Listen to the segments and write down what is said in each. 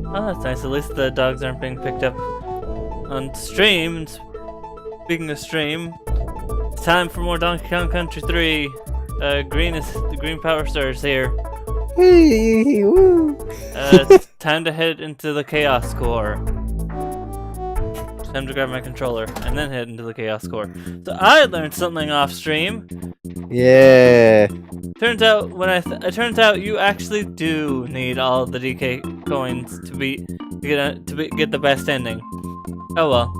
Oh, that's nice. At least the dogs aren't being picked up on stream. And speaking of stream, it's time for more Donkey Kong Country 3. The green power star is here. Hey, woo. It's time to head into the Chaos Core. Time to grab my controller and then head into the Chaos Core. So I learned something off stream. Yeah. Turns out it turns out you actually do need all the DK coins to get the best ending. Oh well.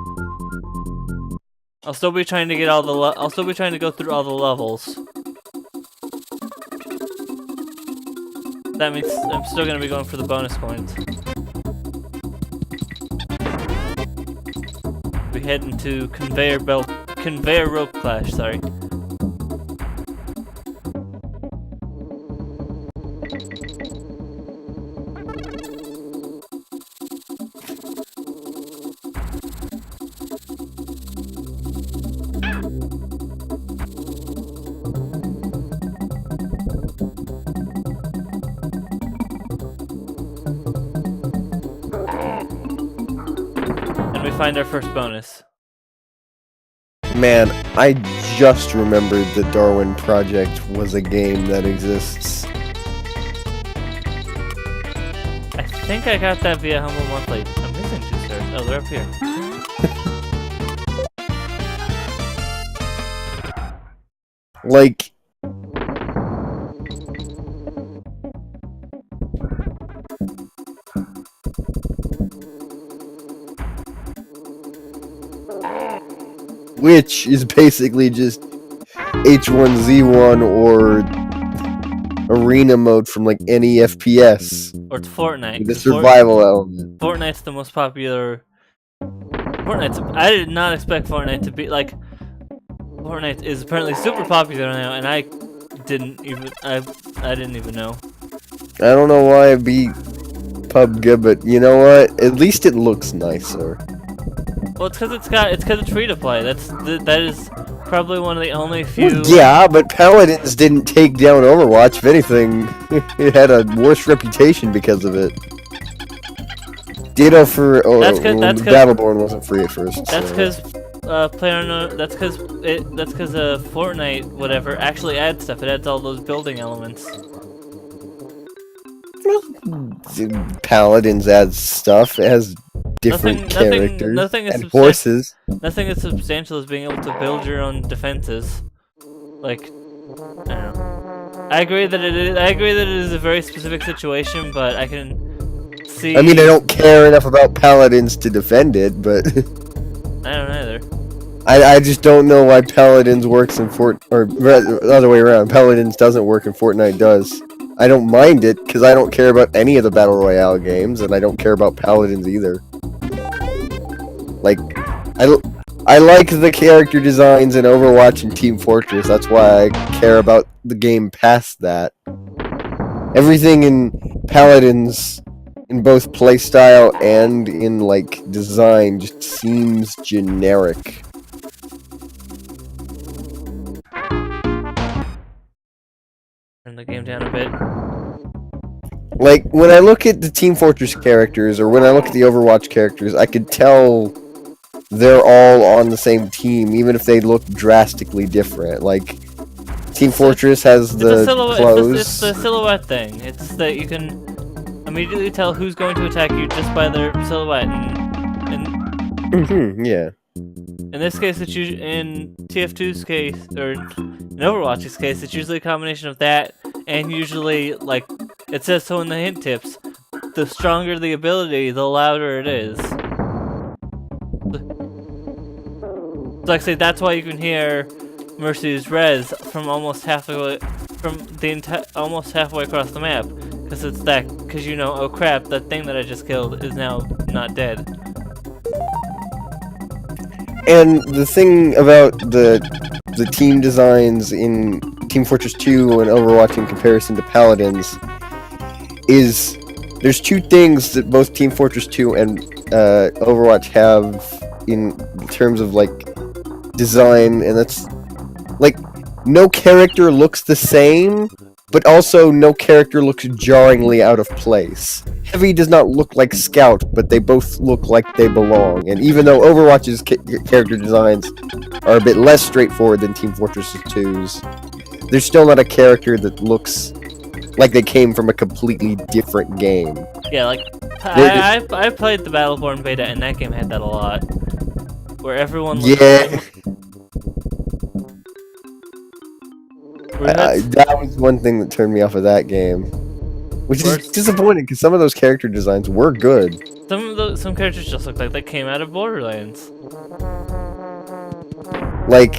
I'll still be trying to get all the I'll still be trying to go through all the levels. That means I'm still gonna be going for the bonus coins. We head into conveyor rope clash, sorry. Find our first bonus. Man, I just remembered that Darwin Project was a game that exists. I think I got that via Humble Monthly. I'm missing two stars. Oh, they're up here. Like, which is basically just H1Z1 or arena mode from like any FPS. Or it's Fortnite. The survival element. Fortnite's the most popular. I did not expect Fortnite to be like. Fortnite is apparently super popular now, and I didn't even know. I don't know why I beat PUBG, but you know what? At least it looks nicer. Well, it's because it's free to play. That is probably one of the only few. Yeah, but Paladins didn't take down Overwatch. If anything, it had a worse reputation because of it. Ditto for That's 'cause Battleborn wasn't free at first. That's so. because That's because Fortnite whatever actually adds stuff. It adds all those building elements. Paladins adds stuff. It has different characters nothing and horses. Nothing as substantial as being able to build your own defenses. Like, I don't know. I agree that it is a very specific situation, but I can see. I mean, I don't care enough about Paladins to defend it, but I don't either. I just don't know why Paladins works in or the other way around. Paladins doesn't work and Fortnite does. I don't mind it because I don't care about any of the Battle Royale games, and I don't care about Paladins either. Like, I like the character designs in Overwatch and Team Fortress. That's why I care about the game past that. Everything in Paladins, in both playstyle and in, like, design, just seems generic. Turn the game down a bit. Like, when I look at the Team Fortress characters, or when I look at the Overwatch characters, I could tell they're all on the same team, even if they look drastically different. Like, Team Fortress has the clothes. It's the silhouette thing. It's that you can immediately tell who's going to attack you just by their silhouette. Yeah. In this case, it's usually in TF2's case, or in Overwatch's case, it's usually a combination of that, and usually, like, it says so in the hint tips, the stronger the ability, the louder it is. Like, say, that's why you can hear Mercy's res from almost halfway, almost halfway across the map, because you know, oh crap, that thing that I just killed is now not dead. And the thing about the team designs in Team Fortress 2 and Overwatch in comparison to Paladins is there's two things that both Team Fortress 2 and Overwatch have in terms of, like, design, and that's, like, no character looks the same, but also no character looks jarringly out of place. Heavy does not look like Scout, but they both look like they belong. And even though Overwatch's character designs are a bit less straightforward than Team Fortress 2's, there's still not a character that looks like they came from a completely different game. Yeah, like, I played the Battleborn beta, and that game had that a lot. Where everyone looks that was one thing that turned me off of that game. Which is disappointing, because some of those character designs were good. Some characters just look like they came out of Borderlands. Like,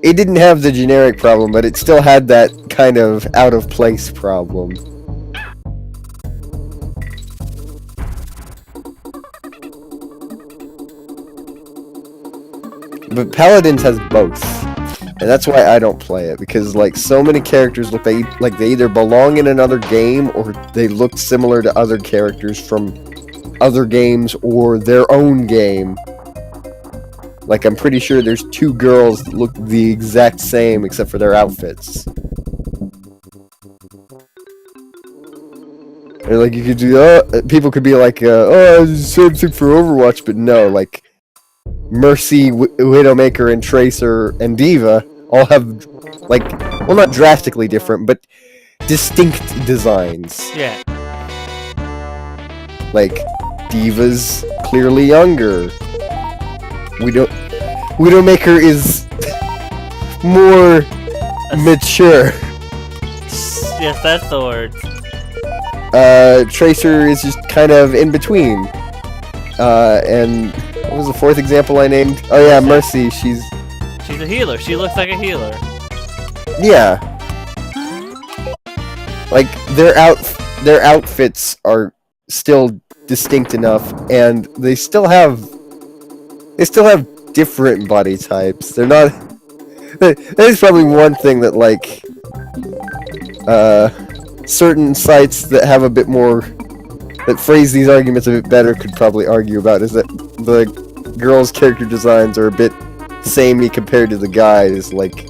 it didn't have the generic problem, but it still had that kind of out-of-place problem. But Paladins has both. And that's why I don't play it, because, like, so many characters look like they either belong in another game, or they look similar to other characters from other games or their own game. Like, I'm pretty sure there's two girls that look the exact same except for their outfits. Or, like, you could do, people could be like, oh, same thing for Overwatch, but no, like, Mercy, Widowmaker, and Tracer, and D.Va all have, like, well, not drastically different, but distinct designs. Yeah. Like, D.Va's clearly younger. Widowmaker is more mature. Yes, that's the word. Tracer is just kind of in between. And what was the fourth example I named? Oh yeah, Mercy. She's a healer. She looks like a healer. Yeah. Like, their outfits are still distinct enough, and they still have different body types. They're not. That is probably one thing that, like, certain sites that have a bit more, that phrase these arguments a bit better, could probably argue about, is that the girls' character designs are a bit samey compared to the guys. Like,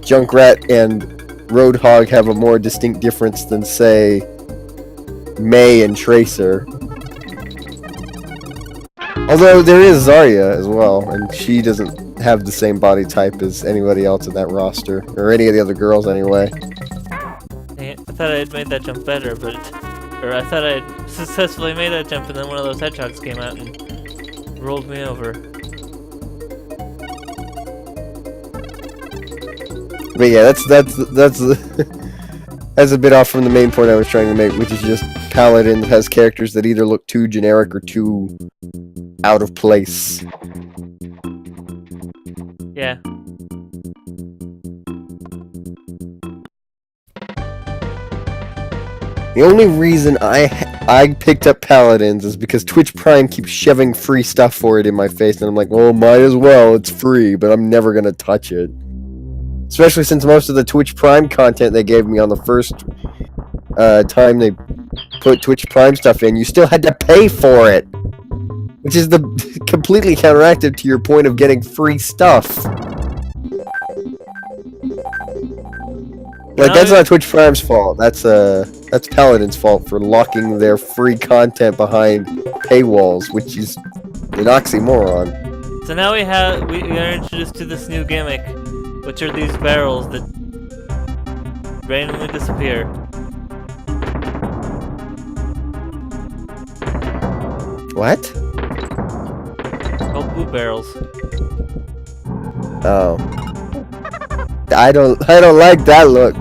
Junkrat and Roadhog have a more distinct difference than, say, May and Tracer. Although there is Zarya as well, and she doesn't have the same body type as anybody else in that roster, or any of the other girls anyway. Dang it, I thought I had made that jump better, but... Or I thought I had successfully made that jump, and then one of those hedgehogs came out and rolled me over. But yeah, that's that's a bit off from the main point I was trying to make, which is just Paladin has characters that either look too generic or too out of place. Yeah. The only reason I picked up Paladins is because Twitch Prime keeps shoving free stuff for it in my face, and I'm like, well, might as well, it's free, but I'm never gonna touch it. Especially since most of the Twitch Prime content they gave me on the first time they put Twitch Prime stuff in, you still had to pay for it! Which is the completely counteractive to your point of getting free stuff. Like, that's not Twitch Prime's fault. That's Paladin's fault for locking their free content behind paywalls, which is an oxymoron. So now we are introduced to this new gimmick, which are these barrels that randomly disappear. What? Called blue barrels. Oh. I don't like that look.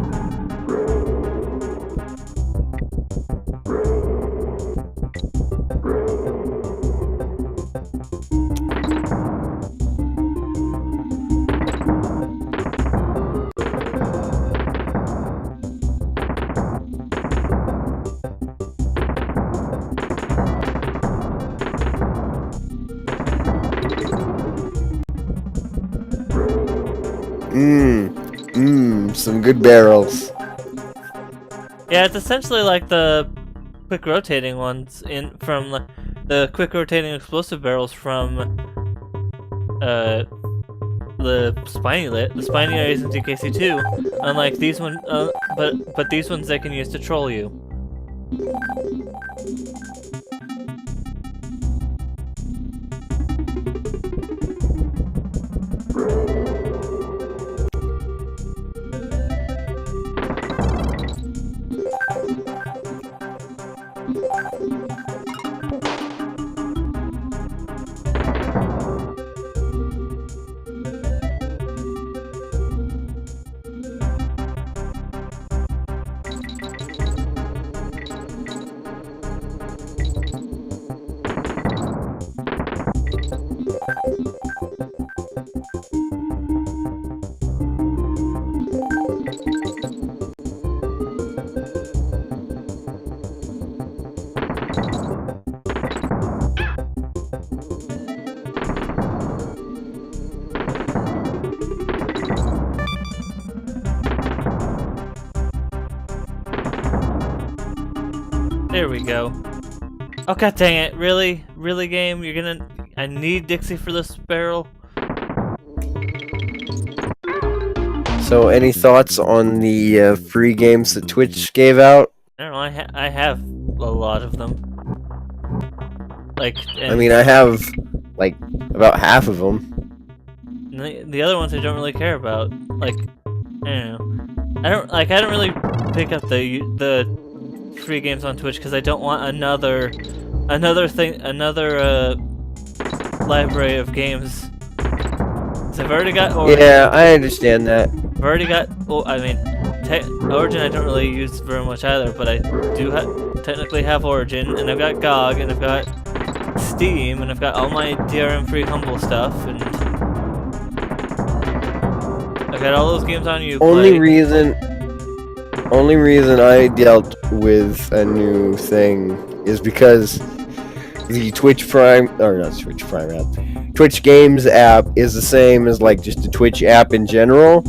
Some good barrels. Yeah, it's essentially like the quick rotating ones from the quick rotating explosive barrels from the spiny areas in DKC2. Unlike these ones, but these ones they can use to troll you. There we go. Oh god dang it, really? Really game? I need Dixie for this barrel? So, any thoughts on the free games that Twitch gave out? I don't know, I have a lot of them. Like, I mean, I have, like, about half of them. The other ones I don't really care about. Like, I don't know. I don't really pick up the free games on Twitch because I don't want another library of games. So I've already got Origin. Yeah, I understand that. I've already got. Well, I mean, Origin I don't really use very much either, but I do technically have Origin, and I've got GOG, and I've got Steam, and I've got all my DRM-free Humble stuff, and I've got all those games on Uplay. Only reason I dealt with a new thing is because the Twitch Games app is the same as like just a Twitch app in general.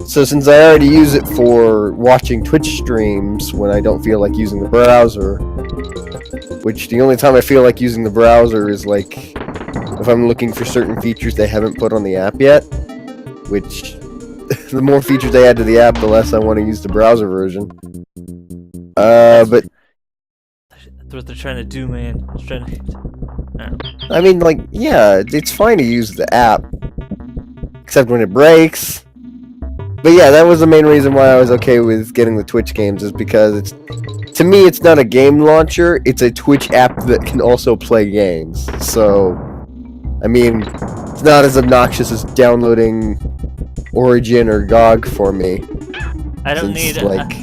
So since I already use it for watching Twitch streams when I don't feel like using the browser, which the only time I feel like using the browser is like if I'm looking for certain features they haven't put on the app yet, which the more features they add to the app, the less I want to use the browser version. But That's what they're trying to do, man. They're trying to... I don't know. I mean, like, yeah, it's fine to use the app, except when it breaks. But yeah, that was the main reason why I was okay with getting the Twitch games, is because to me, it's not a game launcher, it's a Twitch app that can also play games. So, I mean, it's not as obnoxious as downloading Origin or GOG for me. I don't Since, need like-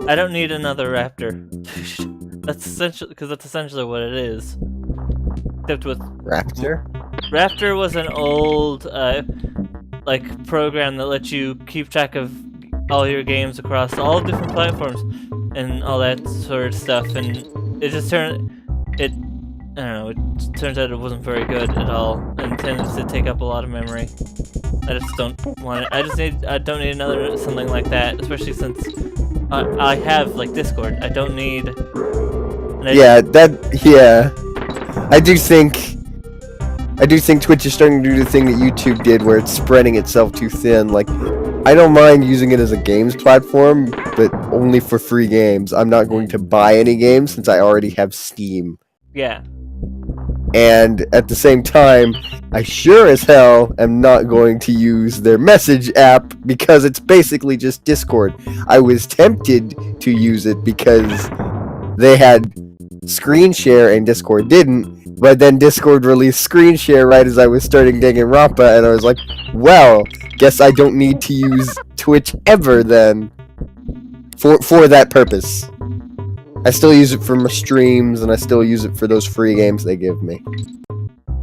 I don't need another Raptor. That's essentially what it is. Except with Raptor? Raptor was an old like program that lets you keep track of all your games across all different platforms and all that sort of stuff, and it just turned it. I don't know. It turns out it wasn't very good at all, and tends to take up a lot of memory. I just don't want it. I don't need another something like that, especially since I have like Discord. I don't need. Yeah. I do think Twitch is starting to do the thing that YouTube did, where it's spreading itself too thin. Like, I don't mind using it as a games platform, but only for free games. I'm not going to buy any games since I already have Steam. Yeah. And at the same time, I sure as hell am not going to use their message app because it's basically just Discord. I was tempted to use it because they had screen share and Discord didn't, but then Discord released screen share right as I was starting Danganronpa, and I was like, well, guess I don't need to use Twitch ever then for that purpose. I still use it for my streams, and I still use it for those free games they give me.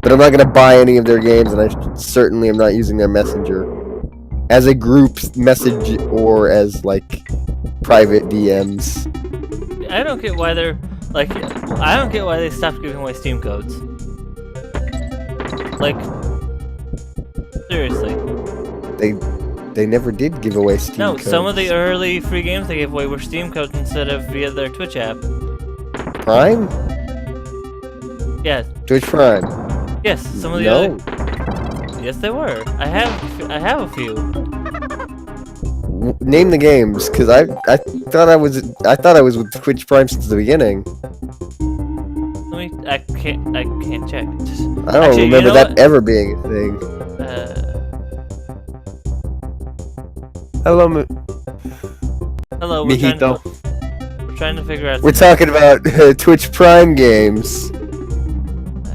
But I'm not going to buy any of their games, and I certainly am not using their messenger as a group message or as, like, private DMs. I don't get why they're like. I don't get why they stopped giving away Steam codes. Like, seriously. They never did give away Steam No, codes. some of the early free games they gave away were Steam codes instead of via their Twitch app. Prime? Yeah. Twitch Prime. Yes, some of the No. other. Yes, they were. I have a few. Name the games, because I thought I was with Twitch Prime since the beginning. I can't check. I don't Actually, remember you know that what? ever being a thing. Hello, Hello, Mijito. we're trying to figure out. We're talking about Twitch Prime games.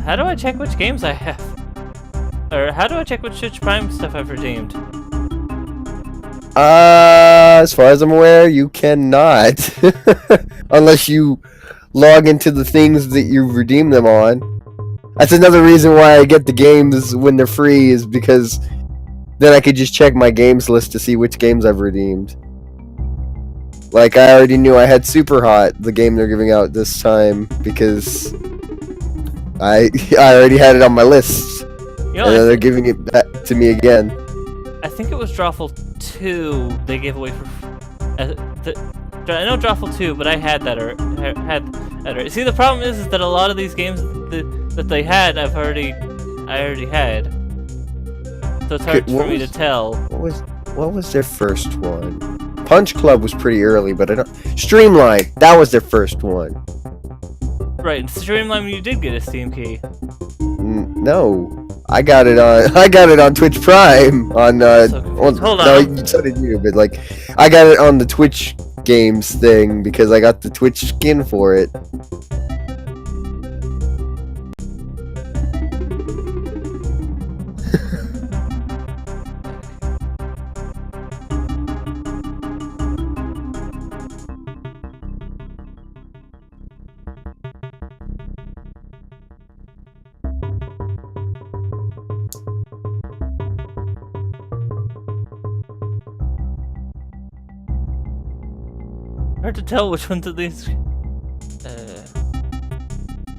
How do I check which games I have? Or how do I check which Twitch Prime stuff I've redeemed? As far as I'm aware, you cannot. Unless you log into the things that you redeem them on. That's another reason why I get the games when they're free, is because then I could just check my games list to see which games I've redeemed. Like, I already knew I had Super Hot, the game they're giving out this time, because I already had it on my list. You know, And then they're giving it back to me again. I think it was Drawful 2 they gave away for. I know Drawful 2, but I had that already. See, the problem is that a lot of these games that they had, I already had. So it's hard for me to tell. What was their first one? Punch Club was pretty early, but I don't. Streamline, that was their first one. Right, in Streamline you did get a Steam key. No, I got it on Twitch Prime on. Hold on. No, so did you, but like, I got it on the Twitch games thing because I got the Twitch skin for it. Hard to tell which ones of these.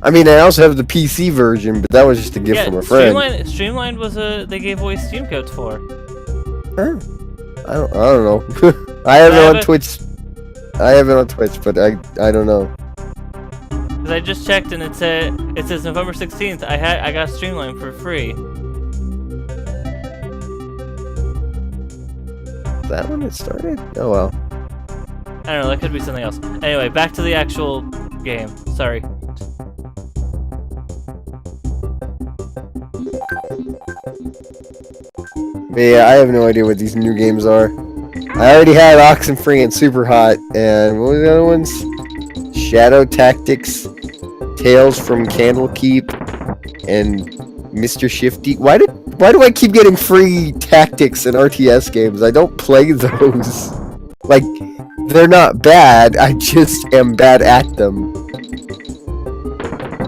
I mean, I also have the PC version, but that was just a gift from a friend. Streamline was they gave away Steam codes for. Huh. I don't know. I have it on Twitch. I have it on Twitch, but I don't know. Because Because I just checked and it says November 16th. I got Streamline for free. Is that when it started? Oh well. I don't know, that could be something else. Anyway, back to the actual game. Sorry. But yeah, I have no idea what these new games are. I already had Oxenfree and Super Hot, and what were the other ones? Shadow Tactics, Tales from Candlekeep, and Mr. Shifty. Why do I keep getting free tactics and RTS games? I don't play those. Like, they're not bad, I just am bad at them.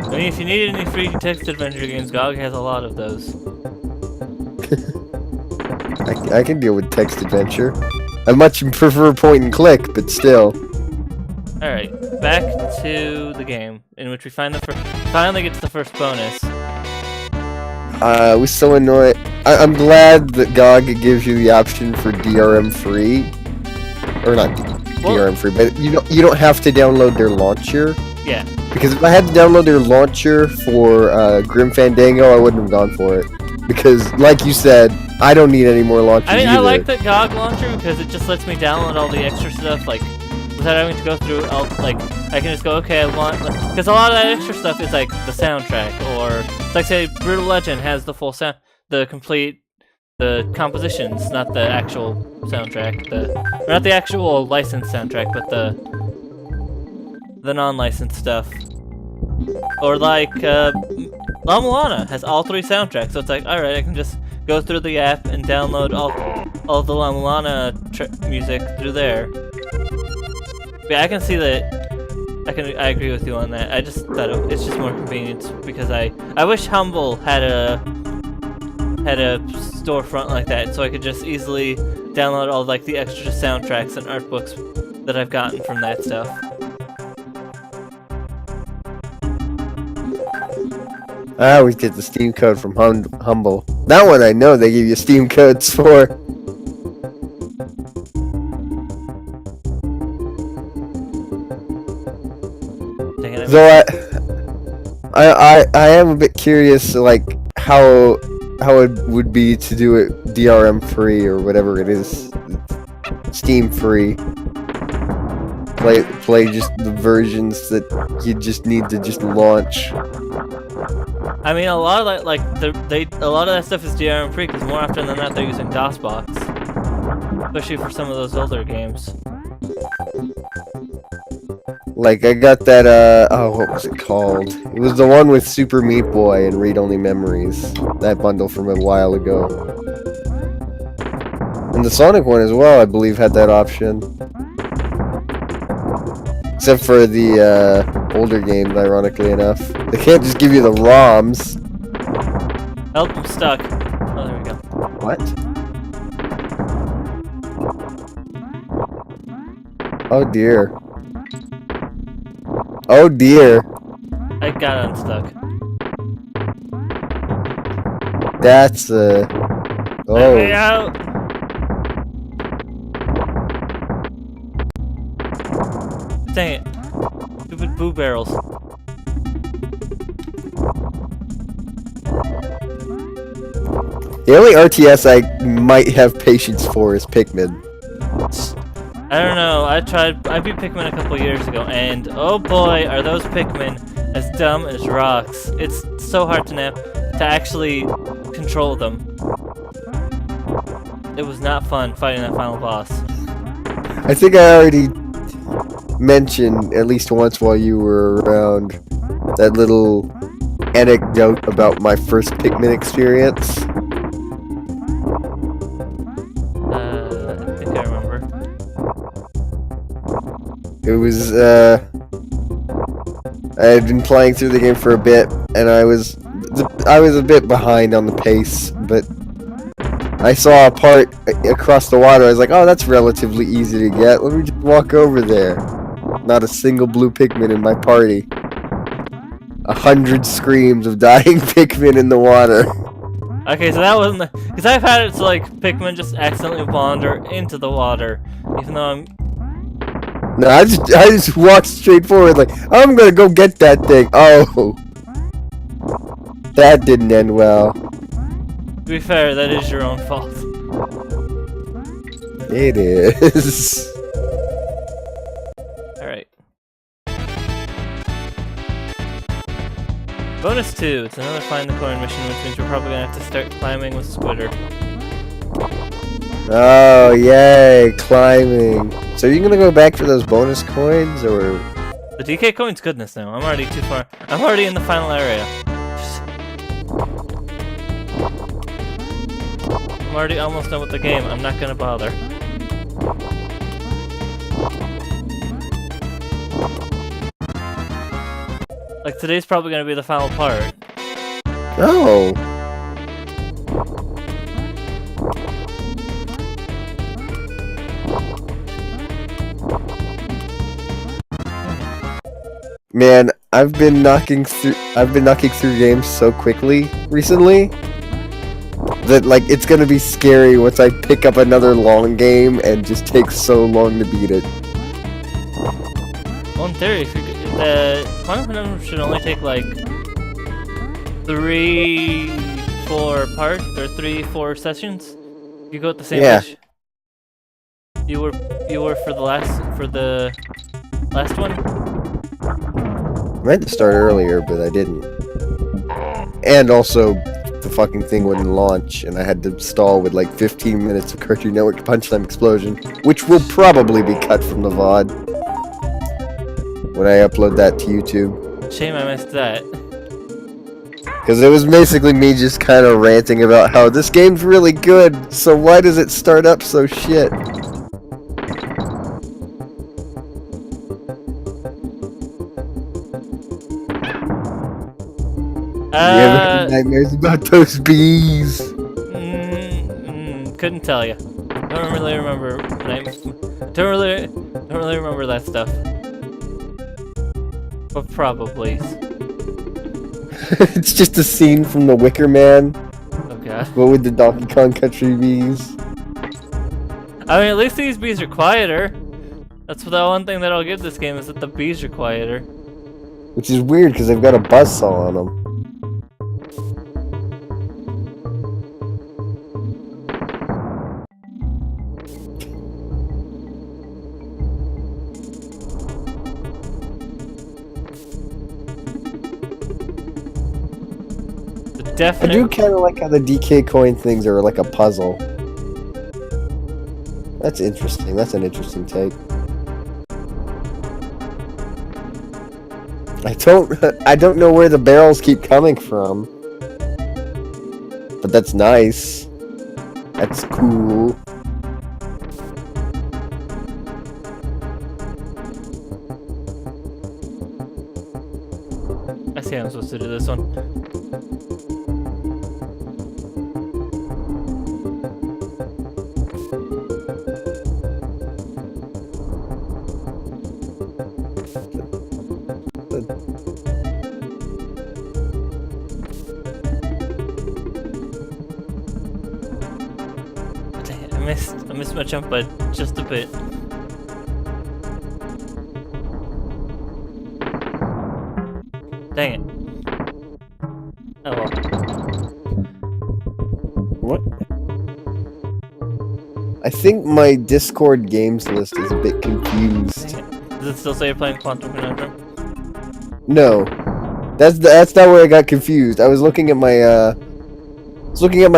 I mean, if you need any free text adventure games, GOG has a lot of those. I can deal with text adventure. I much prefer point and click, but still. Alright, back to the game, in which we finally get to the first bonus. I was so annoyed. I'm glad that GOG gives you the option for DRM free. Or not DRM free, but you don't have to download their launcher. Yeah. Because if I had to download their launcher for Grim Fandango, I wouldn't have gone for it. Because, like you said, I don't need any more launchers I mean, either. I like the GOG launcher because it just lets me download all the extra stuff, like, without having to go through, I can just go, okay, I want, because a lot of that extra stuff is, like, the soundtrack, or, it's like, say, Brutal Legend has the full sound, the compositions, not the actual soundtrack, or not the actual licensed soundtrack, but the non-licensed stuff. Or, like, La Mulana has all 3 soundtracks, so it's like, alright, I can just go through the app and download all of the La Mulana music through there. But yeah, I can see that. I agree with you on that. I just thought it's just more convenient because I wish Humble had a storefront like that, so I could just easily download all like the extra soundtracks and art books that I've gotten from that stuff. I always get the Steam code from Humble. That one I know they give you Steam codes for. Though I am a bit curious, like how it would be to do it DRM free or whatever it is, Steam free. Play just the versions that you just need to just launch. I mean, a lot of that, like, a lot of that stuff is DRM free because more often than not they're using DOSBox, especially for some of those older games. Like, I got that, oh, what was it called? It was the one with Super Meat Boy and Read Only Memories. That bundle from a while ago. And the Sonic one as well, I believe, had that option. Except for the, older games, ironically enough. They can't just give you the ROMs. Help, I'm stuck. Oh, there we go. What? Oh dear. Oh dear. I got unstuck. That's oh. Let me out! Dang it. Stupid boo barrels. The only RTS I might have patience for is Pikmin. I don't know, I beat Pikmin a couple years ago, and oh boy, are those Pikmin as dumb as rocks. It's so hard to actually control them. It was not fun fighting that final boss. I think I already mentioned at least once while you were around that little anecdote about my first Pikmin experience. I think I remember. It was, I had been playing through the game for a bit, and I was a bit behind on the pace, but I saw a part across the water. I was like, oh, that's relatively easy to get. Let me just walk over there. Not a single blue Pikmin in my party. 100 screams of dying Pikmin in the water. Okay, so that wasn't because I've had it so like Pikmin just accidentally wander into the water, even though No, I just walked straight forward like, I'm gonna go get that thing. Oh. That didn't end well. To be fair, that is your own fault. It is. Alright. Bonus 2. It's another find the coin mission, which means we're probably gonna have to start climbing with Squitter. Oh, yay, climbing. So are you gonna go back for those bonus coins, or...? The DK coin's goodness now. I'm already too far. I'm already in the final area. I'm already almost done with the game. I'm not gonna bother. Like, today's probably gonna be the final part. Oh. Man, I've been knocking through games so quickly recently that like it's gonna be scary once I pick up another long game and just takes so long to beat it. Well, in theory, if the Quantum Conundrum should only take like 3-4 parts or 3-4 sessions. You go at the same age. You were for the last one. I meant to start earlier, but I didn't. And also, the fucking thing wouldn't launch, and I had to stall with like 15 minutes of Cartoon Network Punchtime Explosion, which will probably be cut from the VOD when I upload that to YouTube. Shame I missed that. Because it was basically me just kind of ranting about how this game's really good, so why does it start up so shit? You ever had nightmares about those bees? Couldn't tell you. Don't really remember. Don't really remember that stuff. But probably. It's just a scene from The Wicker Man. Oh god. But with the Donkey Kong Country bees. I mean, at least these bees are quieter. That's the one thing that I'll give this game, is that the bees are quieter. Which is weird because they've got a buzzsaw on them. I do kind of like how the DK coin things are like a puzzle. That's interesting. That's an interesting take. I don't know where the barrels keep coming from. But that's nice. That's cool. I see how I'm supposed to do this one. I missed my jump by just a bit. Dang it. Oh well. What? I think my Discord games list is a bit confused. Does it still say you're playing Quantum Conundrum? No. That's not where I got confused. I was looking at my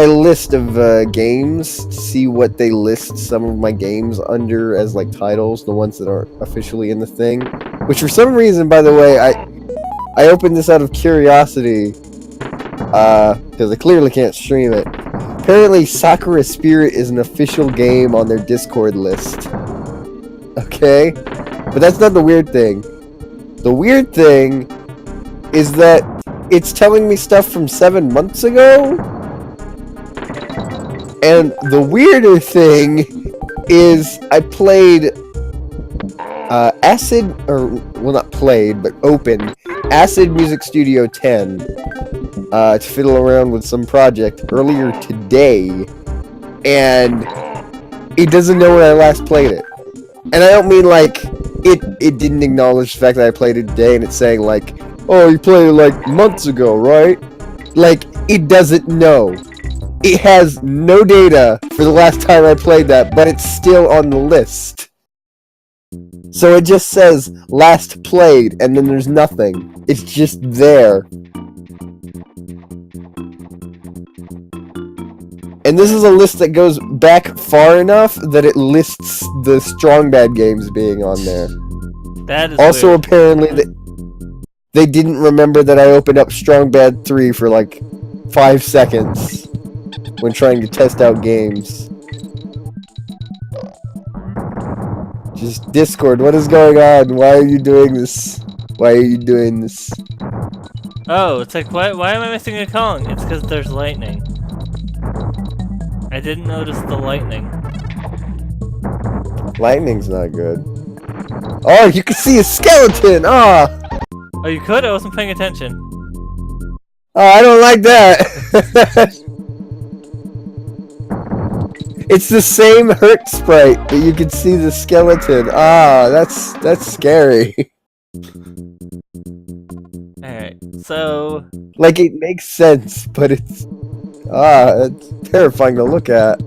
list of games to see what they list some of my games under as like titles, the ones that aren't officially in the thing. Which for some reason, by the way, I opened this out of curiosity, because I clearly can't stream it. Apparently, Sakura Spirit is an official game on their Discord list. Okay? But that's not the weird thing. The weird thing is that it's telling me stuff from 7 months ago? And the weirder thing is I played opened Acid Music Studio 10 to fiddle around with some project earlier today, and it doesn't know when I last played it. And I don't mean like it didn't acknowledge the fact that I played it today, and it's saying like, oh, you played it like months ago, right? Like, it doesn't know. It has no data for the last time I played that, but it's still on the list. So it just says last played, and then there's nothing. It's just there. And this is a list that goes back far enough that it lists the Strong Bad games being on there. That is Also, weird. apparently, they didn't remember that I opened up Strong Bad 3 for like 5 seconds when trying to test out games. Just Discord, what is going on? Why are you doing this? Why are you doing this? Oh, it's like, why am I missing a Kong? It's because there's lightning. I didn't notice the lightning. Lightning's not good. Oh, you can see a skeleton! Ah! Oh, you could? I wasn't paying attention. Oh, I don't like that! It's the same hurt sprite, but you can see the skeleton. Ah, that's scary. Alright, so... Like, it makes sense, but it's terrifying to look at.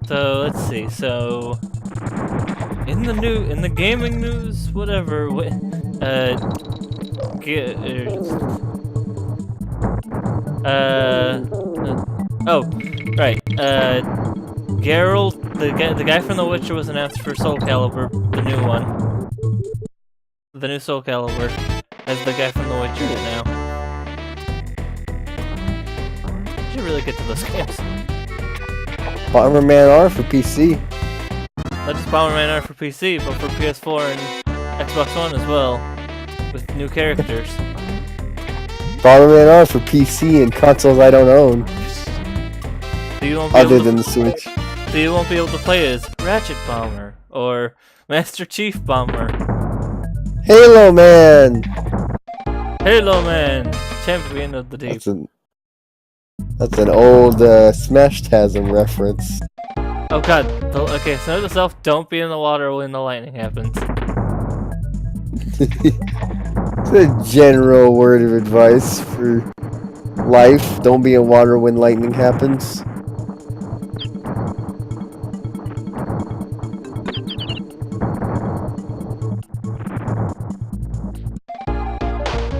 So, let's see, so... In the gaming news, whatever, oh, right, Geralt, the guy from The Witcher was announced for Soul Calibur, the new one. The new Soul Calibur, as the guy from The Witcher now. Should really get to those games. Bomberman R for PC. Not just Bomberman R for PC, but for PS4 and Xbox One as well, with new characters. Bomberman R for PC and consoles I don't own, So you won't be other able than to, the Switch. so you won't be able to play as Ratchet Bomber or Master Chief Bomber. Halo Man! Halo Man, champion of the deep. That's an old Smash-tasm reference. Oh god. Okay, so note to self, don't be in the water when the lightning happens. It's a general word of advice for life. Don't be in water when lightning happens.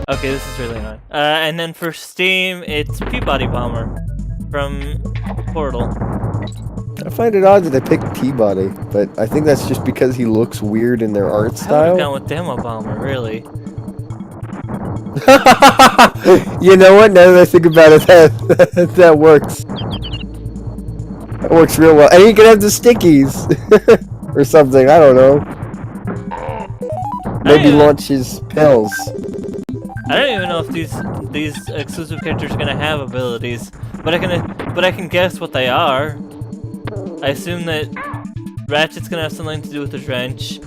Okay, this is really annoying. And then for Steam, it's Peabody Bomber from Portal. I find it odd that they picked Peabody, but I think that's just because he looks weird in their art I would have style. gone with Demo Bomber, really. You know what? Now that I think about it, that works. That works real well. And you can have the stickies or something. I don't know. Maybe launch his pills. I don't even know if these exclusive characters are gonna have abilities, but I can guess what they are. I assume that Ratchet's gonna have something to do with his wrench.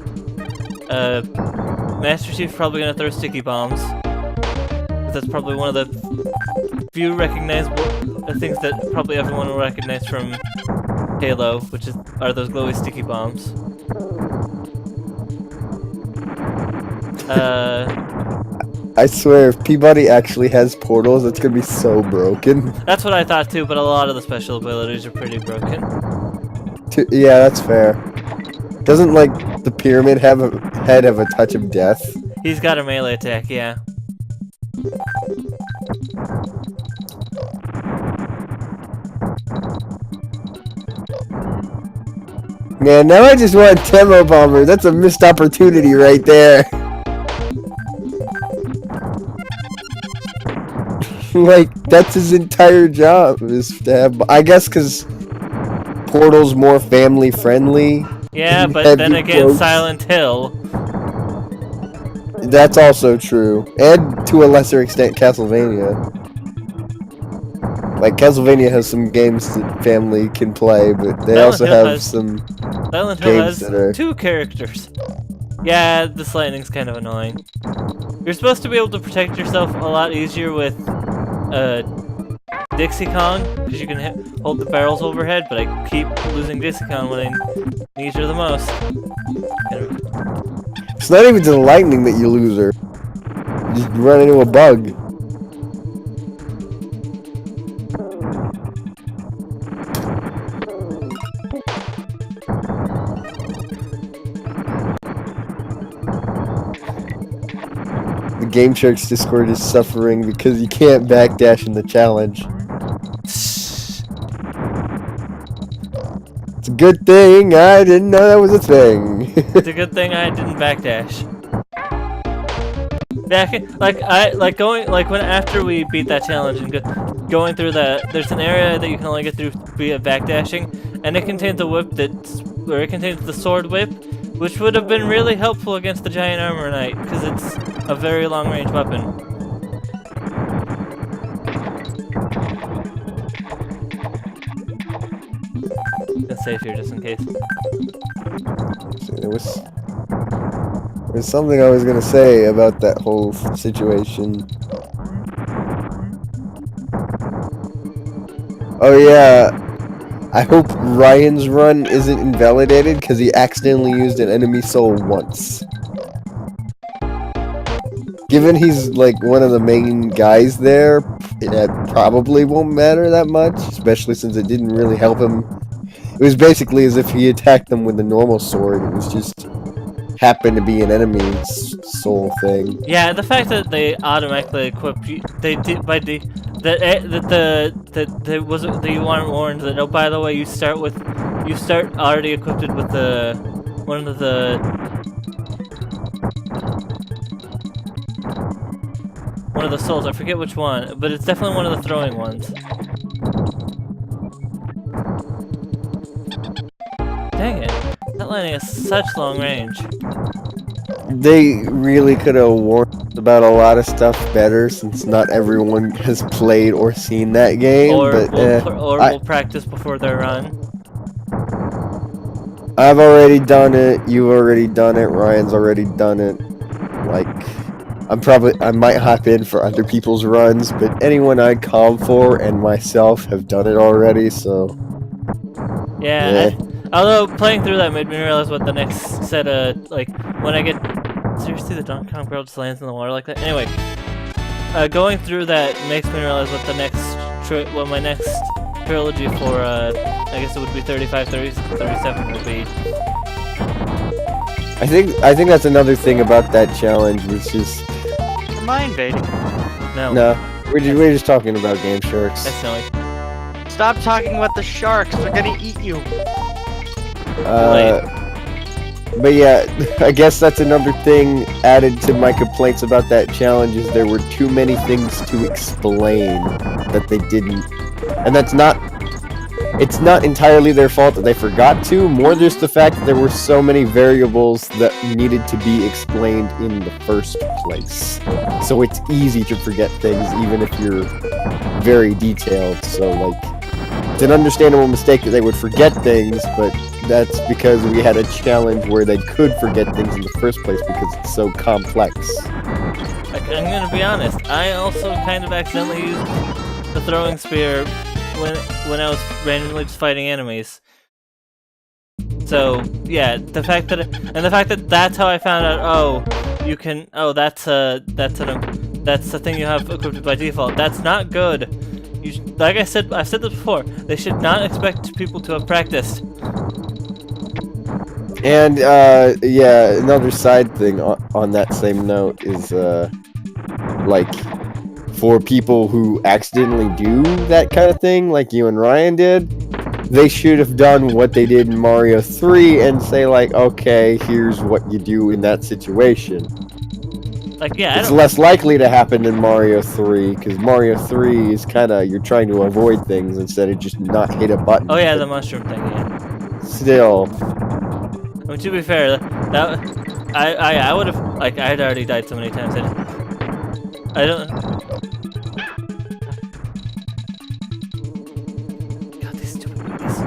Master Chief's probably gonna throw sticky bombs. That's probably one of the few recognizable things that probably everyone will recognize from Halo, which are those glowy sticky bombs. I swear, if Peabody actually has portals, it's gonna be so broken. That's what I thought too, but a lot of the special abilities are pretty broken. Yeah, that's fair. Doesn't, like, the Pyramid have a touch of death? He's got a melee attack, yeah. Man, now I just want Demo Bomber. That's a missed opportunity right there. Like, that's his entire job, is to have... I guess because Portal's more family-friendly. Yeah, but Heavy then again, quotes. Silent Hill. That's also true. And, to a lesser extent, Castlevania. Like, Castlevania has some games that family can play, but they Silent also Hill have has- some... Silent Hill Games has that are- 2 characters. Yeah, this lightning's kind of annoying. You're supposed to be able to protect yourself a lot easier with Dixie Kong, because you can hold the barrels overhead, but I keep losing Dixie Kong when I need her the most. It's not even to the lightning that you lose her. You just run into a bug. The Game Sharks Discord is suffering because you can't backdash in the challenge. It's a good thing I didn't know that was a thing. It's a good thing I didn't backdash. When after we beat that challenge and going through there's an area that you can only get through via backdashing, and it contains a whip it contains the sword whip, which would have been really helpful against the giant armor knight because it's a very long range weapon. Let's save here just in case. There was something I was gonna say about that whole situation. Oh yeah, I hope Ryan's run isn't invalidated because he accidentally used an enemy soul once. Given he's like one of the main guys there, it probably won't matter that much, especially since it didn't really help him. It was basically as if he attacked them with a normal sword. It was just happened to be an enemy soul thing. Yeah, the fact that they automatically equip you, they did by the that you weren't warned that, oh, by the way, you start already equipped with one of the souls. I forget which one, but it's definitely one of the throwing ones. Dang it. That lightning has such long range. They really could have warned about a lot of stuff better, since not everyone has played or seen that game. Will practice before their run. I've already done it. You've already done it. Ryan's already done it. Like, I might hop in for other people's runs, but anyone I calm for and myself have done it already. So yeah. Although playing through that made me realize what the next set of, like, when I get... Seriously, the Donkey Kong Girl just lands in the water like that? Anyway, going through that makes me realize what my next trilogy for, I guess it would be 35, 36, 37 will be. I think that's another thing about that challenge, which is... You're mind baiting. No. We're just talking about Game Sharks. That's silly. Stop talking about the sharks. They're gonna eat you. But yeah, I guess that's another thing added to my complaints about that challenge, is there were too many things to explain that they didn't. And it's not entirely their fault that they forgot to, more just the fact that there were so many variables that needed to be explained in the first place. So it's easy to forget things even if you're very detailed, so like, it's an understandable mistake that they would forget things, but that's because we had a challenge where they could forget things in the first place because it's so complex. I'm gonna be honest, I also kind of accidentally used the throwing spear when I was randomly just fighting enemies. So yeah, the fact that that's how I found out. Oh, you can. Oh, that's the thing you have equipped by default. That's not good. Like I've said this before. They should not expect people to have practiced. And yeah, another side thing on that same note is like, for people who accidentally do that kind of thing, like you and Ryan did, they should have done what they did in Mario 3 and say like, okay, here's what you do in that situation. Like, yeah, it's less likely to happen in Mario 3, because Mario 3 is kind of, you're trying to avoid things instead of just not hit a button. Oh yeah, the mushroom thing, yeah. Still. I mean, to be fair, I would have, like, I had already died so many times. I don't... God, these stupid movies.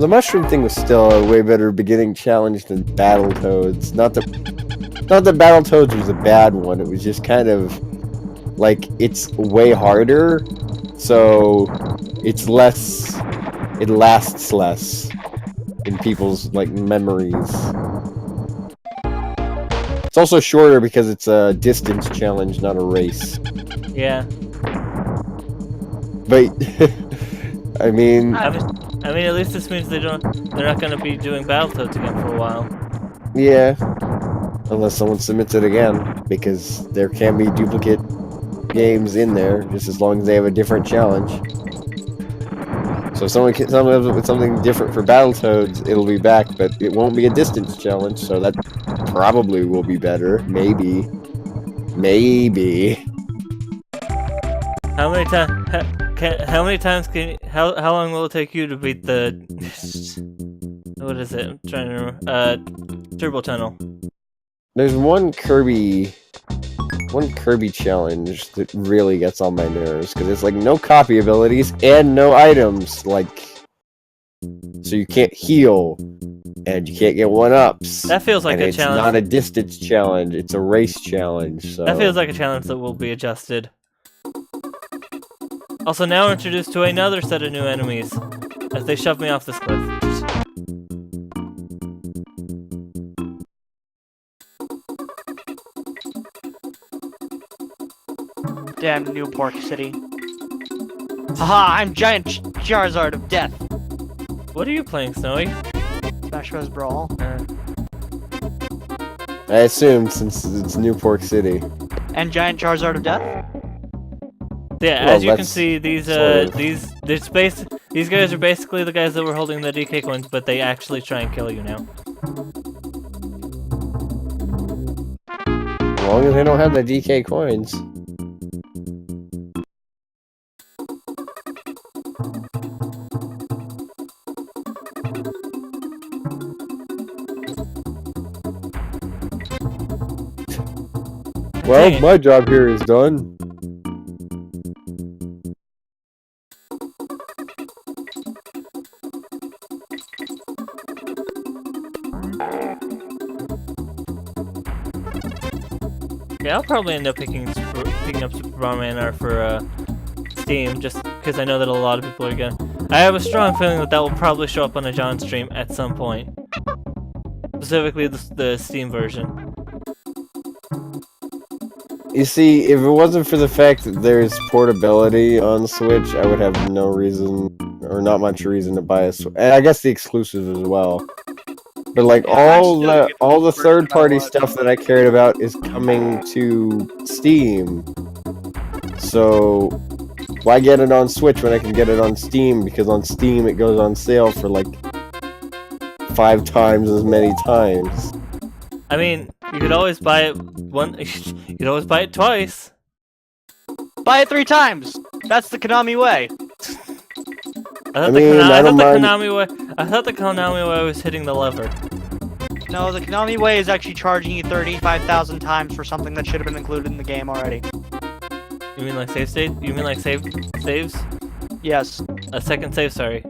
The mushroom thing was still a way better beginning challenge than Battletoads. Not that Battletoads was a bad one. It was just kind of like it's way harder, so it's less. It lasts less in people's like memories. It's also shorter because it's a distance challenge, not a race. Yeah. But I mean, I mean, at least this means they're not gonna be doing Battletoads again for a while. yeah. Unless someone submits it again, because there can be duplicate games in there, just as long as they have a different challenge. So if someone comes up with something different for Battletoads, it'll be back, but it won't be a distance challenge, so that probably will be better. Maybe. Maybe. How many times can you, how long will it take you to beat the what is it? I'm trying to remember. Turbo Tunnel. There's one Kirby challenge that really gets on my nerves, because it's like no copy abilities and no items, like, so you can't heal and you can't get 1-ups. That feels like and a it's challenge. not a distance challenge, it's a race challenge. So That feels like a challenge that will be adjusted. Also, now we're introduced to another set of new enemies as they shove me off this cliff. Damn New Pork City. Haha, I'm Giant Charizard of Death. What are you playing, Snowy? Smash Bros. Brawl. I assumed, since it's New Pork City. And Giant Charizard of Death? Yeah, Well, as you can that's see, these sort of- these guys are basically the guys that were holding the DK coins, but they actually try and kill you now. As long as they don't have the DK coins. Well, Dang it. my job here is done. Yeah, I'll probably end up picking up Super Bomberman R for Steam, just because I know that a lot of people are gonna. I have a strong feeling that will probably show up on a John stream at some point. Specifically, the Steam version. You see, if it wasn't for the fact that there's portability on Switch, I would have no reason, or not much reason to buy a Switch. And I guess the exclusives as well. But like all the third-party stuff that I cared about is coming to Steam. So why get it on Switch when I can get it on Steam? Because on Steam it goes on sale for like 5 times as many times. I mean, you could always buy it you could always buy it twice. Buy it 3 times! That's the Konami way! I thought the Konami way was hitting the lever. No, the Konami way is actually charging you 35,000 times for something that should have been included in the game already. You mean like save state? You mean like saves? Yes. A second save, sorry.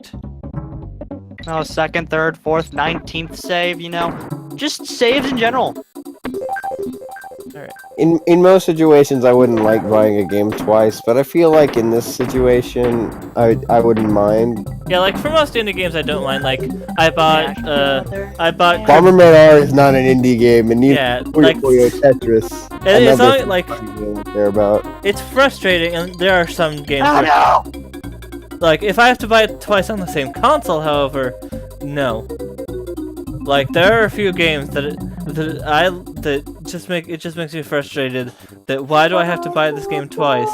No, 2nd, 3rd, 4th, 19th save, you know? Just saves in general. In most situations, I wouldn't like buying a game twice, but I feel like in this situation, I wouldn't mind. Yeah, like for most indie games, I don't mind. Like I bought Bomberman R is not an indie game, and neither Yeah, Puyo like Puyo Tetris. it's Another only like game I care about. it's frustrating, and there are some games. Oh where, no! Like if I have to buy it twice on the same console, however, no. Like there are a few games that just makes me frustrated. That why do I have to buy this game twice?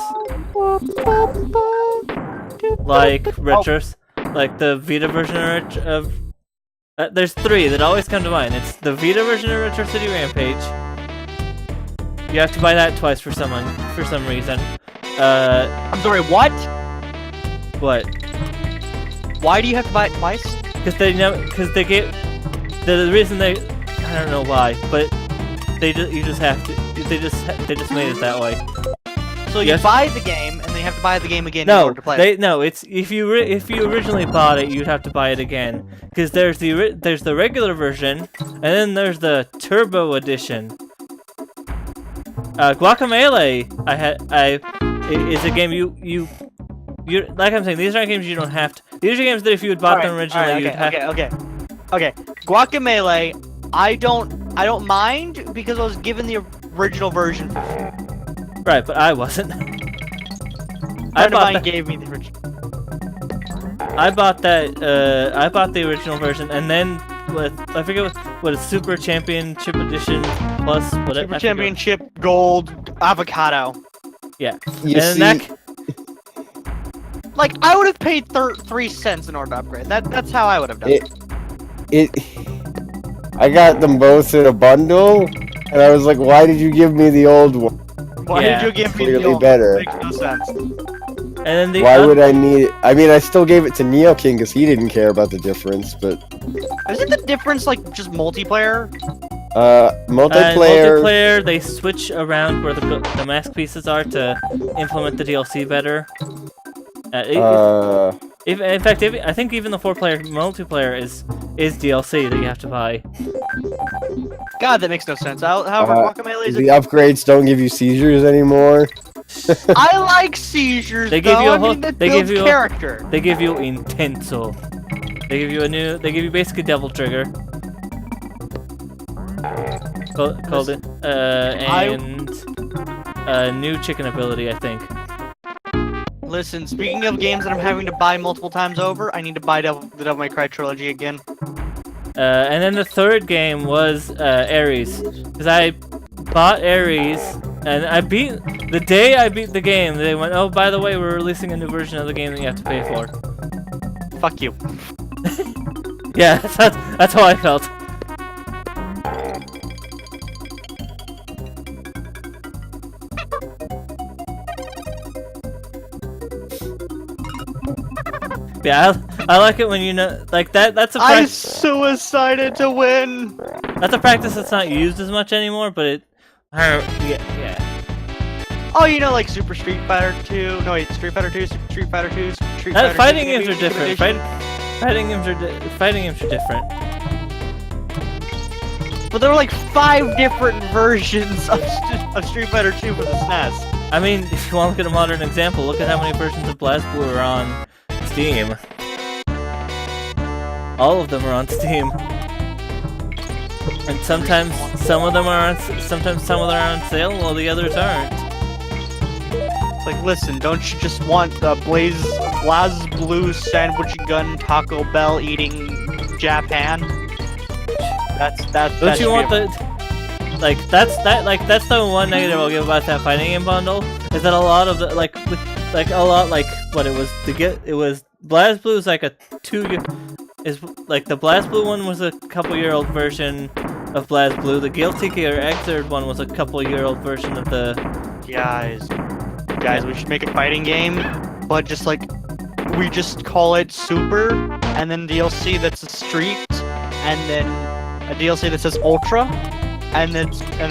Like retros, like the Vita version of. There's 3 that always come to mind. It's the Vita version of Retro City Rampage. You have to buy that twice for some reason. I'm sorry, what? What? Why do you have to buy it twice? Because they gave the reason I don't know why, but they just made it that way. So Yes. you buy the game, and then you you have to buy the game again in No, order to play it. it's if you originally bought it, you'd have to buy it again because there's the regular version and then there's the Turbo Edition. Guacamelee, is a game you like I'm saying, these aren't games you don't have to. These are games that if you had bought them originally, you'd have. Okay. Guacamelee, I don't mind because I was given the original version for free. Right, but I wasn't. I bought mine gave me the original. I bought that. I bought the original version, and then I forget what a Super Championship Edition Plus. Super Championship Gold Avocado. Yeah, You and see, that. Like I would have paid 3 cents in order to upgrade. That's how I would have done it. I got them both in a bundle, and I was like, why did you give me the old one? Why Yeah, did you give me clearly the old better. Makes no sense. And then the Why would I need it? I mean, I still gave it to Neo King because he didn't care about the difference, but Isn't the difference like just multiplayer? multiplayer. they switch around where the mask pieces are to implement the DLC better. In fact, I think even the 4-player multiplayer is DLC that you have to buy. God, that makes no sense. However, Guacamelee is The upgrades don't give you seizures anymore. I like seizures. They give though. you a I whole- mean, that they give builds you a- character. They give you Intenso. They give you basically Devil Trigger. Called it, and a new chicken ability, I think. Listen, speaking of games that I'm having to buy multiple times over, I need to buy the Devil May Cry trilogy again. And then the third game was Ares, because I bought Ares, and the day I beat the game, they went, oh, by the way, we're releasing a new version of the game that you have to pay for. Fuck you. Yeah, that's how I felt. Yeah, I like it when you know, like that's a I practice. suicided to win. That's a practice that's not used as much anymore, but it, yeah. Oh, you know, like Super Street Fighter 2. No, wait, Street Fighter 2, Super Street Fighter 2, Street Fighter 2. Fighting games are different. Fighting games are different. But there were like 5 different versions of Street Fighter 2 for the SNES. I mean, if you want to look at a modern example, look at how many versions of BlazBlue are on Steam. All of them are on Steam. And sometimes some of them are on sale, while the others aren't. It's like, listen, don't you just want the BlazBlue sandwich gun Taco Bell eating Japan? Don't you want the that's the one negative I'll give about that fighting game bundle is that a lot of the it was BlazBlue is like a 2 is like the BlazBlue one was a couple-year-old version of BlazBlue. The Guilty Gear Xrd one was a couple-year-old version of the. Guys, we should make a fighting game, but just like we just call it Super, and then DLC that's a Street, and then a DLC that says Ultra, and a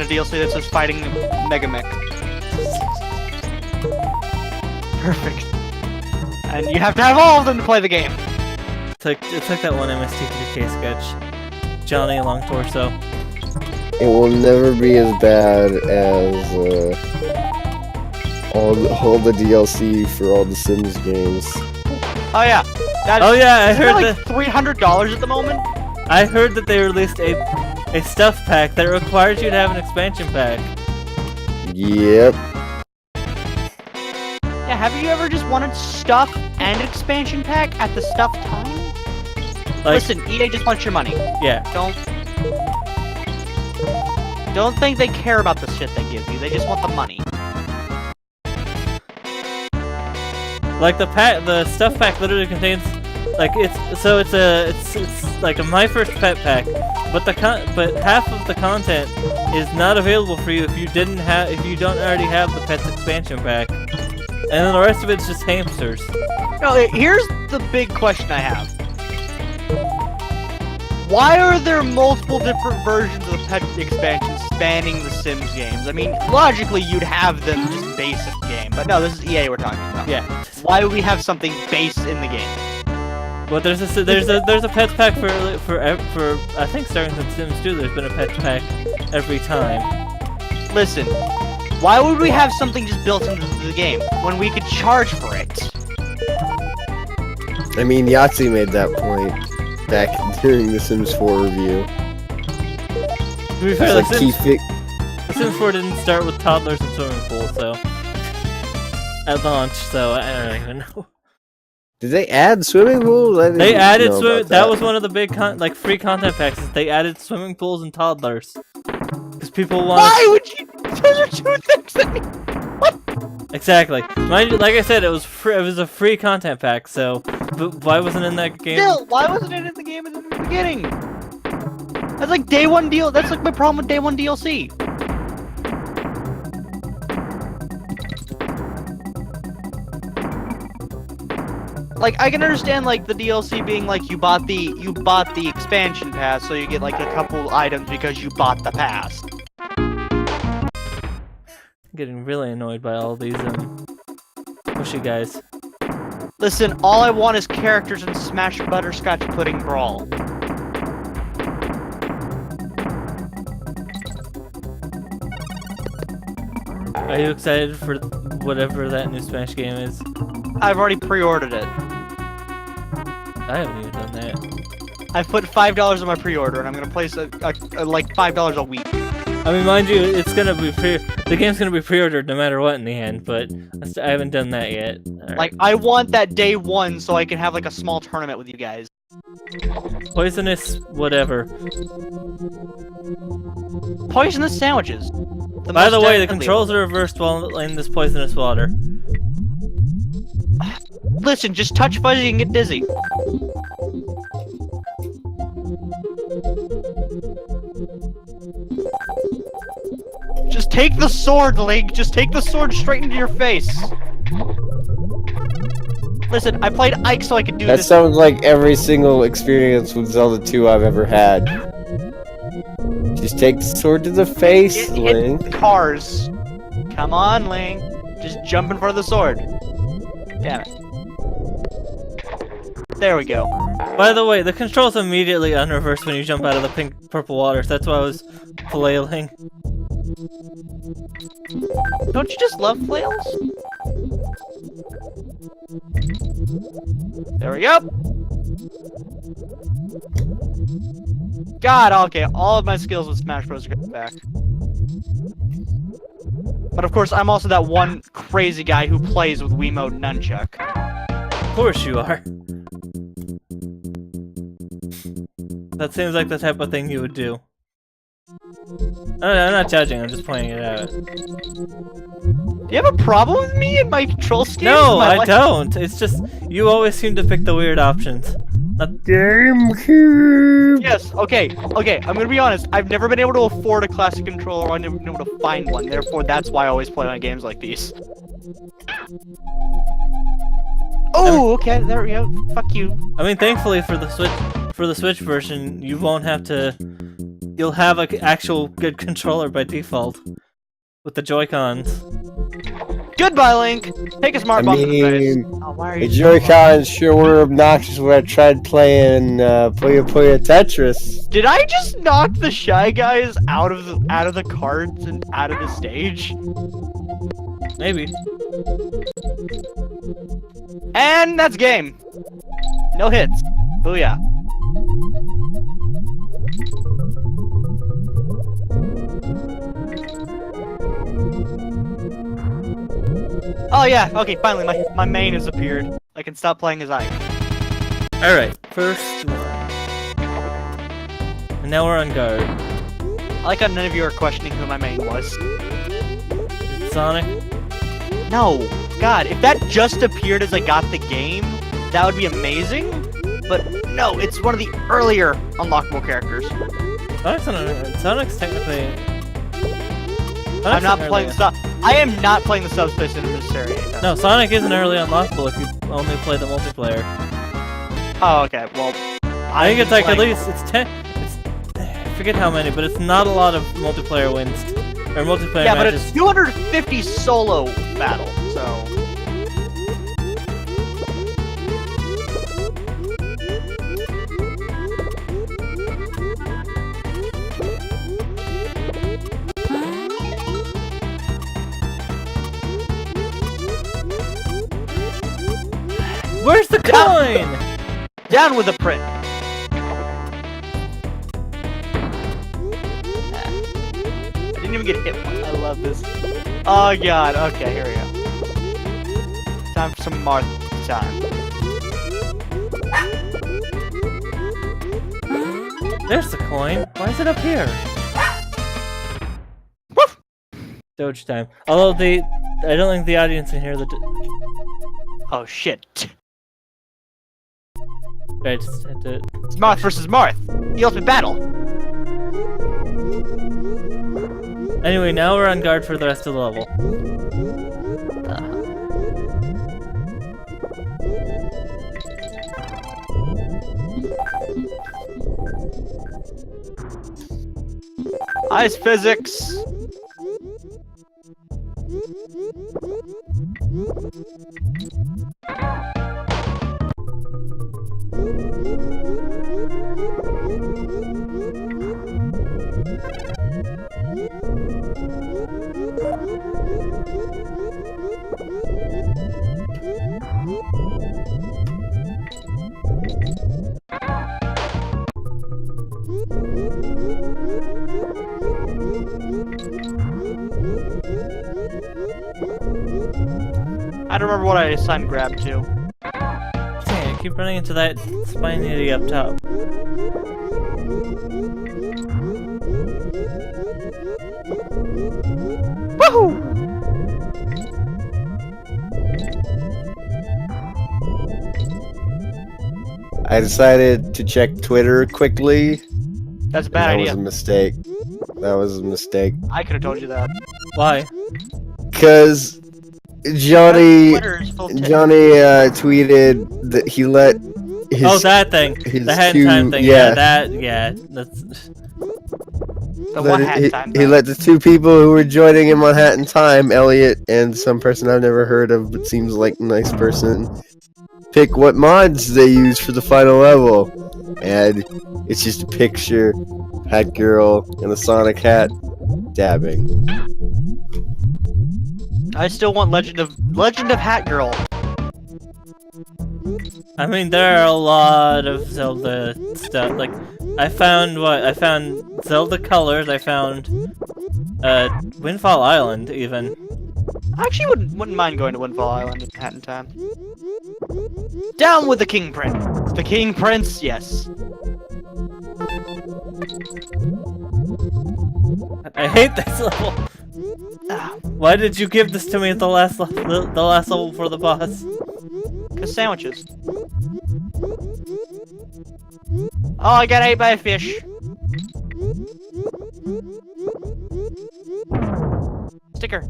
DLC that says Fighting Mega Mech. Perfect. And you have to have all of them to play the game. It's like that one MST3K sketch, Johnny Long Torso. It will never be as bad as all the DLC for all the Sims games. Oh yeah. I heard like $300 at the moment. I heard that they released a stuff pack that requires you to have an expansion pack. Yep. Yeah, have you ever just wanted stuff and an expansion pack at the stuff time? Like, Listen, EA just wants your money. yeah. Don't think they care about the shit they give you. They just want the money. Like the stuff pack literally contains, like it's like a My First Pet pack, but half of the content is not available for you if you don't already have the Pets expansion pack, and then the rest of it's just hamsters. No, here's the big question I have. Why are there multiple different versions of the Pet expansion spanning the Sims games? I mean, logically you'd have them just base of the game. But no, this is EA we're talking about. Yeah. Why would we have something base in the game? Well, there's a pet pack for I think starting from Sims 2. There's been a pet pack every time. Listen, why would we have something just built into the game when we could charge for it? I mean, Yahtzee made that point back during the Sims 4 review. To be fair, It's like The Sims 4 didn't start with toddlers and swimming pools, so at launch. So I don't even know. Did they add swimming pools? They added know swimming. about That was one of the big free content packs. Is they added swimming pools and toddlers because people want. Why would you? Those are two things that. Exactly. Mind you, like I said, it was free. It was a free content pack. So, but why wasn't it in that game? Still, why wasn't it in the game in the beginning? That's like day one deal. That's like my problem with day one DLC. Like, I can understand like the DLC being like you bought the expansion pass, so you get like a couple items because you bought the pass. I'm getting really annoyed by all these pushy guys. Listen, all I want is characters in Smash Butterscotch Pudding Brawl. Are you excited for whatever that new Smash game is? I've already pre-ordered it. I haven't even done that. I've put $5 on my pre-order, and I'm gonna place like $5 a week. I mean, mind you, it's gonna be the game's gonna be pre-ordered no matter what in the end, but I haven't done that yet. Alright. Like, I want that day one so I can have like a small tournament with you guys. Poisonous, whatever. Poisonous sandwiches. By the way, the deadly. controls are reversed while in this poisonous water. Listen, just touch Fuzzy and get dizzy. Just take the sword, Link. Just take the sword straight into your face. Listen, I played Ike so I could do That this. sounds like every single experience with Zelda 2 I've ever had. Just take the sword to the face, Hit Link. cars. Come on, Link. Just jump in front of the sword. Damn it. There we go. By the way, the controls immediately unreverse when you jump out of the purple waters. That's why I was flailing. Don't you just love flails? There we go. God, okay, all of my skills with Smash Bros. Are getting back. But of course, I'm also that one crazy guy who plays with Wiimote Nunchuck. Of course you are. That seems like the type of thing you would do. I'm not judging, I'm just pointing it out. Do you have a problem with me and my control schemes? No, I don't. It's just, you always seem to pick the weird options. GameCube! Yes, okay, I'm gonna be honest. I've never been able to afford a classic controller, or I've never been able to find one, therefore that's why I always play on games like these. Oh, okay, there we go. Fuck you. I mean, thankfully for the Switch version, you won't have to. You'll have an actual good controller by default with the Joy-Cons. Goodbye, Link. Take a smart bomb to the face. mean, Oh, why are the you Joy-Cons sure were obnoxious when I tried playing Puyo Tetris. Did I just knock the Shy Guys out of the cards and out of the stage? Maybe. And that's game. No hits. Booyah. Oh yeah, okay, finally my main has appeared. I can stop playing as Ike. Alright, first one. And now we're on guard. I like how none of you are questioning who my main was. Sonic. No, God, if that just appeared as I got the game, that would be amazing. But no, it's one of the earlier unlockable characters. Sonic's technically. I'm not playing the sub. I am not playing the subspace Emissary. No, Sonic isn't early unlockable if you only play the multiplayer. Oh, okay. Well, I think it's like at least it's 10. I forget how many, but it's not a lot of multiplayer wins or multiplayer Yeah, but matches. it's 250 solo battle, so. Where's the coin? Down with the print. I didn't even get hit once. I love this. Oh god. Okay, here we go. Time for some Marth time. There's the coin. Why is it up here? Doge time. Although I don't think the audience can hear the. Oh shit. I just had to. It's Marth versus Marth. The ultimate battle. Anyway, now we're on guard for the rest of the level. Ice physics. I don't remember what I assigned grab to. Dang, I keep running into that spiny up top. Woohoo! I decided to check Twitter quickly. That's a bad That idea. was a mistake. That was a mistake. I could have told you that. Why? Cause Johnny Twitter is full of tit- tweeted that he let his Oh, that thing. his The hat two- time thing. yeah. That's. the one hat he, time. he thing. let the two people who were joining him on Hat in Time, Elliot and some person I've never heard of but seems like a nice person, pick what mods they use for the final level. And it's just a picture, Hat Girl and a Sonic hat dabbing. I still want Legend of Hat Girl. I mean, there are a lot of Zelda stuff. Like, I found Zelda colors. I found Windfall Island even. I actually wouldn't mind going to Windfall Island in Hat in Time. Down with the King Prince. The King Prince, yes. I hate this level. Ah, Why did you give this to me at the last level for the boss? 'cause sandwiches. Oh, I got ate by a fish. Sticker.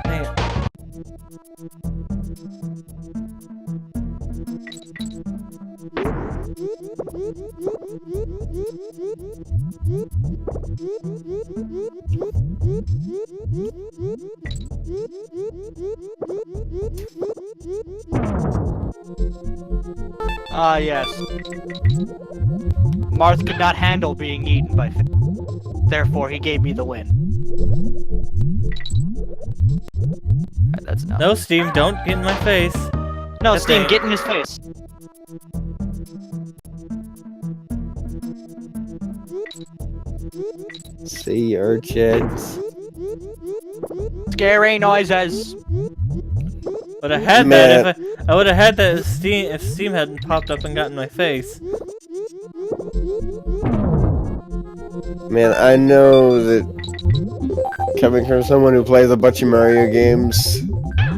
Dang it. Ah, yes. Marth could not handle being eaten by fish. Therefore, he gave me the win. Alright, that's enough. No, Steam, don't get in my face. No, That's Steam, it. get in his face. Sea urchins. Scary noises. Would have had Man. that if I would have had that if Steam hadn't popped up and got in my face. Man, I know that coming from someone who plays a bunch of Mario games,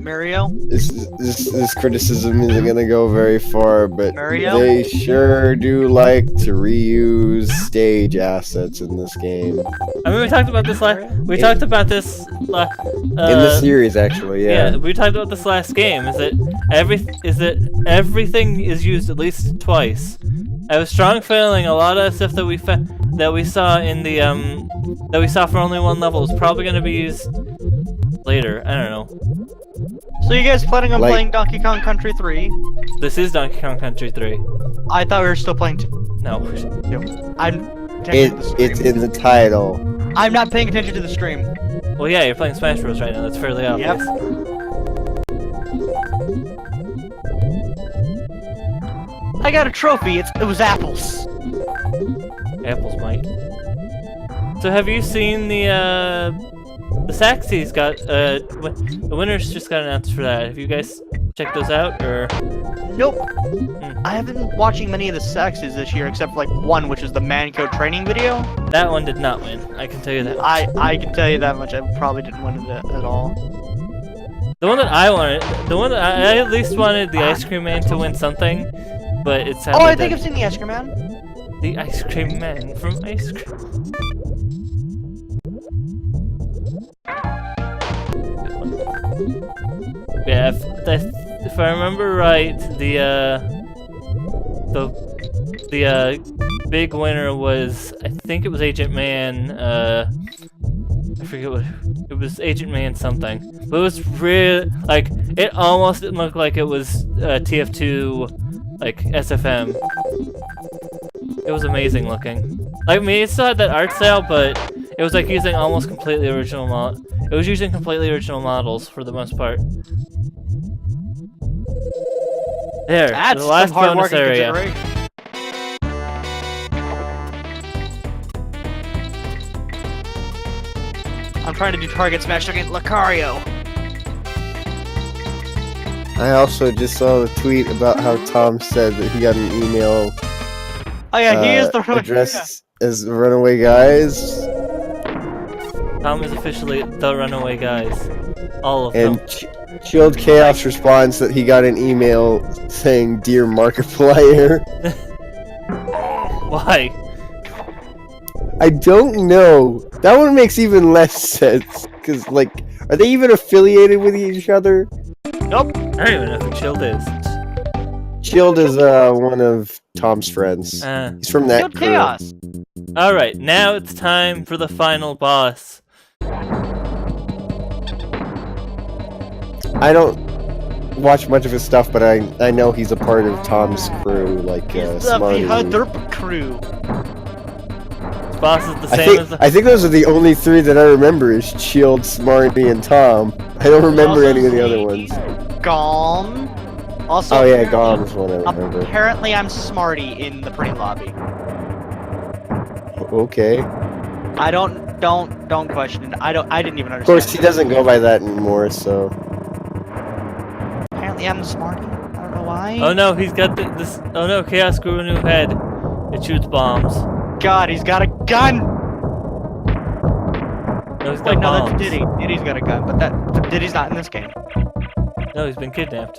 Mario? This criticism isn't gonna go very far, but Mario? they sure do like to reuse stage assets in this game. I mean, we talked about this last. We In- talked about this. In the series, actually, yeah. We talked about this last game. Is that everything is used at least twice. I have a strong feeling a lot of stuff that we saw in the that we saw for only one level is probably gonna be used later. I don't know. So you guys planning on Like- playing Donkey Kong Country 3? This is Donkey Kong Country 3. I thought we were still playing 2. No. I'm attention to the stream. It's in the title. I'm not paying attention to the stream. Well, yeah, you're playing Smash Bros right now. That's fairly obvious. I got a trophy. It was apples. Apples might. So have you seen the Saxies got the winners just got announced for that. Have you guys checked those out or? Nope. I haven't been watching many of the Saxes this year, except for like one, which is the Manco training video. That one did not win. I can tell you that. I can tell you that much. I probably didn't win it at all. The one that I wanted, the one that I at least wanted the Ice Cream Man to win something, but it's Oh, I think I've seen the Ice Cream Man. the Ice Cream Man from Ice Cream. Yeah, if I remember right, the big winner was, I think it was Agent Man. I forget what it was. Agent Man something. But it was really like it almost didn't look like it was TF2, like SFM. It was amazing looking. Like, I mean, it still had that art style, but it was like using almost completely original It was using completely original models for the most part. There, That's the last some hard bonus work and area. consideration. I'm trying to do target smash against Lucario. I also just saw the tweet about how Tom said that he got an email Oh yeah, he is the addressed as the Runaway Guys, Tom is officially the Runaway Guys. All of them. and Chilled Chaos responds that he got an email saying, "Dear Markiplier." Why? I don't know. That one makes even less sense. Because, like, are they even affiliated with each other? Nope. I don't even know who Chilled is. Chilled is one of Tom's friends. He's from that Shield crew. Chaos. Alright, now it's time for the final boss. I don't watch much of his stuff, but I know he's a part of Tom's crew, like He's the Smarty. Derp crew. This boss is the same as the. I think those are the only three that I remember is Shield, Smarty, and Tom. I don't remember any of the other ones. Gom. Also, Oh yeah, Gom's one I remember. apparently I'm Smarty in the pretty lobby. Okay. I don't question it. I didn't even understand. Of course, he doesn't go by that anymore, so. Apparently I'm Smarty. I don't know why. Oh no, he's got this. Oh no, Chaos grew a new head. It shoots bombs. God, he's got a gun! No, he's got Wait, no, bombs. that's Diddy. Diddy's got a gun, but Diddy's not in this game. No, he's been kidnapped.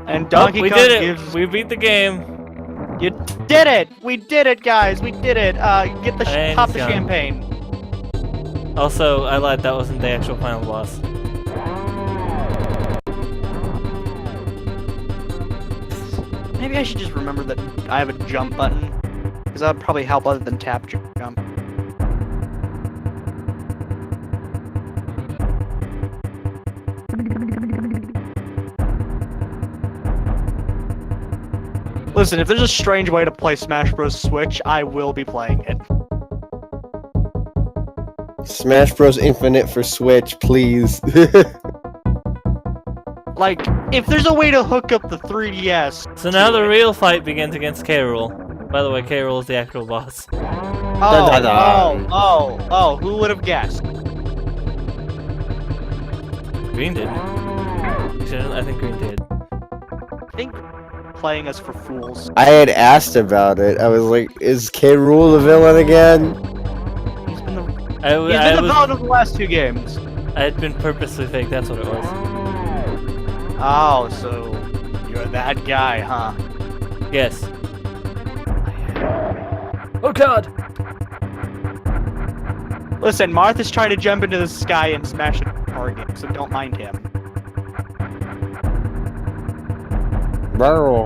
And Oh, Donkey we Kong did it! gives... We beat the game. You did it! We did it, guys! We did it! Get the And pop the he's gone. champagne. Also, I lied. That wasn't the actual final boss. Maybe I should just remember that I have a jump button. Because that would probably help other than tap jump. Listen, if there's a strange way to play Smash Bros. Switch, I will be playing it. Smash Bros. Infinite for Switch, please. Like, if there's a way to hook up the 3DS... So now to the it- real fight begins against K. Rool. By the way, K. Rool is the actual boss. Oh, who would have guessed? Green did. I think Green did. I think playing us for fools. I had asked about it. I was like, is K. Rool the villain again? He's been the I villain was, of the last two games. I had been purposely fake, that's what it was. Oh, so you're that guy, huh? Yes. Oh god! Listen, Martha's trying to jump into the sky and smash a target, so don't mind him. Barrel.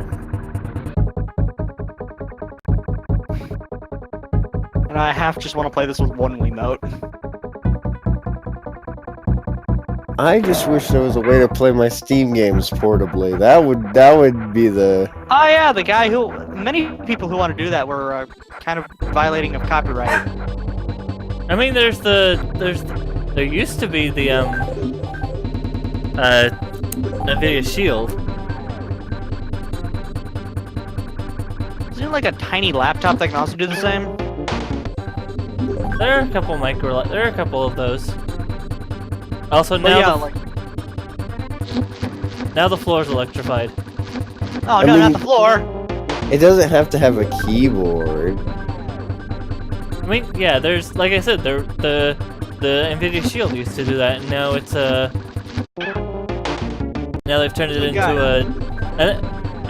And I just want to play this with one Wiimote. I just wish there was a way to play my Steam games portably. That would be the. Oh yeah, the guy who many people who want to do that were kind of violating of copyright. I mean, there used to be the Nvidia Shield. Isn't it like a tiny laptop that can also do the same? There are a couple there are a couple of those. Also But now, yeah, like now the floor is electrified. oh I no, not mean- the floor. It doesn't have to have a keyboard. I mean, yeah, there's like I said, the Nvidia Shield used to do that, and now it's now they've turned it into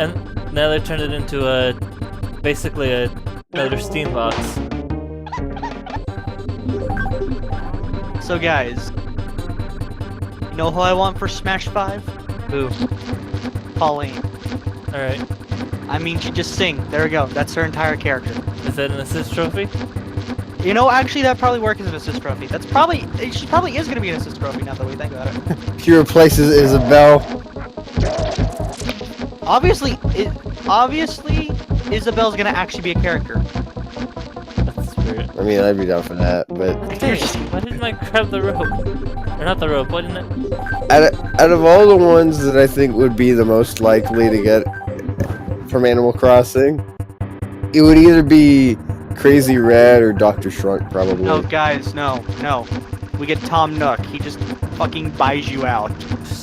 and now they've turned it into basically another Steam box. So guys, you know who I want for Smash 5? Ooh, Pauline. all right. I mean, she just sing. There we go. That's her entire character. Is that an assist trophy? You know, actually, that probably works as an assist trophy. She probably is gonna be an assist trophy now that we think about it. She replaces Isabel. Obviously, Isabel's gonna actually be a character. That's weird. I mean, I'd be down for that, but Dang, why didn't I grab the rope? Or not the rope? Why didn't it? out of all the ones that I think would be the most likely to get from Animal Crossing, it would either be Crazy Red or Dr. Shrunk, probably. No, guys, no. We get Tom Nook. He just fucking buys you out.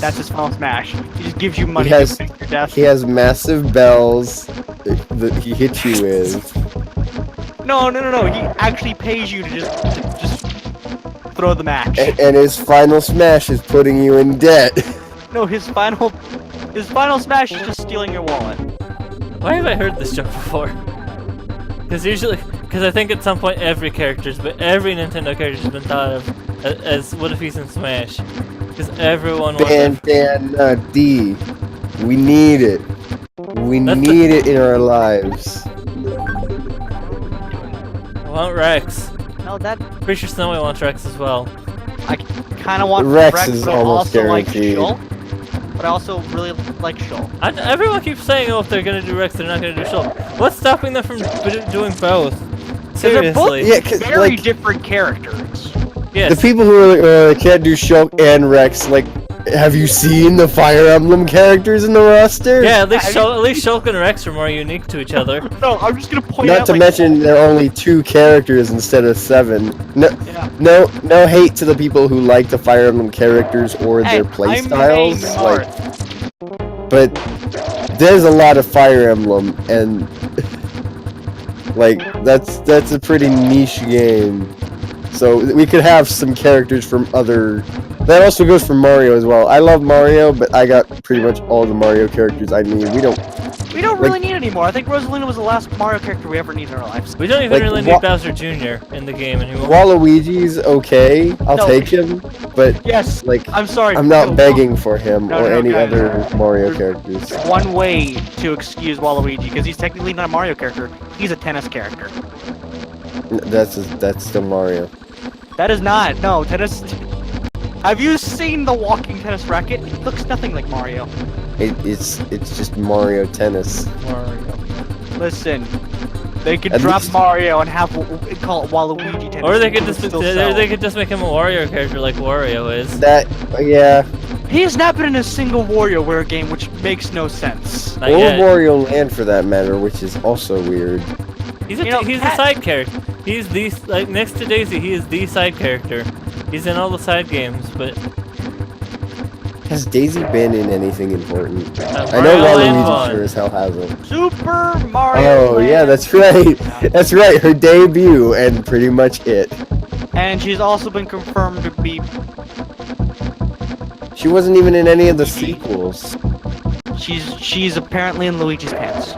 That's his final smash. He just gives you money He has- to fake your death. He has massive bells that he hits you with. No. He actually pays you to just throw the match. And his final smash is putting you in debt. No, his final smash is just stealing your wallet. Why have I heard this joke before? Because I think at some point every Nintendo character's been thought of as what if he's in Smash? Because everyone wants. Bandana D. We need it. We need it in our lives. I want Rex. No, that Pretty sure Snowy wants Rex as well. I kind of want Rex is but I almost also like guaranteed. Shulk. But I also really like Shulk. Everyone keeps saying, oh, if they're gonna do Rex, they're not gonna do Shulk. What's stopping them from doing both? they're both- Seriously. Yeah, 'cause, Very like, different characters. Yes. the people who are, can't do Shulk and Rex, like, have you seen the Fire Emblem characters in the roster? Yeah, at least Shulk and Rex are more unique to each other. No, I'm just gonna point Not out to like, mention, there are only 2 characters instead of 7. yeah. No hate to the people who like the Fire Emblem characters or Hey, their I'm playstyles, saying like, Marth. but there's a lot of Fire Emblem, and like that's a pretty niche game. So we could have some characters from other. That also goes for Mario as well. I love Mario, but I got pretty much all the Mario characters I need. We don't. We don't really need anymore. I think Rosalina was the last Mario character we ever need in our lives. We don't even Like, really need Bowser Jr. in the game anymore. Waluigi's okay. I'll No. take him, but Yes, like I'm sorry. I'm not no, begging for him No, or no, any guys. other Mario There's- characters. One way to excuse Waluigi, because he's technically not a Mario character. He's a tennis character. That's still Mario. That is not. No, tennis. Have you seen the walking tennis racket? It looks nothing like Mario. It's just Mario Tennis. Listen, they could At drop least- Mario and call it Waluigi tennis. Or they could It would just still sell. they could just make him a Wario character like Wario is. That yeah. He has not been in a single WarioWare game, which makes no sense. Not Or yet. Wario Land for that matter, which is also weird. He's You know, a Cat- side character. He's the like next to Daisy. He is the side character. He's in all the side games, but Has Daisy been in anything important? I Mario know Land Waluigi won. sure as hell hasn't. Super Mario. Oh yeah, Land. that's right. That's right. Her debut and pretty much it. And she's also been confirmed to be She wasn't even in any of the sequels. She's apparently in Luigi's pants.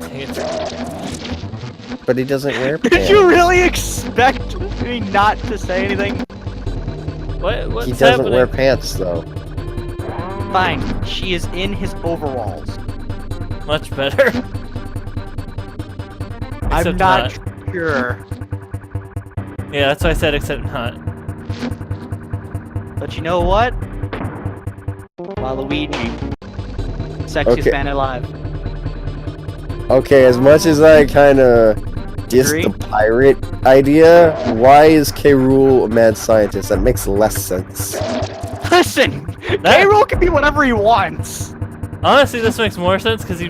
Dang it. But he doesn't wear pants. Did you really expect me not to say anything? What's He doesn't happening? wear pants though. Fine, she is in his overalls. Much better. I'm Except not sure. Yeah, that's why I said except not. But you know what? Waluigi. Sexiest Okay. man alive. Okay, as much as I kind of diss Agree? the pirate idea, why is K. Rool a mad scientist? That makes less sense. Listen! That- K-Rool can be whatever he wants! Honestly, this makes more sense because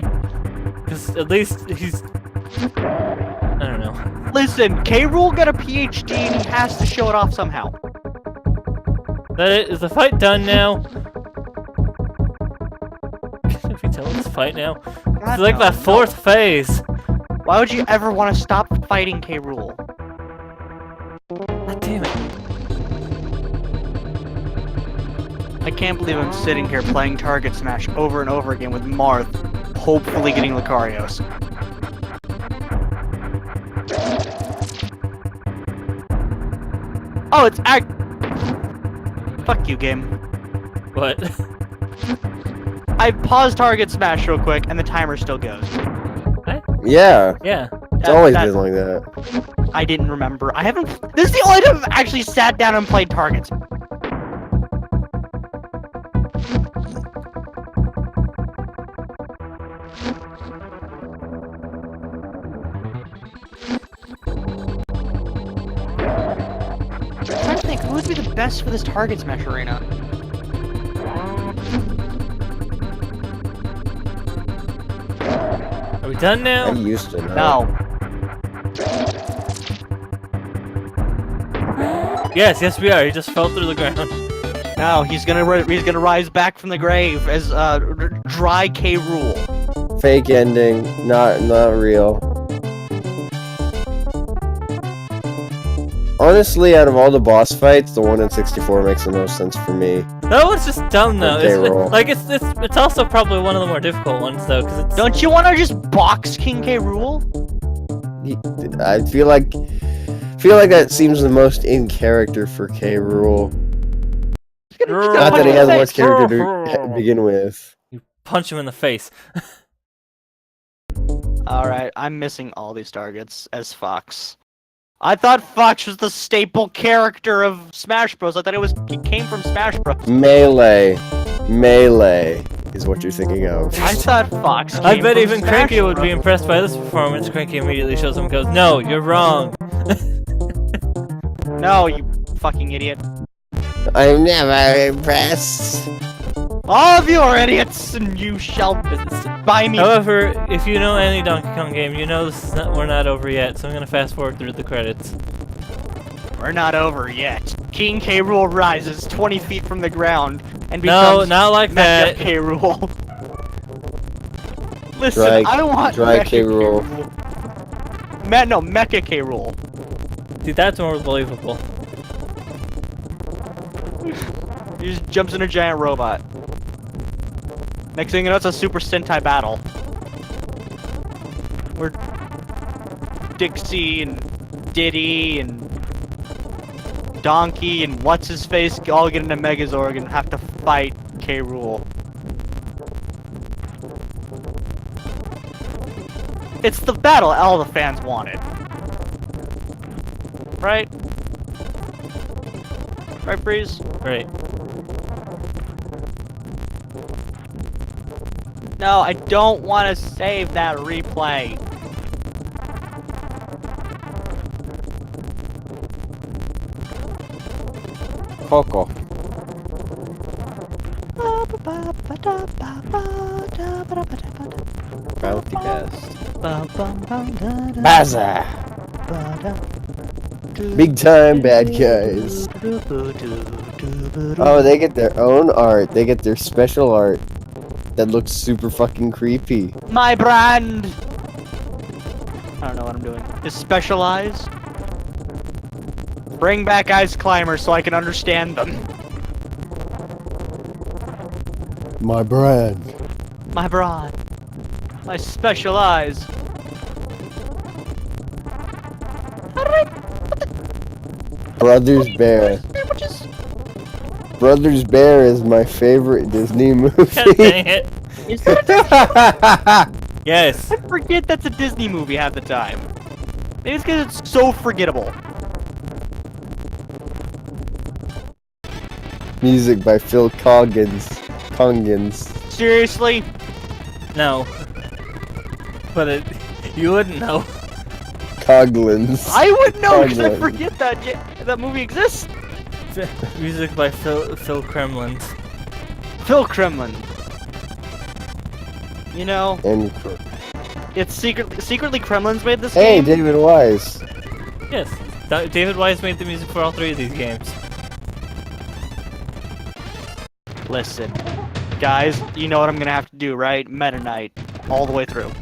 at least he's. I don't know. Listen, K-Rool got a PhD and he has to show it off somehow. Is the fight done now? Can we tell it's a fight now? God, It's like no, that fourth phase. Why would you ever want to stop fighting K-Rool? God damn it. I can't believe I'm sitting here playing Target Smash over and over again with Marth, hopefully getting Lucarios. Oh, it's Fuck you, game. What? I paused Target Smash real quick, and the timer still goes. Yeah, Yeah. it's always been like that. I didn't remember. I haven't. This is the only time I've actually sat down and played Targets. I'm trying to think, who would be the best for this Target Smash arena? Are we done I now? used to know. No. Yes, we are. He just fell through the ground. No, he's gonna rise back from the grave as Dry K. Rool. Fake ending, not real. Honestly, out of all the boss fights, the one in 64 makes the most sense for me. That one's just dumb though. Okay, roll. It's also probably one of the more difficult ones though, because it's. Don't you want to just box King K. Rool? I feel like that seems the most in character for K. Rool. Not that he has much character to begin with. Punch him in the face. Alright, I'm missing all these targets as Fox. I thought Fox was the staple character of Smash Bros. I thought he came from Smash Bros. Melee is what you're thinking of. I thought Fox came I bet from even Smash Cranky would be Bros. impressed by this performance. Cranky immediately shows him and goes, "No, you're wrong." No, you fucking idiot. I'm never impressed. All of you are idiots, and you shall buy me. However, if you know any Donkey Kong game, you know we're not over yet, so I'm gonna fast forward through the credits. We're not over yet. King K. Rool rises 20 feet from the ground and No, becomes not like Mecha that. K. Rool. Listen, Dry- I want dry Mecha K. Rool. Mecha K. Rool. See, that's more believable. He just jumps in a giant robot. Next thing you know, it's a Super Sentai battle. Where Dixie and Diddy and Donkey and What's-His-Face all get into Megazord and have to fight K. Rool. It's the battle all the fans wanted. Right? Right, Breeze? Great. No, I don't want to save that replay. Coco. Bounty Cast. Baza. Big time bad guys. Oh, they get their own art. They get their special art that looks super fucking creepy. My brand! I don't know what I'm doing. Is specialized? Bring back Ice Climber so I can understand them. My brand. My brand. My special eyes. How did I... Brothers Bear. Sandwiches? Brothers Bear is my favorite Disney movie. God dang it. Is that Yes. I forget that's a Disney movie half the time. Maybe it's because it's so forgettable. Music by Phil Coggins. Seriously? No. But you wouldn't know. Coglins. I would know because I Coglins. forget that that movie exists. Music by Phil Kremlin. Phil Kremlin. You know, And it's secretly Kremlin's made this hey, game. David Wise. Yes. David Wise made the music for all 3 of these games. Listen, guys, you know what I'm gonna have to do, right? Meta Knight, all the way through.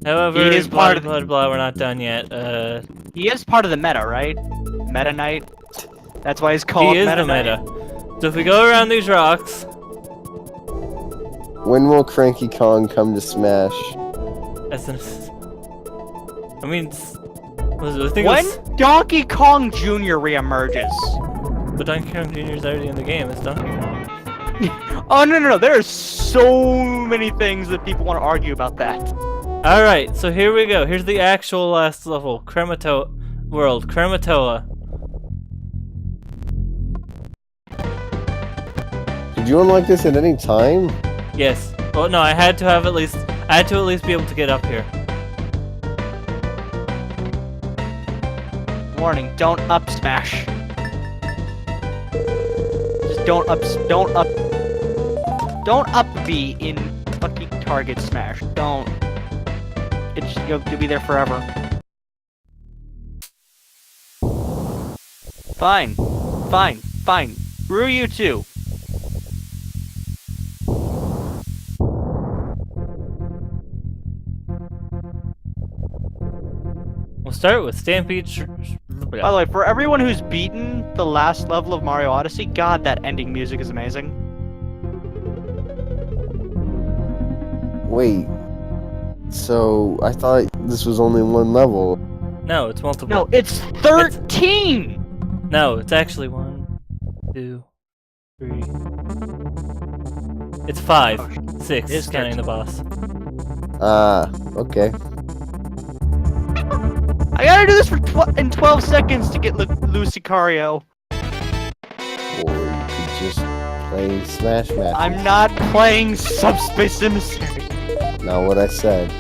However, He is blah, part of blah, blah, we're not done yet. He is part of the meta, right? Meta Knight. That's why he's called He is Meta the Knight. meta. So if we go around these rocks, When will Cranky Kong come to Smash? as in, I mean, I think When it's, Donkey Kong Jr. reemerges. but Donkey Kong Jr. is already in the game. It's Donkey Kong. Oh no! There are so many things that people want to argue about that. All right, so here we go. Here's the actual last level, Krematoa World, Krematoa. Did you unlock this at any time? Yes. Well, no, I had to at least be able to get up here. Warning: don't up smash. Just don't up B in fucking target smash. Don't. It's you'll be there forever. Fine. Screw you too. We'll start with Stampede. By the way, for everyone who's beaten the last level of Mario Odyssey, God, that ending music is amazing. Wait. So, I thought this was only one level. No, it's multiple. No, it's 13! No, it's actually 1, 2, 3. It's 5, 6, It's counting the boss. Ah, okay. I gotta do this for in 12 seconds to get Lucicario. Or you could just play Smash Match. I'm not playing Subspace Emissary. Not what I said.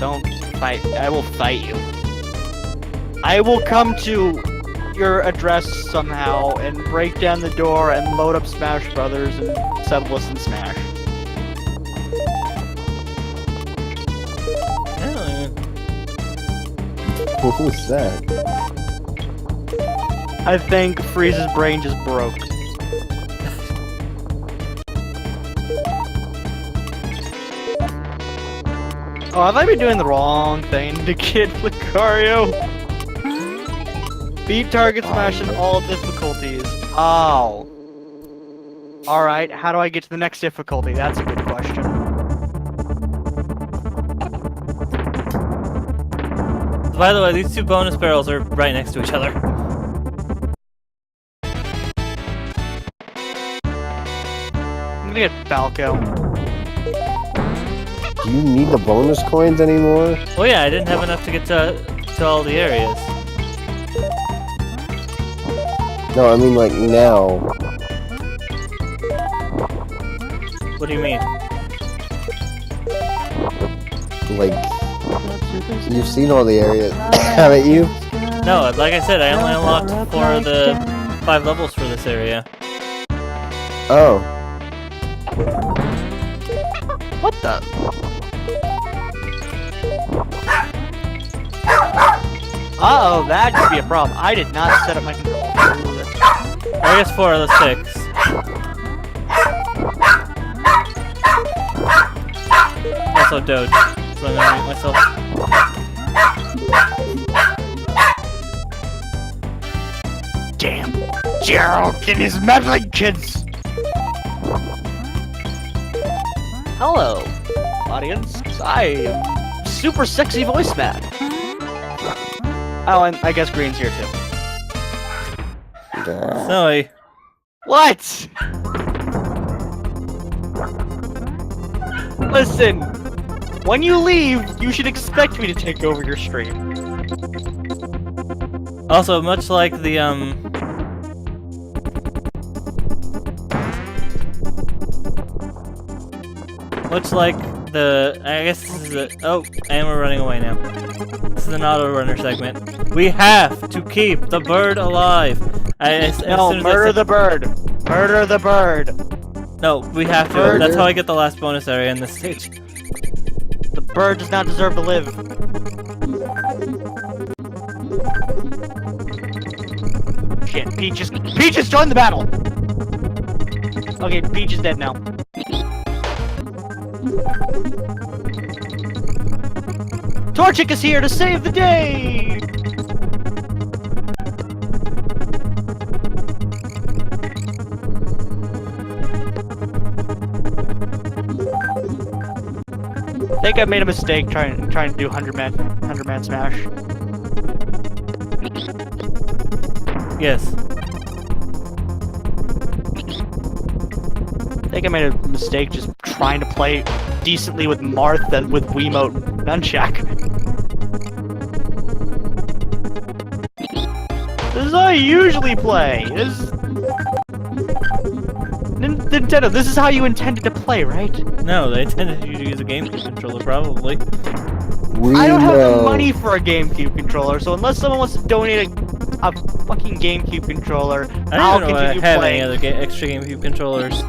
Don't fight. I will fight you. I will come to your address somehow and break down the door and load up Smash Brothers and settle us in Smash. What was that? I think Frieza's brain just broke. Oh, have I been doing the wrong thing to get Lucario? Beat target smash in all difficulties. Oh. Alright, how do I get to the next difficulty? That's a good question. By the way, these 2 bonus barrels are right next to each other. I'm gonna get Falco. Do you need the bonus coins anymore? Oh yeah, I didn't have enough to get to all the areas. No, I mean like now. What do you mean? Like, you've seen all the areas, haven't you? No, like I said, I only unlocked 4 of the 5 levels for this area. Oh. What the? Uh-oh, that could be a problem. I did not set up my control. I guess 4 of the 6. Also Doge. So I'm gonna mute myself. Jam. Gerald and his meddling kids! Hello, audience. I am super sexy voice man. Oh, and I guess Green's here too. Snowy. What? Listen, when you leave, you should expect me to take over your stream. Also, much like the I guess this is a, oh, and we're running away now. This is an auto runner segment. We have to keep the bird alive. No, murder the bird. Murder the bird. No, we have to. Bird. That's how I get the last bonus area in this stage. The bird does not deserve to live. Shit, Peaches joined the battle! Okay, Peach is dead now. Torchic is here to save the day! I think I made a mistake trying to do 100-man smash. Yes. I think I made a mistake just trying to play decently with Marth and with Wiimote Nunchuck. This is how I usually play. Nintendo, this is how you intended to play, right? No, they intended you to use a GameCube controller, probably. I don't have the money for a GameCube controller, so unless someone wants to donate a fucking GameCube controller, I'll I don't know if I continue have playing. any other extra GameCube controllers.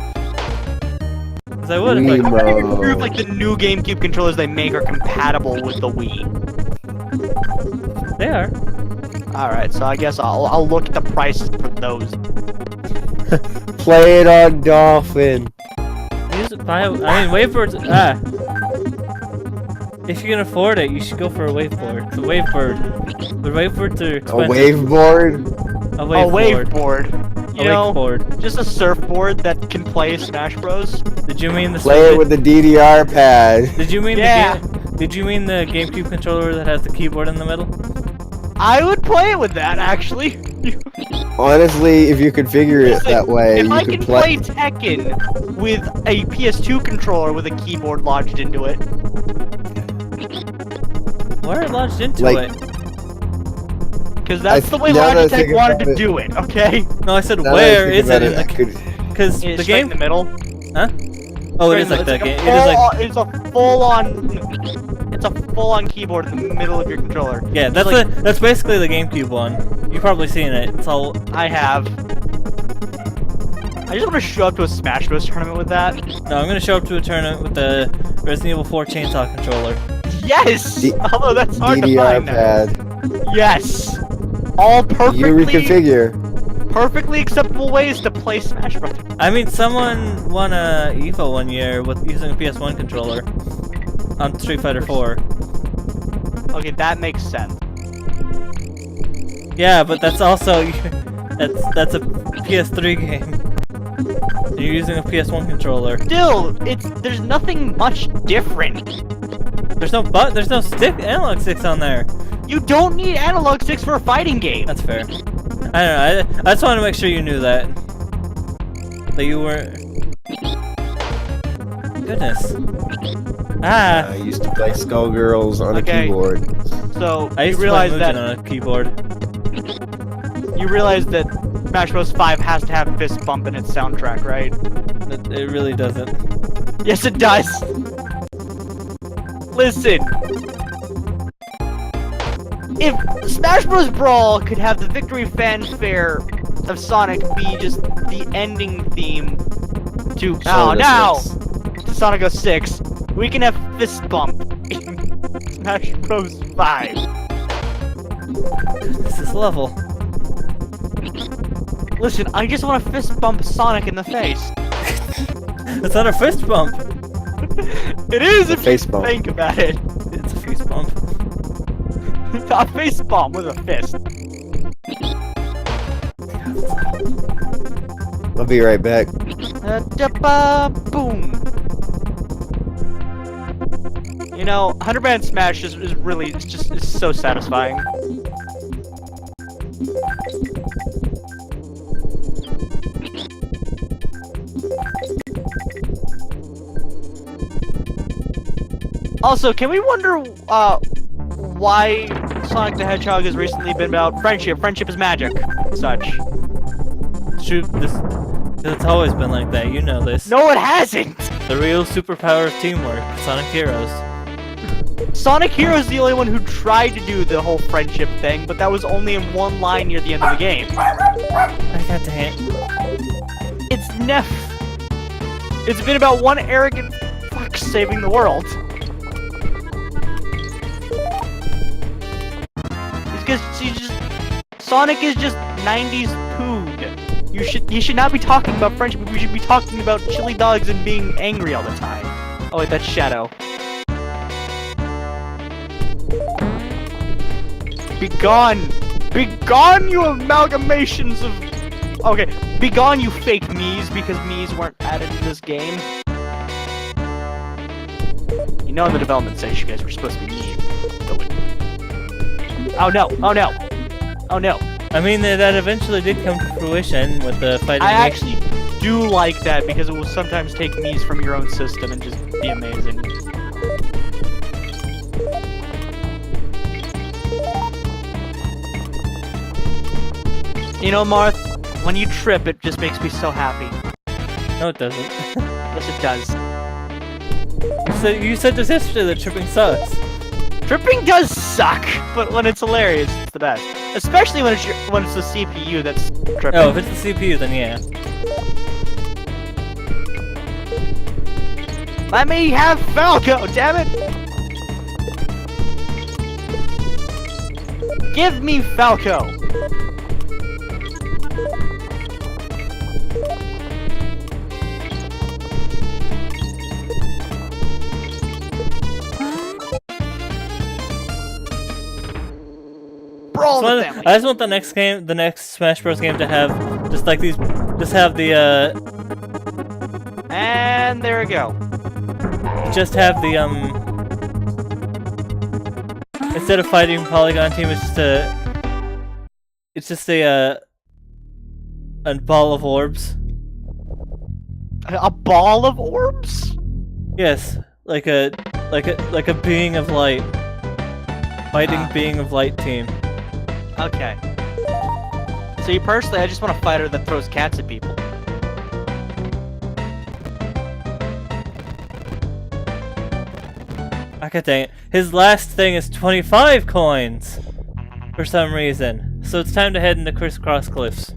Because I would if I'm I not even sure if like the new GameCube controllers they make are compatible with the Wii. They are. Alright, so I guess I'll look at the prices for those. Play it on Dolphin. Use it by, I mean, wavebirds. If you can afford it, you should go for a waveboard. The wavebird. The wavebirds are A expensive. waveboard? A A waveboard. waveboard. You A know, wakeboard. just a surfboard that can play Smash Bros. Did you mean the Play it with the DDR pad. Did you mean Yeah. Did you mean the GameCube controller that has the keyboard in the middle? I would play it with that, actually. Honestly, if you configure it that way, If you I could can play Tekken with a PS2 controller with a keyboard lodged into it. Why are it lodged into Like- it? Because that's the way now that I Logitech think wanted about to it- do it, okay? No, I said Now that I where think is it about in the? I could- Because the It's straight in game. the middle. Huh? Oh, it is like that game. It is like. It's a full-on. It's a full-on keyboard in the middle of your controller. Yeah, that's like- that's basically the GameCube one. You've probably seen it. It's all. I have. I just want to show up to a Smash Bros tournament with that. No, I'm gonna show up to a tournament with the Resident Evil 4 chainsaw controller. Yes. D- Although that's hard to DDR find now. pad. Yes. All You perfectly, reconfigure. perfectly acceptable ways to play Smash Bros. I mean, someone won a EVO one year with using a PS1 controller on Street Fighter 4. Okay, that makes sense. Yeah, but that's also that's a PS3 game. And you're using a PS1 controller. Still, there's nothing much different. There's no analog sticks on there. You don't need analog sticks for a fighting game. That's fair. I don't know. I just wanted to make sure you knew that. That you were. Goodness. I used to play Skullgirls on Okay. a keyboard. So I you used to play realize Mugen that on a keyboard. Smash Bros 5 has to have fist bump in its soundtrack, right? It really doesn't. Yes, it does. Listen. If Smash Bros. Brawl could have the victory fanfare of Sonic be just the ending theme to to Sonic 06, we can have fist bump in Smash Bros. 5. This is level. Listen, I just want to fist bump Sonic in the face. It's not a fist bump. It is if face you bump. think about it. It's a face bump. A face bump with a fist. I'll be right back. Boom. You know, 100 Band Smash is really it's so satisfying. Also, can we wonder why Sonic the Hedgehog has recently been about friendship? Friendship is magic, such. Shoot, it's always been like that. You know this. No, it hasn't. The real superpower of teamwork. Sonic Heroes. Sonic Heroes is the only one who tried to do the whole friendship thing, but that was only in one line near the end of the game. I got the hint. It's been about one arrogant fuck saving the world. Sonic is just 90s pood. You should not be talking about friendship, we should be talking about chili dogs and being angry all the time. Oh wait, that's Shadow. Begone! Begone, you amalgamations of... Okay, begone, you fake Miis, because Miis weren't added to this game. You know in the development stage you guys were supposed to be mean. Oh no, oh no! Oh no. I mean, that eventually did come to fruition with the fighting. I actually do like that, because it will sometimes take Miis from your own system and just be amazing. You know, Marth, when you trip, it just makes me so happy. No, it doesn't. Yes, it does. So you said just yesterday that tripping sucks. Tripping does suck, but when it's hilarious, it's the best. Especially when it's the CPU that's tripping. Oh, if it's the CPU, then yeah. Let me have Falco, damn it! Give me Falco! Brawl in the family. I just want the next Smash Bros. Game to have just like these, just have the And there we go. just have the instead of fighting Polygon Team, it's just a ball of orbs. A ball of orbs? Yes, like a being of light, fighting being of light team. Okay. See, personally, I just want a fighter that throws cats at people. Okay, dang it. His last thing is 25 coins! For some reason. So it's time to head into Crisscross Cliffs.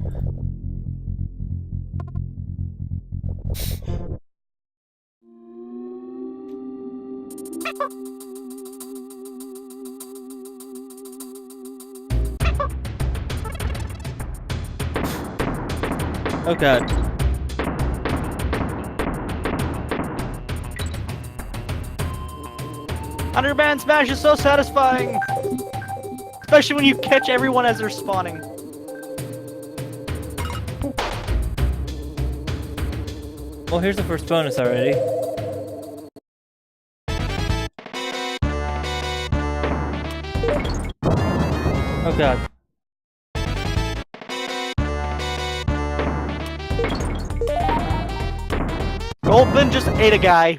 Oh god. Underband Smash is so satisfying! Especially when you catch everyone as they're spawning. Well, here's the first bonus already. Oh god. Goldman just ate a guy.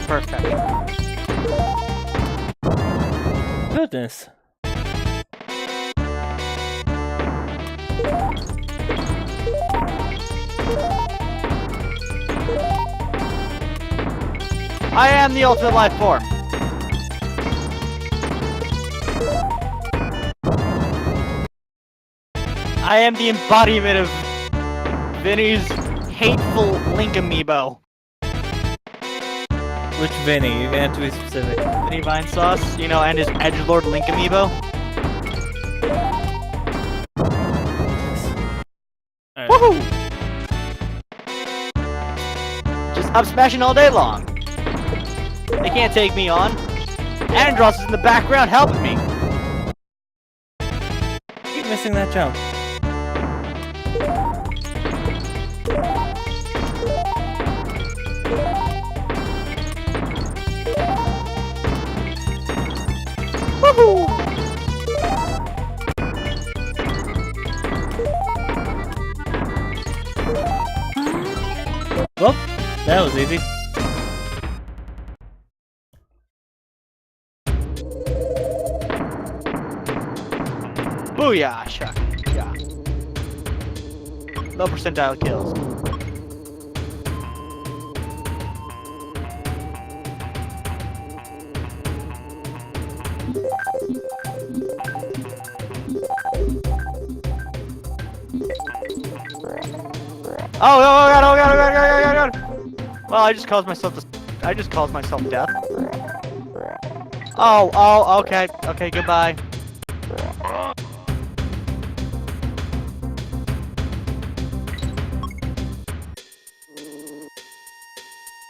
Perfect. Goodness. I am the ultimate life form. I am the embodiment of Vinny's hateful Link amiibo. Which Vinny? You're gonna have to be specific. Vinny Vinesauce, you know, and his edgelord Link amiibo. Alright. Woohoo! I'm smashing all day long. They can't take me on. Andros is in the background helping me. Keep missing that jump. Woohoo! Well, that was easy. Booyah! Shot. Yeah. Low percentile kills. Oh god, oh god, oh god, oh god, oh god, oh god. Well, I just caused myself death. Oh, okay, okay, goodbye.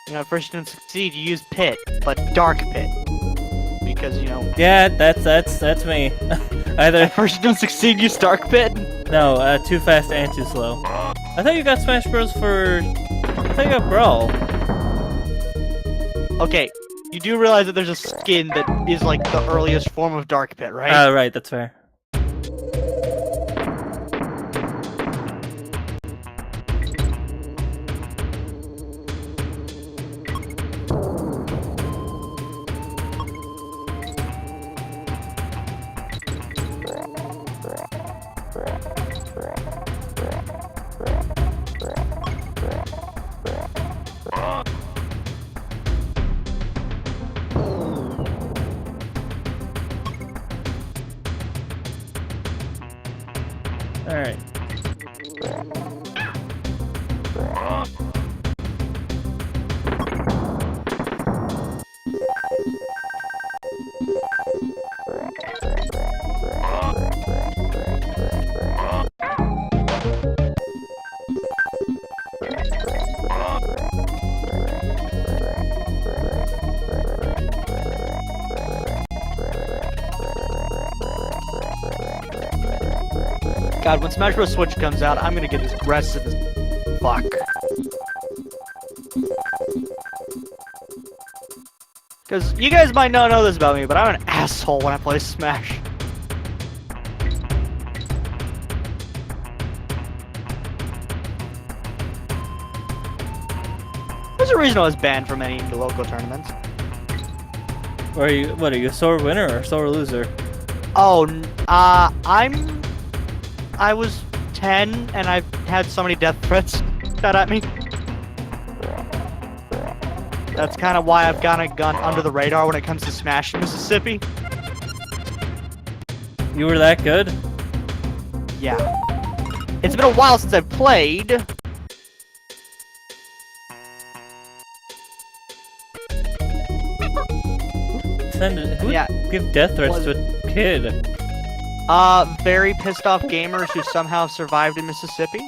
You know, first you don't succeed, you use Pit, but Dark Pit. Because, you know... Yeah, that's me. Either At first you don't succeed, use Dark Pit? no, too fast and too slow. I thought you got Smash Bros for... I thought you got Brawl. Okay, you do realize that there's a skin that is like the earliest form of Dark Pit, right? Right, that's fair. Alright. God, when Smash Bros. Switch comes out, I'm gonna get as aggressive as fuck. Because you guys might not know this about me, but I'm an asshole when I play Smash. There's a reason I was banned from any local tournaments. Or what are you, a sore winner or a sore loser? Oh, I was 10 and I've had so many death threats shot at me. That's kind of why I've kind of gone under the radar when it comes to Smash in Mississippi. You were that good? Yeah. It's been a while since I've played. Who Yeah. would give death threats to a kid? Very pissed off gamers who somehow survived in Mississippi.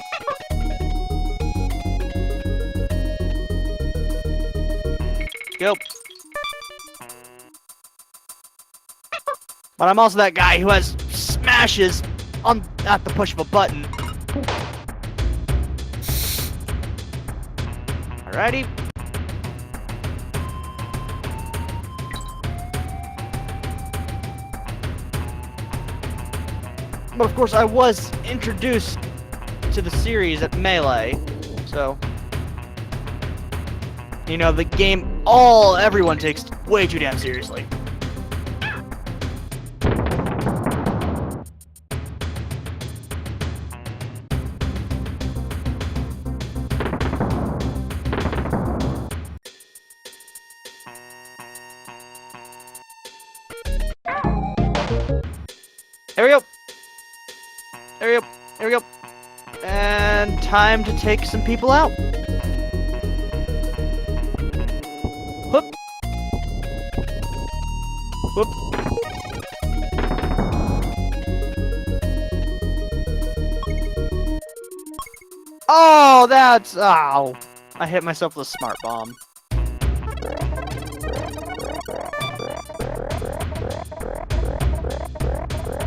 Yep. But I'm also that guy who has smashes at the push of a button. Alrighty. But of course, I was introduced to the series at Melee, so you know the game everyone takes way too damn seriously. There we go. There we go. There we go. And time to take some people out. Whoop. Whoop. Oh, that's... Ow. I hit myself with a smart bomb.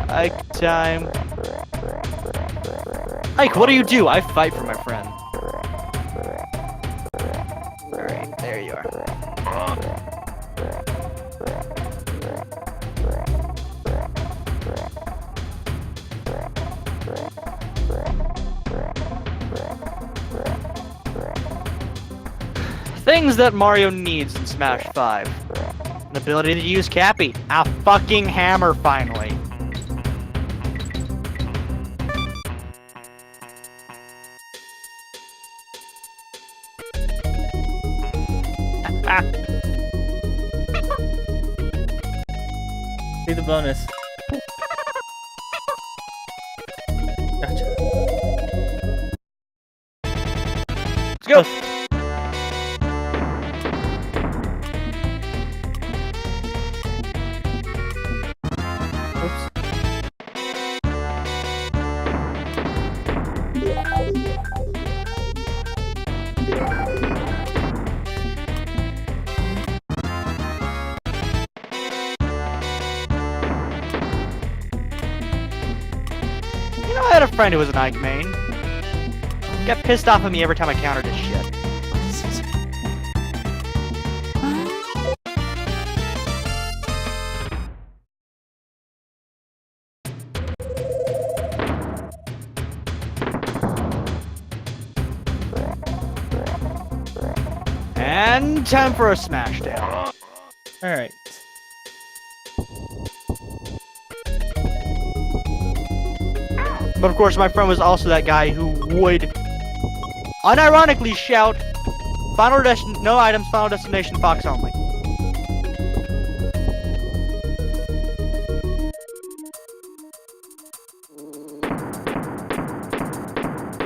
Ike time. Ike, what do? I fight for my friend. Alright, there you are. Things that Mario needs in Smash 5. An ability to use Cappy. A fucking hammer, finally. See the bonus. Gotcha. Let's go! Oops. You know, I had a friend who was an Ike main. Got pissed off at me every time I countered his shit. And time for a Smashdown. Alright. But of course, my friend was also that guy who would unironically shout, no items, Final Destination, Fox only.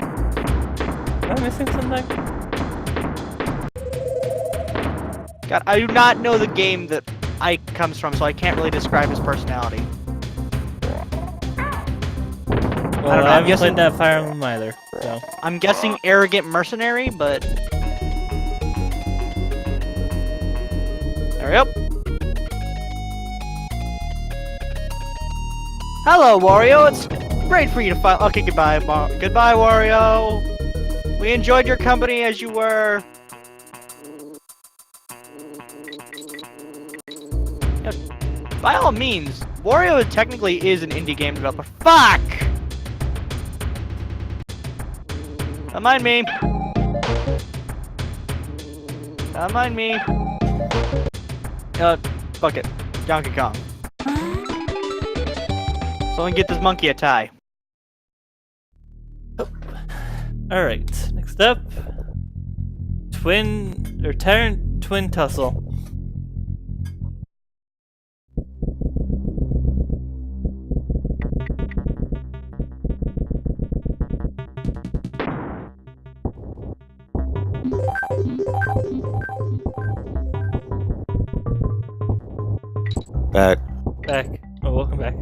Am I missing something? God, I do not know the game that Ike comes from, so I can't really describe his personality. Well, I don't know, I I'm haven't guessing- played that Fire Emblem either, so. I'm guessing arrogant mercenary, but... There we go. Hello, Wario. It's great for you to find. Okay, goodbye, goodbye, Wario. We enjoyed your company as you were. Yeah, by all means, Wario technically is an indie game developer. Fuck! Don't mind me. Don't mind me. Fuck it. Donkey Kong. Someone get this monkey a tie. Alright, next up. Tyrant Twin Tussle. Back. Oh, welcome back.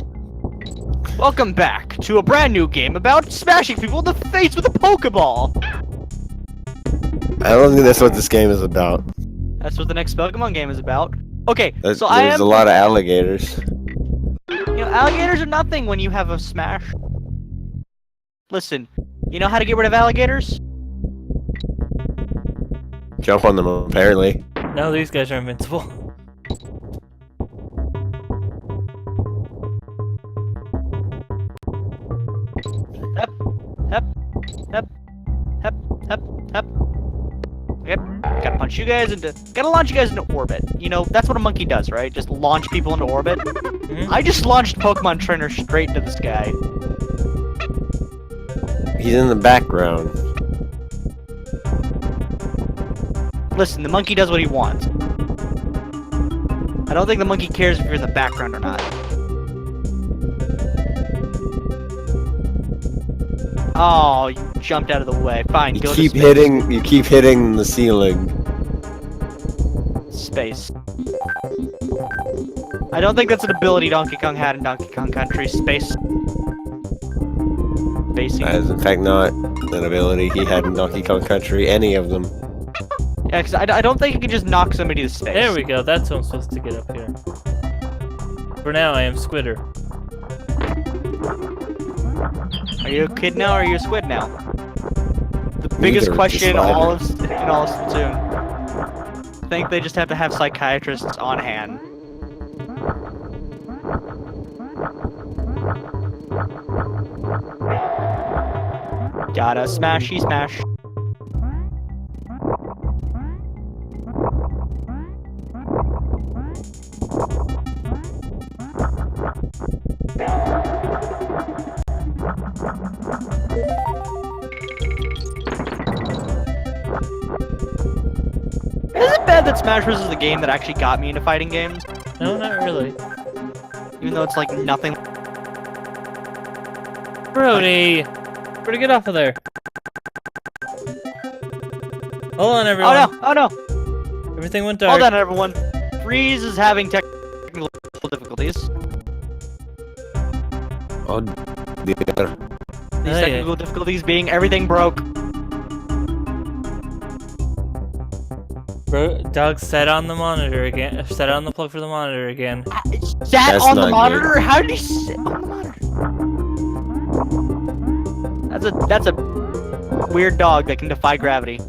Welcome back to a brand new game about smashing people in the face with a Pokeball! I don't think that's what this game is about. That's what the next Pokemon game is about. Okay, There's so I am... a lot of alligators. You know, alligators are nothing when you have a Smash. Listen, you know how to get rid of alligators? Jump on them, apparently. Now these guys are invincible. Hep. Yep. Gotta punch you guys into... Gotta launch you guys into orbit. You know, that's what a monkey does, right? Just launch people into orbit. Mhm. I just launched Pokemon Trainer straight into the sky. He's in the background. Listen, the monkey does what he wants. I don't think the monkey cares if you're in the background or not. Oh, you jumped out of the way. Fine, You go keep to hitting the ceiling. space. I don't think that's an ability Donkey Kong had in Donkey Kong Country. Space. Spacing. That is in fact not an ability he had in Donkey Kong Country, any of them. Yeah, because I don't think you can just knock somebody to space. There we go. That's who I'm supposed to get up here. For now, I am Squidder. Are you a kid now or are you a squid now? The biggest Neither, question in just all of Splatoon. I think they just have to have psychiatrists on hand. Gotta smashy smash. Is it bad that Smash Bros. Is the game that actually got me into fighting games? No, not really. Even though it's like nothing. Brody! Brody, get off of there. Hold on, everyone. Oh no! Oh no! Everything went dark. Hold on, everyone. Freeze is having technical difficulties. Oh dear. These Hey. technical difficulties being everything broke. Bro, Doug sat on the monitor again. Sat on the plug for the monitor again. Sat That's on the not monitor? How did he sit on the monitor? That's a weird dog that can defy gravity.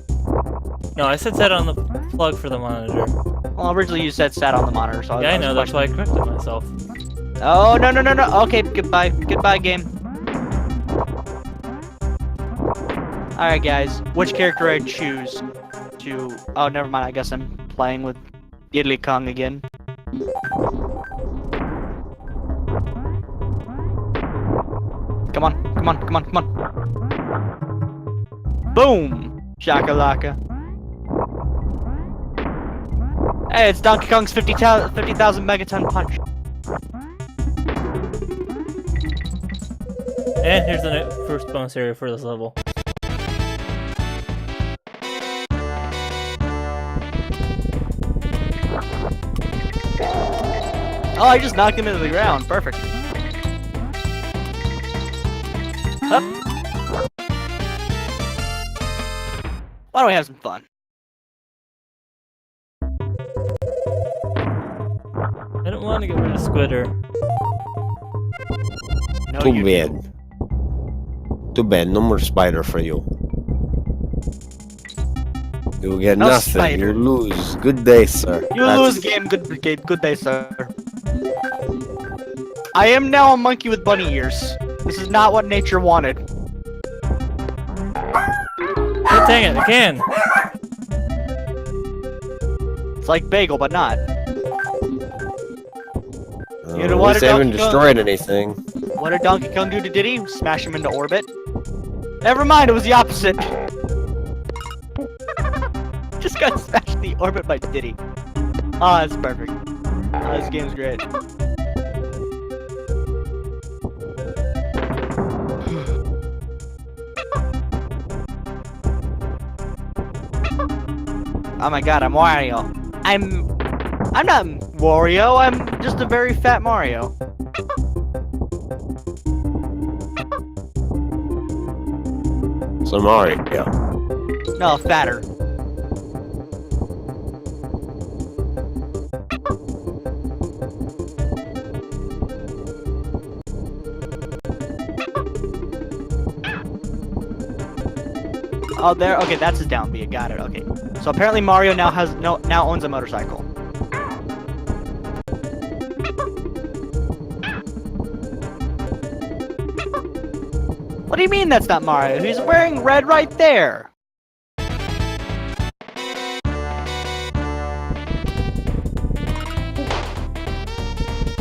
No, I said sat on the plug for the monitor. Well, originally you said sat on the monitor, so Yeah, I was know. That's why I questioning. corrected myself. Oh no no no no! Okay, goodbye, goodbye, game. All right, guys. Which character I choose to? Oh, never mind. I guess I'm playing with Diddy Kong again. Come on, come on, come on, come on. Boom! Shakalaka. Hey, it's Donkey Kong's 50,000 megaton punch. And here's the first bonus area for this level. Oh, I just knocked him into the ground. Perfect. Up. Why don't we have some fun? I don't want to get rid of Squidder. No, Too you bad. Too bad. No more spider for you. You get No nothing. spider. You lose. Good day, sir. You lose game. Good game. Good day, sir. I am now a monkey with bunny ears. This is not what nature wanted. Oh, dang it, again! It's like bagel, but not. You know At what, least I haven't Donkey Kong? destroyed anything. What did Donkey Kong do to Diddy? Smash him into orbit? Never mind, it was the opposite. Just got smashed in the orbit by Diddy. Oh, that's perfect. Oh, this game's great. Oh my god, I'm Wario. I'm not Wario, I'm just a very fat Mario. So Mario. No, fatter. Oh, there. Okay, that's his down B. Got it. Okay. So apparently Mario now owns a motorcycle. What do you mean that's not Mario? He's wearing red right there.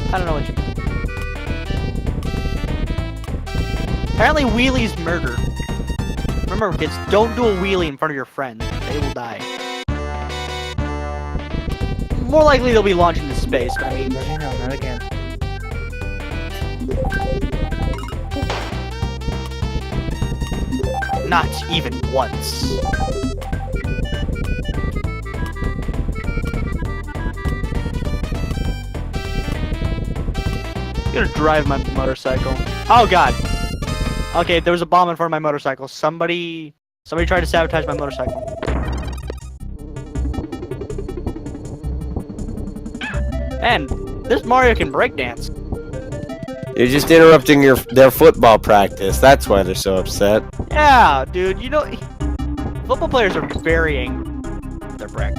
I don't know what you mean. Apparently wheelie's murder. Remember, kids, don't do a wheelie in front of your friends. They will die. More likely they'll be launched into space, but I mean, no, not again. Not even once. I'm gonna drive my motorcycle. Oh god. Okay, there was a bomb in front of my motorcycle. Somebody tried to sabotage my motorcycle. Man, this Mario can breakdance. You're just interrupting their football practice. That's why they're so upset. Yeah, dude, you know, football players are very angry. They're break.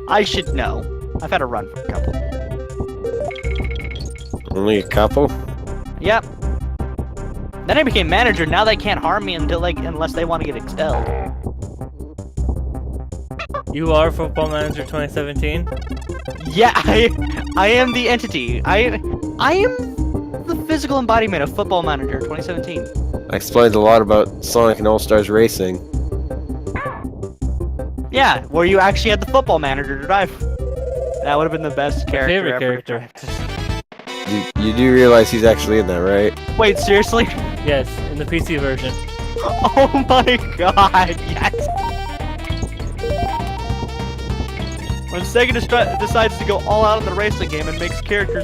I should know. I've had a run for a couple. Only a couple? Yep. Then I became manager. Now they can't harm me unless they want to get expelled. You are Football Manager 2017? Yeah, I am the entity. I am the physical embodiment of Football Manager 2017. I explained a lot about Sonic and All-Stars Racing. Yeah, where you actually had the Football Manager to drive. That would have been the best character Favorite ever. character. You do realize he's actually in that, right? Wait, seriously? Yes, in the PC version. Oh my god, yes! When Sega decides to go all out in the racing game and makes characters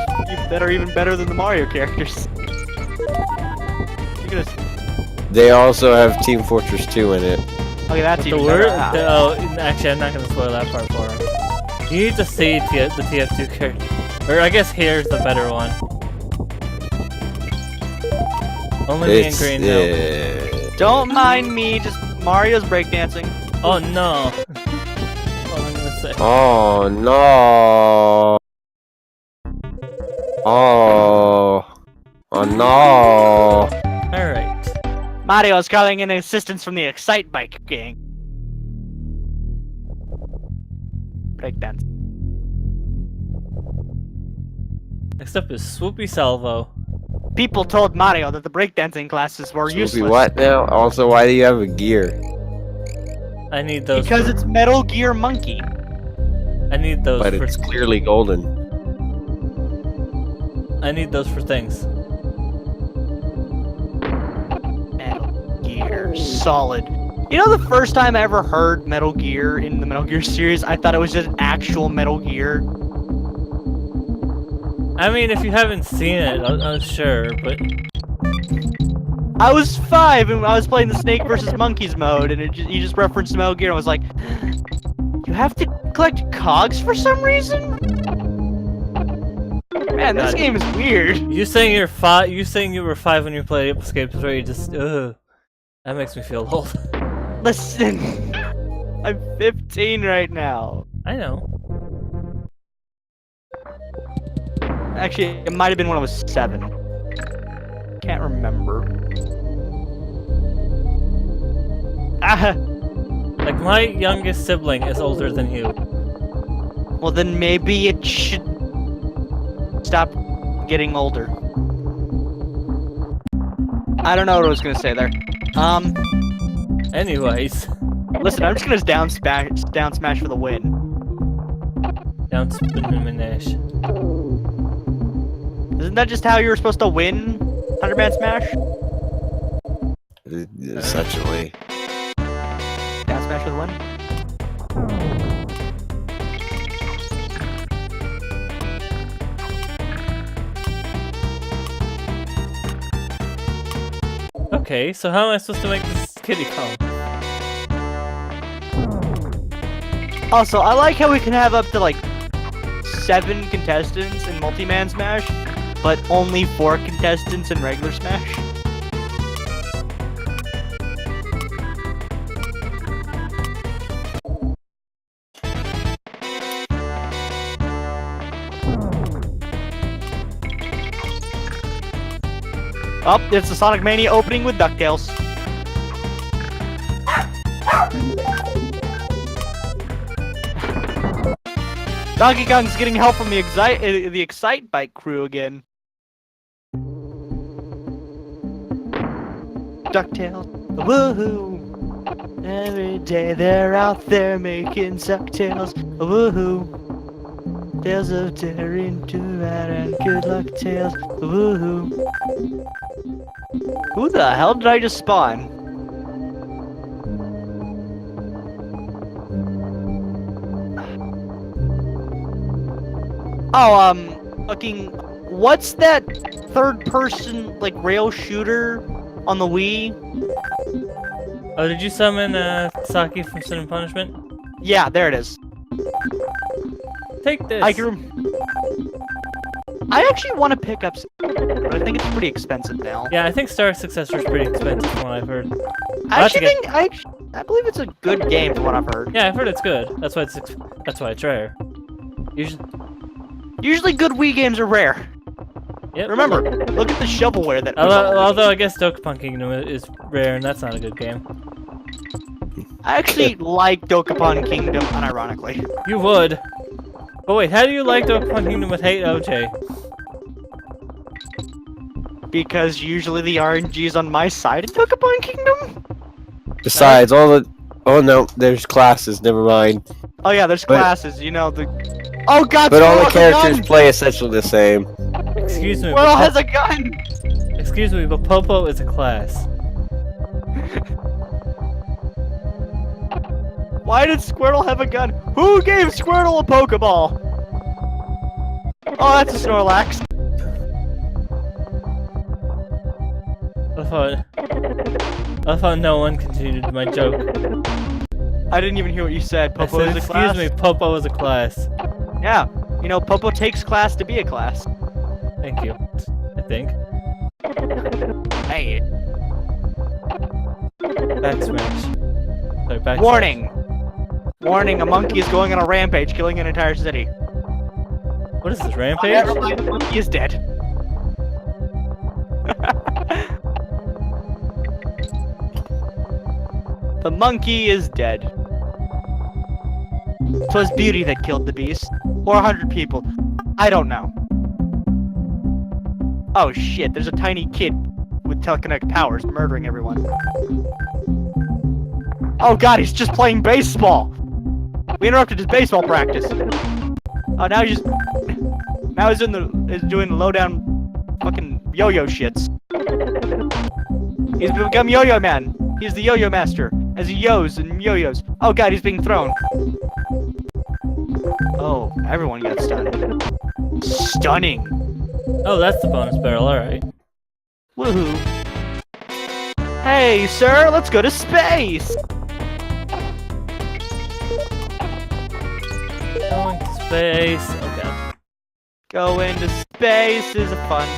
that are even better than the Mario characters. Look at this. They also have Team Fortress 2 in it. Okay, that's The even word? better. Oh, actually, I'm not gonna spoil that part for him. You need to see the TF2 character. Or I guess here's the better one. Only me and Green know. Don't mind me, just Mario's breakdancing. Oh no. That's all I'm gonna say. Oh no! Oh no! Alright. Mario is calling in assistance from the Excite Bike gang. Breakdance. Next up is Swoopy Salvo. People told Mario that the breakdancing classes were useless. What now? Also, why do you have a gear? I need those. Because for, it's Metal Gear Monkey. I need those But for. it's clearly golden. I need those for things. Metal Gear Solid. You know, the first time I ever heard Metal Gear in the Metal Gear series, I thought it was just actual Metal Gear. I mean, if you haven't seen it, I'm sure, but I was 5 and I was playing the Snake versus Monkeys mode, and you just referenced Metal Gear, and I was like, you have to collect cogs for some reason? Man, this God. game is weird. you saying you're 5? You saying you were 5 when you played Escape is you just that makes me feel old. Listen, I'm 15 right now. I know. Actually, it might have been when I was 7. Can't remember. Ah, Like my youngest sibling is older than you. well then maybe it should stop getting older. I don't know what I was gonna say there. Anyways, Listen, I'm just gonna down smash for the win. down Spinamash. Isn't that just how you were supposed to win 100-man smash? Essentially. Down smash for the win? Okay, so how am I supposed to make this kitty come? Also, I like how we can have up to like 7 contestants in multi-man smash, but only 4 contestants in regular smash. Oh, it's the Sonic Mania opening with DuckTales. Donkey Kong's getting help from the Excite Bike crew again. DuckTales, woohoo! Every day they're out there making DuckTales, woohoo! Tales of daring to ride and good luck tales, woohoo! Who the hell did I just spawn? Oh, fucking, what's that third-person, like, rail shooter on the Wii? Oh, did you summon Saki from Sin and Punishment? Yeah, there it is. Take this. I can I actually want to pick up, but I think it's pretty expensive now. Yeah, I think Star Successor is pretty expensive from what I've heard. I actually think I believe it's a good game from what I've heard. Yeah, I've heard it's good. That's why it's rare. Usually good Wii games are rare. Yep. Remember, look at the shovelware that. Although I guess Dokapon Kingdom is rare, and that's not a good game. I actually like Dokapon Kingdom, unironically. You would. But wait, how do you like Dokapon Kingdom but hate OJ? Because usually the RNG is on my side in Dokapon Kingdom. Besides, all the... Oh no, there's classes, never mind. Oh yeah, there's classes, you know, the... Oh god, But all the Squirrel has a characters gun! play essentially the same. Excuse me. Squirrel has a gun! Excuse me, but Popo is a class. Why did Squirtle have a gun? Who gave Squirtle a Pokeball? Oh, that's a Snorlax. I thought no one continued my joke. I didn't even hear what you said. I Popo said, is a class? excuse me, Popo is a class. Yeah. You know, Popo takes class to be a class. Thank you. I think. Hey. Back smash. Sorry, back Warning! Warning, a monkey is going on a rampage, killing an entire city. smash. What is this, rampage? Never mind, the monkey is dead. The monkey is dead. 'Twas Beauty that killed the beast. Or 100 people. I don't know. Oh shit, there's a tiny kid with telekinetic powers murdering everyone. Oh god, he's just playing baseball! We interrupted his baseball practice. Oh, now he's doing the lowdown fucking yo-yo shits. He's become Yo-Yo Man. He's the Yo-Yo Master. As he yo's and yo-yos. Oh god, he's being thrown. Oh, everyone got stunned. Stunning. Oh, that's the bonus barrel, alright. Woohoo. Hey, sir, let's go to space! Going to space. Oh god. Go into space is fun.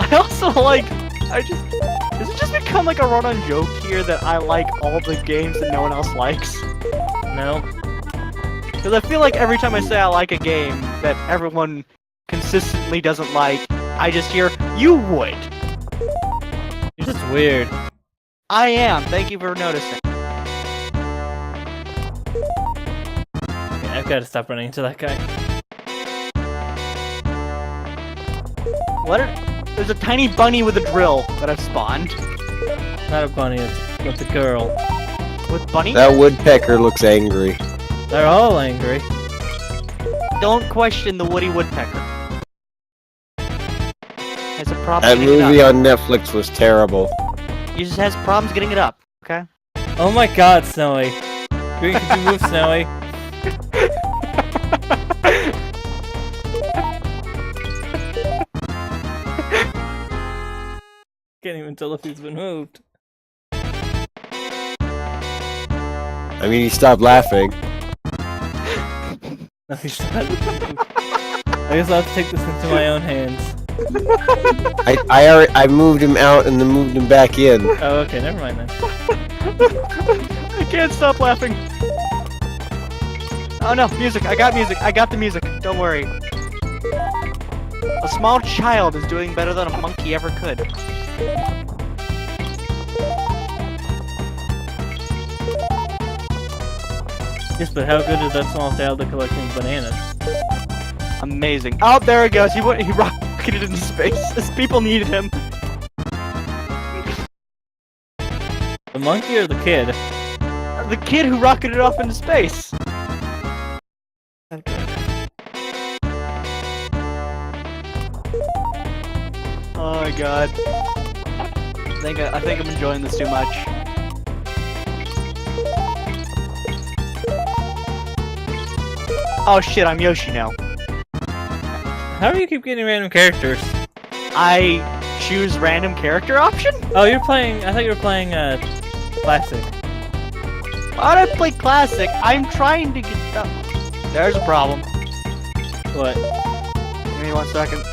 I also like, does it just become like a run-on joke here that I like all the games that no one else likes? No. Because I feel like every time I say I like a game that everyone consistently doesn't like, I just hear, you would! You're just weird. I am, thank you for noticing. Okay, I've got to stop running into that guy. There's a tiny bunny with a drill that I've spawned. Not a bunny, it's a girl. With bunny? That woodpecker looks angry. They're all angry. Don't question the Woody Woodpecker. Has a problem That getting movie it up. on Netflix was terrible. He just has problems getting it up, okay? Oh my god, Snowy. Green, could you move, Snowy? Can't even tell if he's been moved. I mean, he stopped laughing. No, he's not. I guess I'll have to take this into my own hands. I moved him out and then moved him back in. Oh, okay, never mind then. I can't stop laughing. Oh no, music. I got music. I got the music. Don't worry. A small child is doing better than a monkey ever could. Yes, but how good is that small child at collecting bananas? Amazing. Oh, there he goes. He rocketed into space. His people needed him. The monkey or the kid? The kid who rocketed off into space. Oh my god. I think I'm enjoying this too much. Oh shit, I'm Yoshi now. How do you keep getting random characters? I choose random character option? Oh, you're playing. I thought you were playing classic. Why would I play classic? I'm trying to get that. There's a problem. What? Give me 1 second.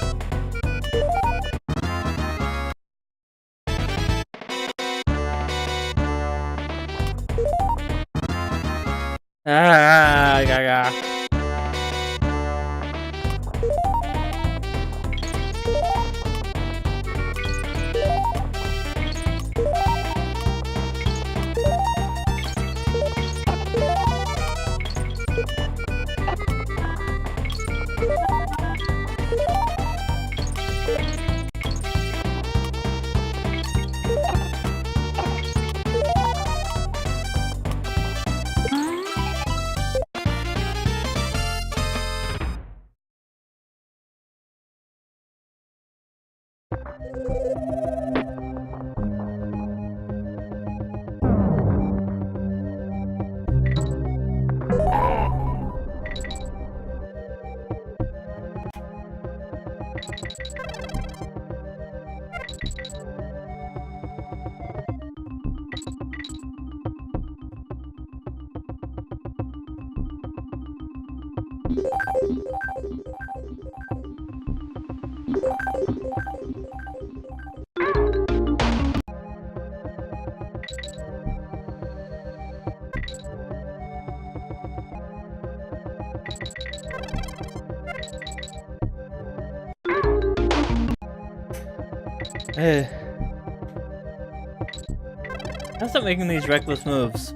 Yeah. I'll stop making these reckless moves.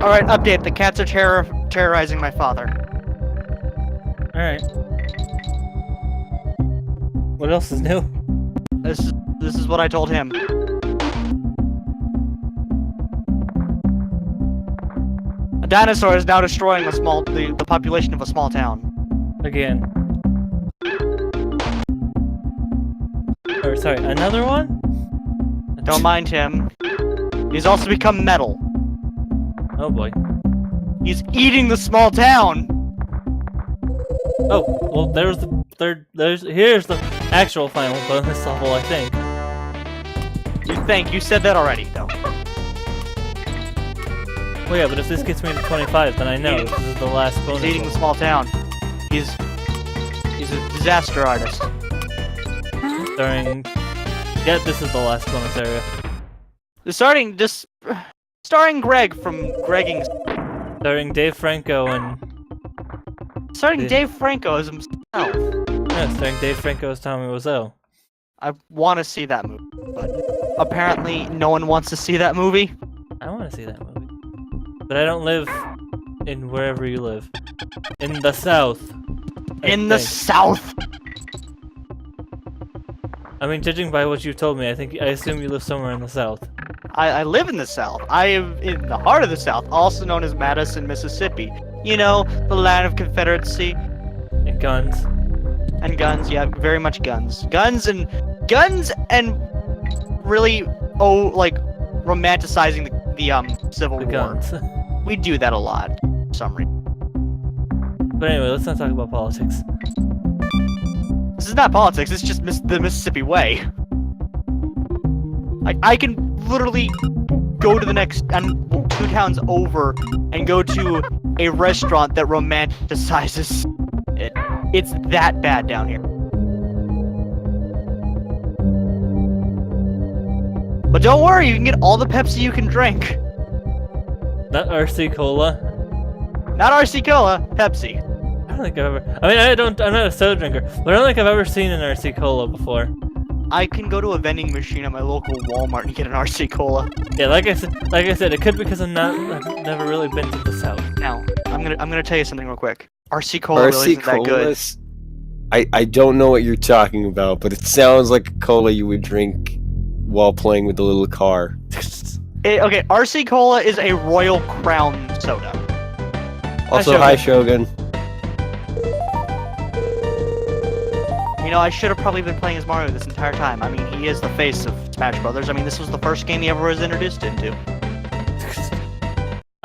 Alright, update. The cats are terrorizing my father. Alright. What else is new? This is what I told him. A dinosaur is now destroying the population of a small town. Again. Or sorry, another one? Don't mind him. He's also become metal. Oh boy. He's eating the small town! Oh, well there's the third, here's the actual final bonus level, I think. You said that already, though. Well yeah, but if this gets me to 25, then I know this is the last bonus He's eating the level. small town. He's a disaster artist. Starring... Yeah, this is the last bonus area. Starring Greg from Gregging. Starring Dave Franco and... Starring Yeah. Dave Franco as himself. Yeah, starring Dave Franco as Tommy Wiseau. I want to see that movie, but apparently no one wants to see that movie. I want to see that movie. But I don't live in wherever you live. In the South. I In the think. South. I mean, judging by what you told me, I assume you live somewhere in the South. I live in the South. I am in the heart of the South, also known as Madison, Mississippi. You know, the land of Confederacy And guns. and guns. Yeah, very much guns. Guns and really romanticizing the Civil The War. guns. We do that a lot for some reason. But anyway, let's not talk about politics. This is not politics. It's just the Mississippi way. I can literally go to the next 2 towns over and go to a restaurant that romanticizes it. It's that bad down here. But don't worry, you can get all the Pepsi you can drink. Not RC Cola. Not RC Cola, Pepsi. I don't think I've ever... I mean, I'm not a soda drinker, but I don't think I've ever seen an RC Cola before. I can go to a vending machine at my local Walmart and get an RC Cola. Yeah, like I said, it could be because I've never really been to the South. Now, I'm gonna tell you something real quick. RC Cola really isn't that good. Colas, I don't know what you're talking about, but it sounds like a cola you would drink while playing with the little car. Okay, RC Cola is a Royal Crown soda. Also, Shogun. hi Shogun. You know, I should have probably been playing as Mario this entire time. I mean, he is the face of Smash Brothers. I mean, this was the first game he ever was introduced into.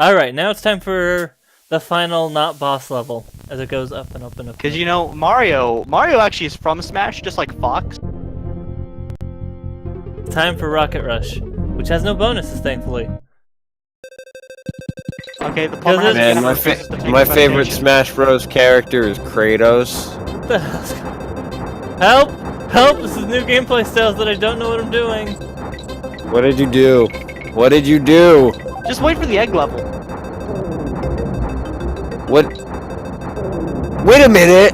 Alright, now it's time for the final not boss level as it goes up and up and up. Because, you know, Mario actually is from Smash, just like Fox. Time for Rocket Rush, which has no bonuses, thankfully. Okay, the plumber Does has it- Man, enough resources to take my his favorite medication. Smash Bros. Character is Kratos. What the hell's Help! Help! This is new gameplay styles that I don't know what I'm doing. What did you do? What did you do? Just wait for the egg level. What? Wait a minute!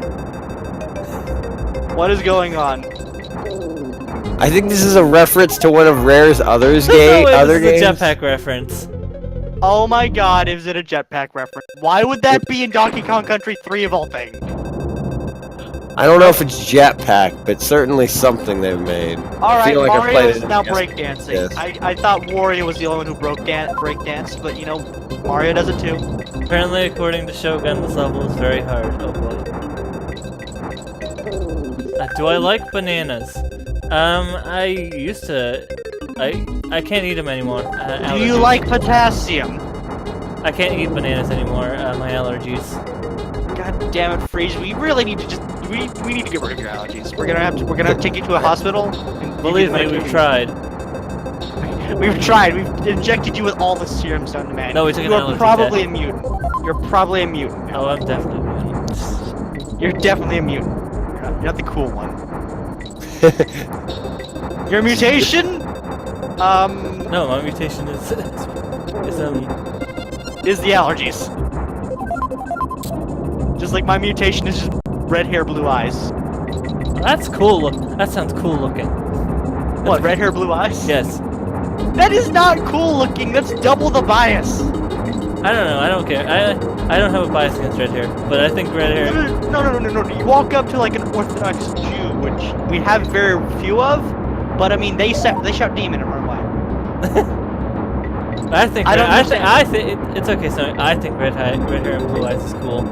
What is going on? I think this is a reference to one of Rare's others No way, other this is games. a jetpack reference. Oh my god, is it a jetpack reference? Why would that be in Donkey Kong Country 3 of all things? I don't know if it's Jetpack, but certainly something they've made. Alright, feel like I Mario played is it now yes. breakdancing. Yes. I thought Wario was the only one who breakdanced, but you know, Mario does it too. Apparently, according to Shogun, this level is very hard. Oh boy. Do I like bananas? I used to. I can't eat them anymore. Do you allergies. like potassium? I can't eat bananas anymore. My allergies. God damn it, Freeze! We really need to just we need to get rid of your allergies. We're gonna have to take you to a hospital. And give Believe you me, the we've medication. tried. We've tried. We've injected you with all the serums known to man. No, we took an You are allergy probably test. a mutant. You're probably a mutant. Oh, I'm definitely. You're definitely a mutant. You're not the cool one. Your mutation? No, my mutation is Is the allergies. Just like my mutation is just red hair, blue eyes. That's cool. That sounds cool looking. What, red hair, blue eyes? Yes. That is not cool looking, that's double the bias. I don't know. I don't care. I don't have a bias against red hair, but I think red hair. No. You walk up to like an Orthodox Jew, which we have very few of, but I mean, they shout demon and run away. I think. I don't I think it's okay. So I think red hair and blue eyes is cool.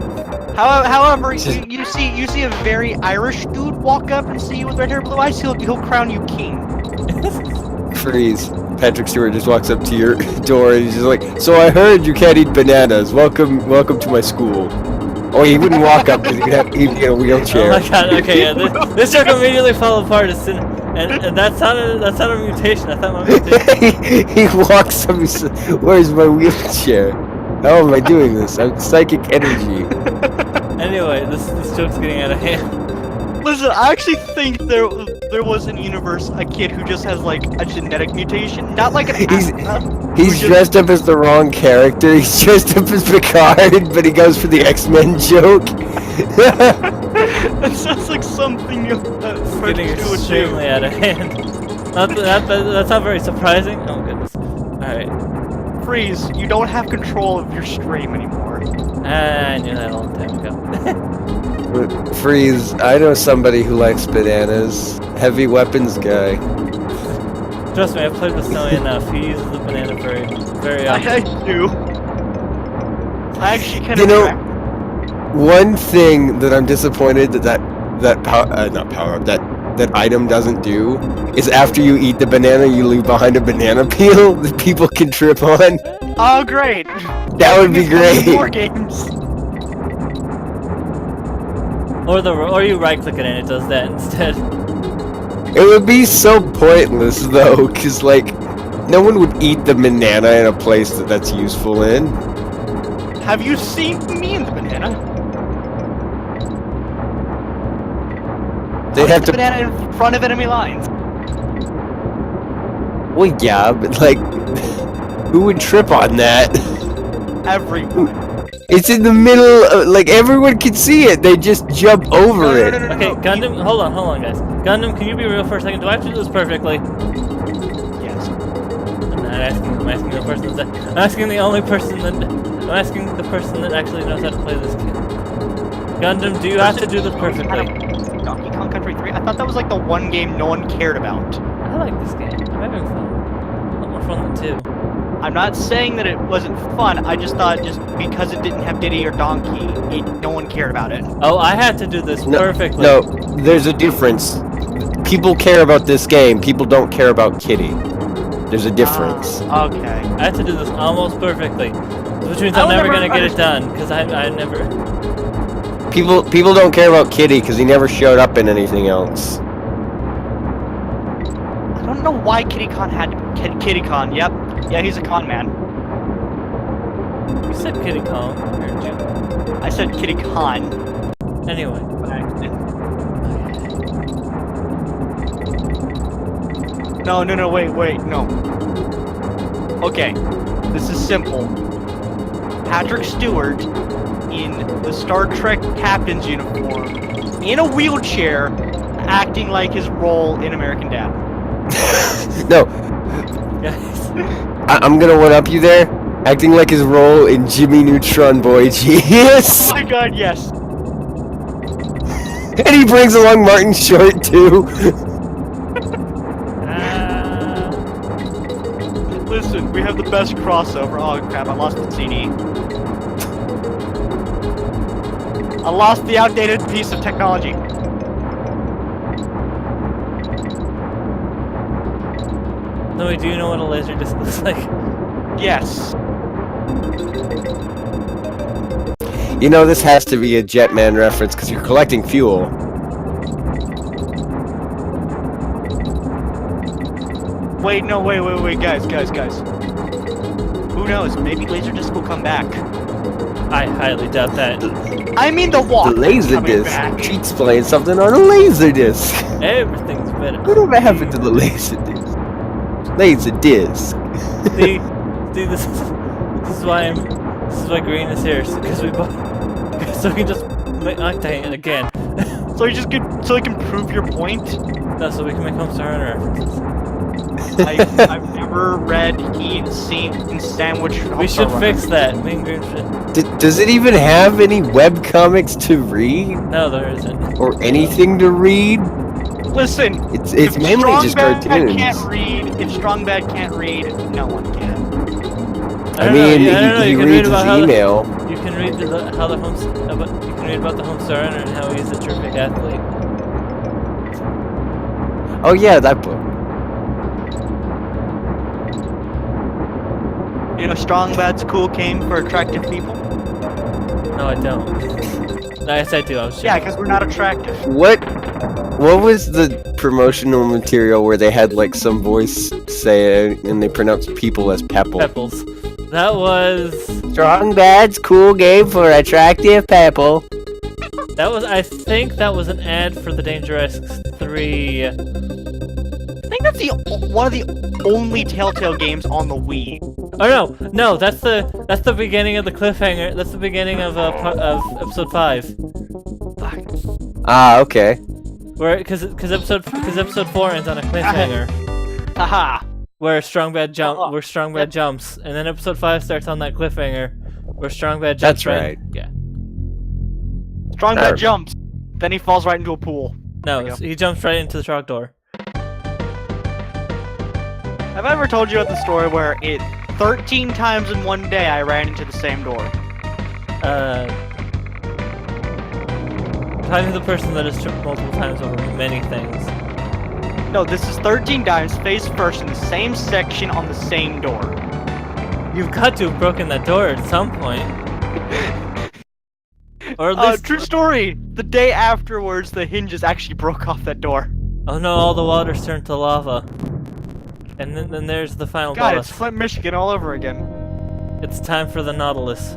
However, you see a very Irish dude walk up and see you with red hair, blue eyes, he'll crown you king. Freeze. Patrick Stewart just walks up to your door and he's just like, "So I heard you can't eat bananas. Welcome to my school." Oh, he wouldn't walk up because he'd be in a wheelchair. Oh my god. Okay, yeah. This joke immediately fell apart as soon, and that's not a mutation. I thought my mutation. he walks up and says, "Where's my wheelchair? How am I doing this? I'm psychic energy." Anyway, this joke's getting out of hand. Listen, I actually think there was in the universe a kid who just has like a genetic mutation, not like an He's just- dressed up as the wrong character. He's dressed up as Picard, but he goes for the X-Men joke. That sounds like something It's getting French would do. extremely out of hand. That's not very surprising. Oh goodness. All right. Freeze, you don't have control of your stream anymore. I knew that a long time ago. Freeze, I know somebody who likes bananas. Heavy weapons guy. Trust me, I've played with Snowy enough. He uses the banana very often. I do. I actually kind You of. know, one thing that I'm disappointed that item doesn't do is after you eat the banana, you leave behind a banana peel that people can trip on. Oh, great! That would be great. More games. Or you right click it and it does that instead. It would be so pointless though, because like, no one would eat the banana in a place that's useful in. Have you seen me in the banana? They'd have the to. banana in front of enemy lines. Well, yeah, but like, who would trip on that? Everyone. It's in the middle of, like, everyone can see it. They just jump over it. Okay, Gundam, hold on, guys. Gundam, can you be real for a second? Do I have to do this perfectly? Yes. I'm not asking. I'm asking the person that. I'm asking the only person that. I'm asking the person that actually knows how to play this game. Gundam, do you have to do this perfectly? Donkey Kong Country 3? I thought that was like the one game no one cared about. I like this game. I'm having fun. A lot more fun than 2. I'm not saying that it wasn't fun. I just thought just because it didn't have Diddy or Donkey, no one cared about it. Oh, I had to do this perfectly. No, there's a difference. People care about this game. People don't care about Kitty. There's a difference. Okay. I had to do this almost perfectly, which means I I'm will never never gonna get it done because I never. People don't care about Kitty because he never showed up in anything else. I don't know why Kitty Con had Kitty Con. Yep. Yeah, he's a con man. You said Kitty Kong, didn't you? I said Kitty Con. Anyway. By accident. No, wait, no. Okay, this is simple. Patrick Stewart in the Star Trek captain's uniform, in a wheelchair, acting like his role in American Dad. No, Guys. I'm gonna one up you there. Acting like his role in Jimmy Neutron Boy Genius. Oh my god, yes. And he brings along Martin Short too. Listen, we have the best crossover. Oh crap, I lost the CD. I lost the outdated piece of technology. No, wait, do you know what a laser disc looks like? Yes. You know this has to be a Jetman reference because you're collecting fuel. Wait, no, wait, guys. Who knows? Maybe Laserdisc will come back. I highly doubt that. I mean the walk. The laser coming disc. back. Cheats playing something on a laser disc. Everything's better. Whatever happened to the laser disc? Laser disc. See, this is why Green is here, because we both, so we can just make Octane again. So you can prove your point. No, so we can make Homestar Runner references. I've never read, seen Sandwich. We should fix that. Me and Green should. Does it even have any webcomics to read? No, there isn't. Or anything to read? Listen, It's if mainly just Strong Bad cartoons. Can't read. If Strong Bad can't read, no one can. I mean, I don't know. he You can read reads about his how email. you can read you can read about the Homestar Runner and how he's a terrific athlete. Oh yeah, that book. You know, Strong Bad's cool game for attractive people. No, I don't. No, yes, I do. I was Yeah, because we're not attractive. What was the promotional material where they had like some voice say it and they pronounced people as Pepple? Pebbles. That was. Strong Bad's cool game for attractive Pepple. I think that was an ad for the Dangerous 3. I think that's one of the only Telltale games on the Wii. Oh no, that's the beginning of the cliffhanger. That's the beginning of episode 5. Ah, okay. Where because episode 4 ends on a cliffhanger Haha. where Strong Bad jumps, and then episode 5 starts on that cliffhanger where Strong Bad jumps. That's right. Yeah. Strong Bad jumps. Then he falls right into a pool. No, There we go. he jumps right into the trogdor. Have I ever told you about the story where 13 times in one day I ran into the same door? Talking to the person that has tripped multiple times over many things. No, this is 13 times face first in the same section on the same door. You've got to have broken that door at some point. Or at least. True story! The day afterwards, the hinges actually broke off that door. Oh no, all the water's turned to lava. And then there's the final God, boss. it's Flint, Michigan all over again. It's time for the Nautilus.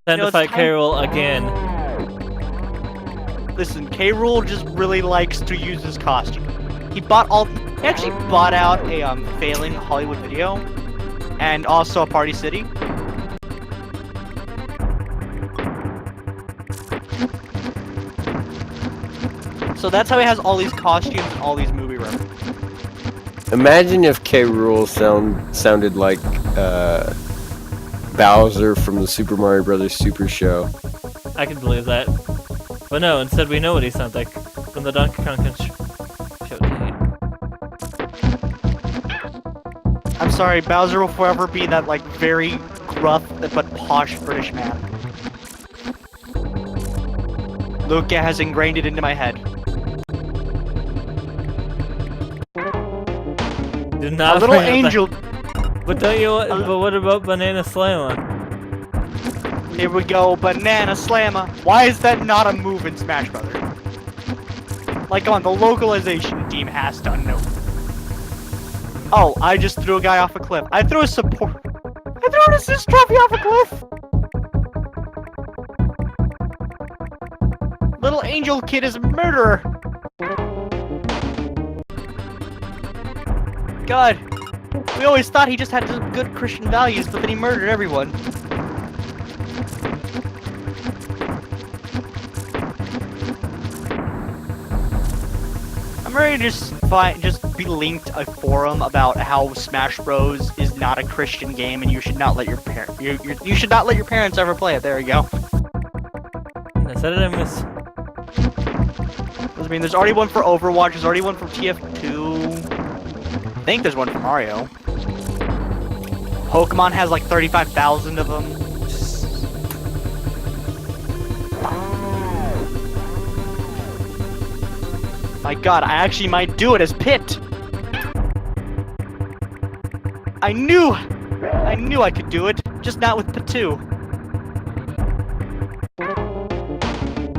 Time to it's fight time- Carol again. Listen, K. Rool just really likes to use his costume. He actually bought out a failing Hollywood Video, and also a Party City. So that's how he has all these costumes and all these movie references. Imagine if K. Rool sounded like Bowser from the Super Mario Brothers Super Show. I can believe that. But no, instead we know what he sounds like from the Donkey Kong show. I'm sorry, Bowser will forever be that, like, very gruff but posh British man. Luca has ingrained it into my head. Do not A little bring up angel. that- But don't you? But what about Banana Slammer? Here we go, Banana Slammer. Why is that not a move in Smash Brothers? Like, come on, the localization team has to know. Oh, I just threw a guy off a cliff. I threw a support. I threw an assist trophy off a cliff. Little angel kid is a murderer. God, we always thought he just had some good Christian values, but then he murdered everyone. I'm ready to just be linked a forum about how Smash Bros is not a Christian game and you should not let your you should not let your parents ever play it. There you go. I said it. I miss. I mean, there's already one for Overwatch. There's already one for TF2. I think there's one for Mario. Pokemon has like 35,000 of them. My god, I actually might do it as Pit! I knew I could do it, just not with Patu.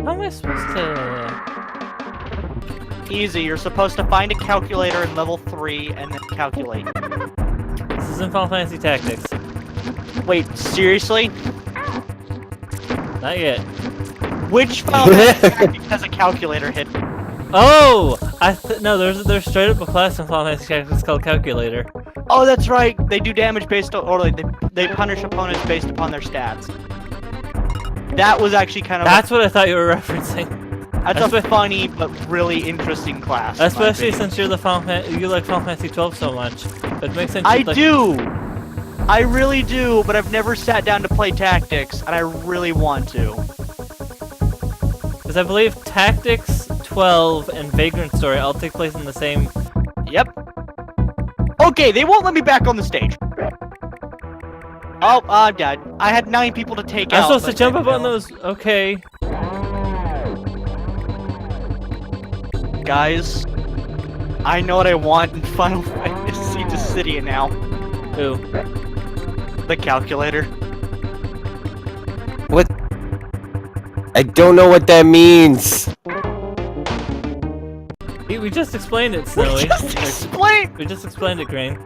How am I supposed to? Easy, you're supposed to find a calculator in level 3 and then calculate. This isn't Final Fantasy Tactics. Wait, seriously? Not yet. Which Final Fantasy Tactics has a calculator hidden? Oh! No. There's straight up a class in Final Fantasy Tactics called Calculator. Oh, that's right. They do damage based on, or like they punish opponents based upon their stats. That was actually kind of. That's what I thought you were referencing. That's a funny but really interesting class. in my Especially opinion. since you're you like Final Fantasy 12 so much. It makes sense. I you'd like- do. I really do, but I've never sat down to play Tactics, and I really want to. Because I believe Tactics, 12, and Vagrant Story all take place in the same. Yep. Okay, they won't let me back on the stage. Oh, I'm dead. I had 9 people to take I'm out. supposed to but jump then, up on you know. those. Okay. Guys, I know what I want in Final Fantasy Dissidia now. Ooh. The calculator. What? I don't know what that means. We just explained it, Snowy. Just explain. We just explained it, Green.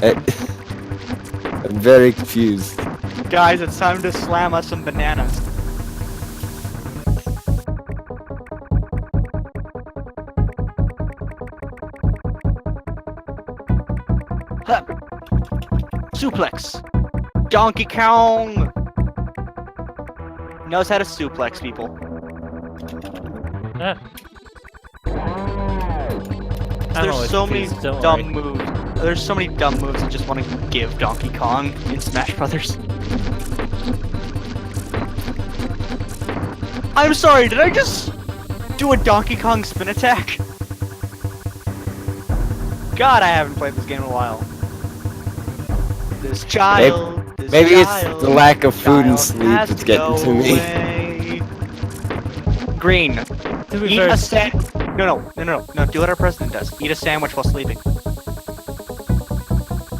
I'm very confused. Guys, it's time to slam us some bananas. Huh. Suplex. Donkey Kong knows how to suplex people. Ah. I'm There's always so many confused, don't dumb worry. moves. There's so many dumb moves I just want to give Donkey Kong in Smash Brothers. I'm sorry, did I just do a Donkey Kong spin attack? God, I haven't played this game in a while. This child. This Maybe it's child, the lack of food and child sleep has that's to getting go to me. away. Green. To be Eat fair, a sandwich. No. Do what our president does. Eat a sandwich while sleeping.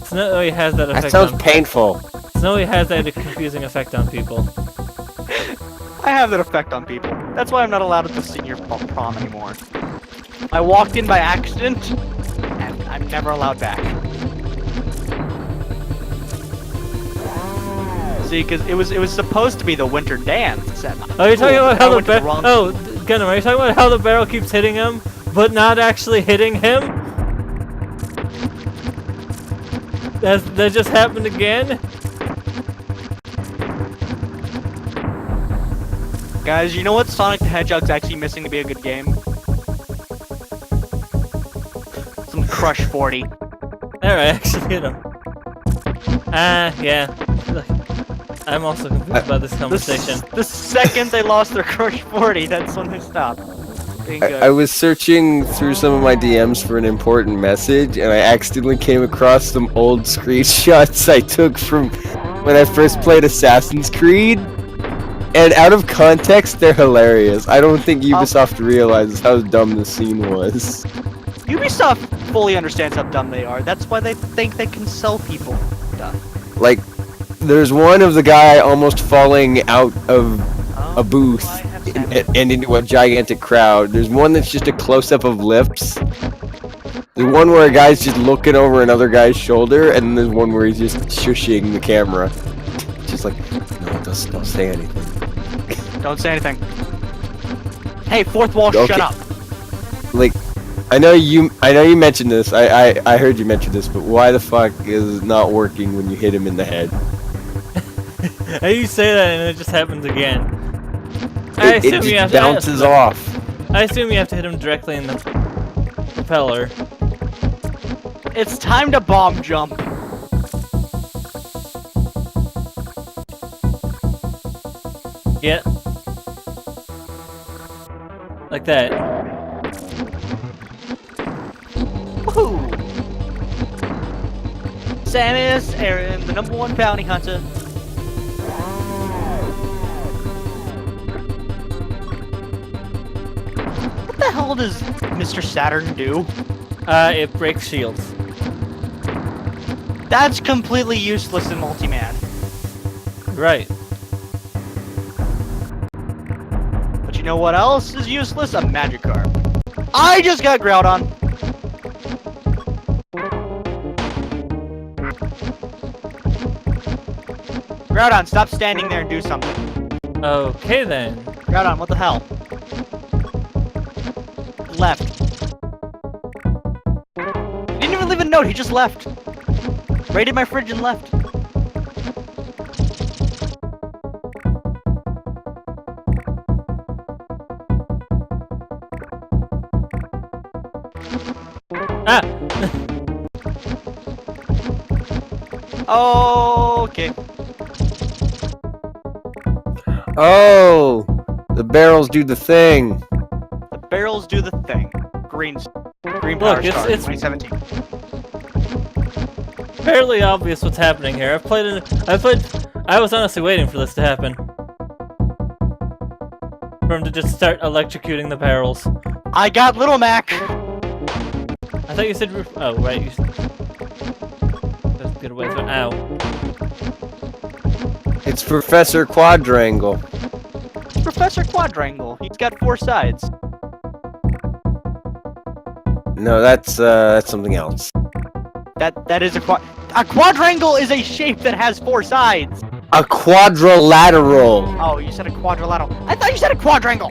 Snowy has that That effect sounds on. painful. Snowy has that confusing effect on people. I have that effect on people. That's why I'm not allowed at the senior prom anymore. I walked in by accident, and I'm never allowed back. See, because it was supposed to be the winter dance. And Oh, you're talking about how the barrel? barrel. Oh, Gunnar, are you talking about how the barrel keeps hitting him, but not actually hitting him? That just happened again? Guys, you know what Sonic the Hedgehog's actually missing to be a good game? Some Crush 40. There, I actually hit him. Yeah. I'm also confused by this conversation. The second they lost their Crush 40, that's when they stopped. Being good. I was searching through some of my DMs for an important message, and I accidentally came across some old screenshots I took from when I first played Assassin's Creed. And out of context, they're hilarious. I don't think Ubisoft realizes how dumb the scene was. Ubisoft fully understands how dumb they are. That's why they think they can sell people stuff. Like, there's one of the guy almost falling out of a booth I have and into a gigantic crowd. There's one that's just a close-up of lips. There's one where a guy's just looking over another guy's shoulder, and there's one where he's just shushing the camera. Just like, no, don't say anything. Don't say anything. Hey, fourth wall, Okay. shut up. Like, I know you mentioned this. I heard you mention this, but why the fuck is it not working when you hit him in the head? You say that and it just happens again. It just bounces off. I assume you have to hit him directly in the propeller. It's time to bomb jump. Yeah. Like that. Woohoo! Samus Aran, the #1 bounty hunter. What the hell does Mr. Saturn do? It breaks shields. That's completely useless in multi-man. Right. But you know what else is useless? A Magikarp. I just got Groudon. Groudon, stop standing there and do something. Okay then. Groudon, what the hell? Left. He didn't even leave a note, he just left. Raided my fridge and left. Ah! Okay. Oh, the barrels do the thing. The barrels do the thing. Green Power Look, Star, it's 2017. fairly obvious what's happening here. I was honestly waiting for this to happen. For him to just start electrocuting the barrels. I got Little Mac. I thought you said oh, right. That's a good way to ow. It's Professor Quadrangle. Professor Quadrangle. He's got 4 sides. No, that's something else. That is a quadrangle is a shape that has 4 sides. A quadrilateral. Oh, you said a quadrilateral. I thought you said a quadrangle.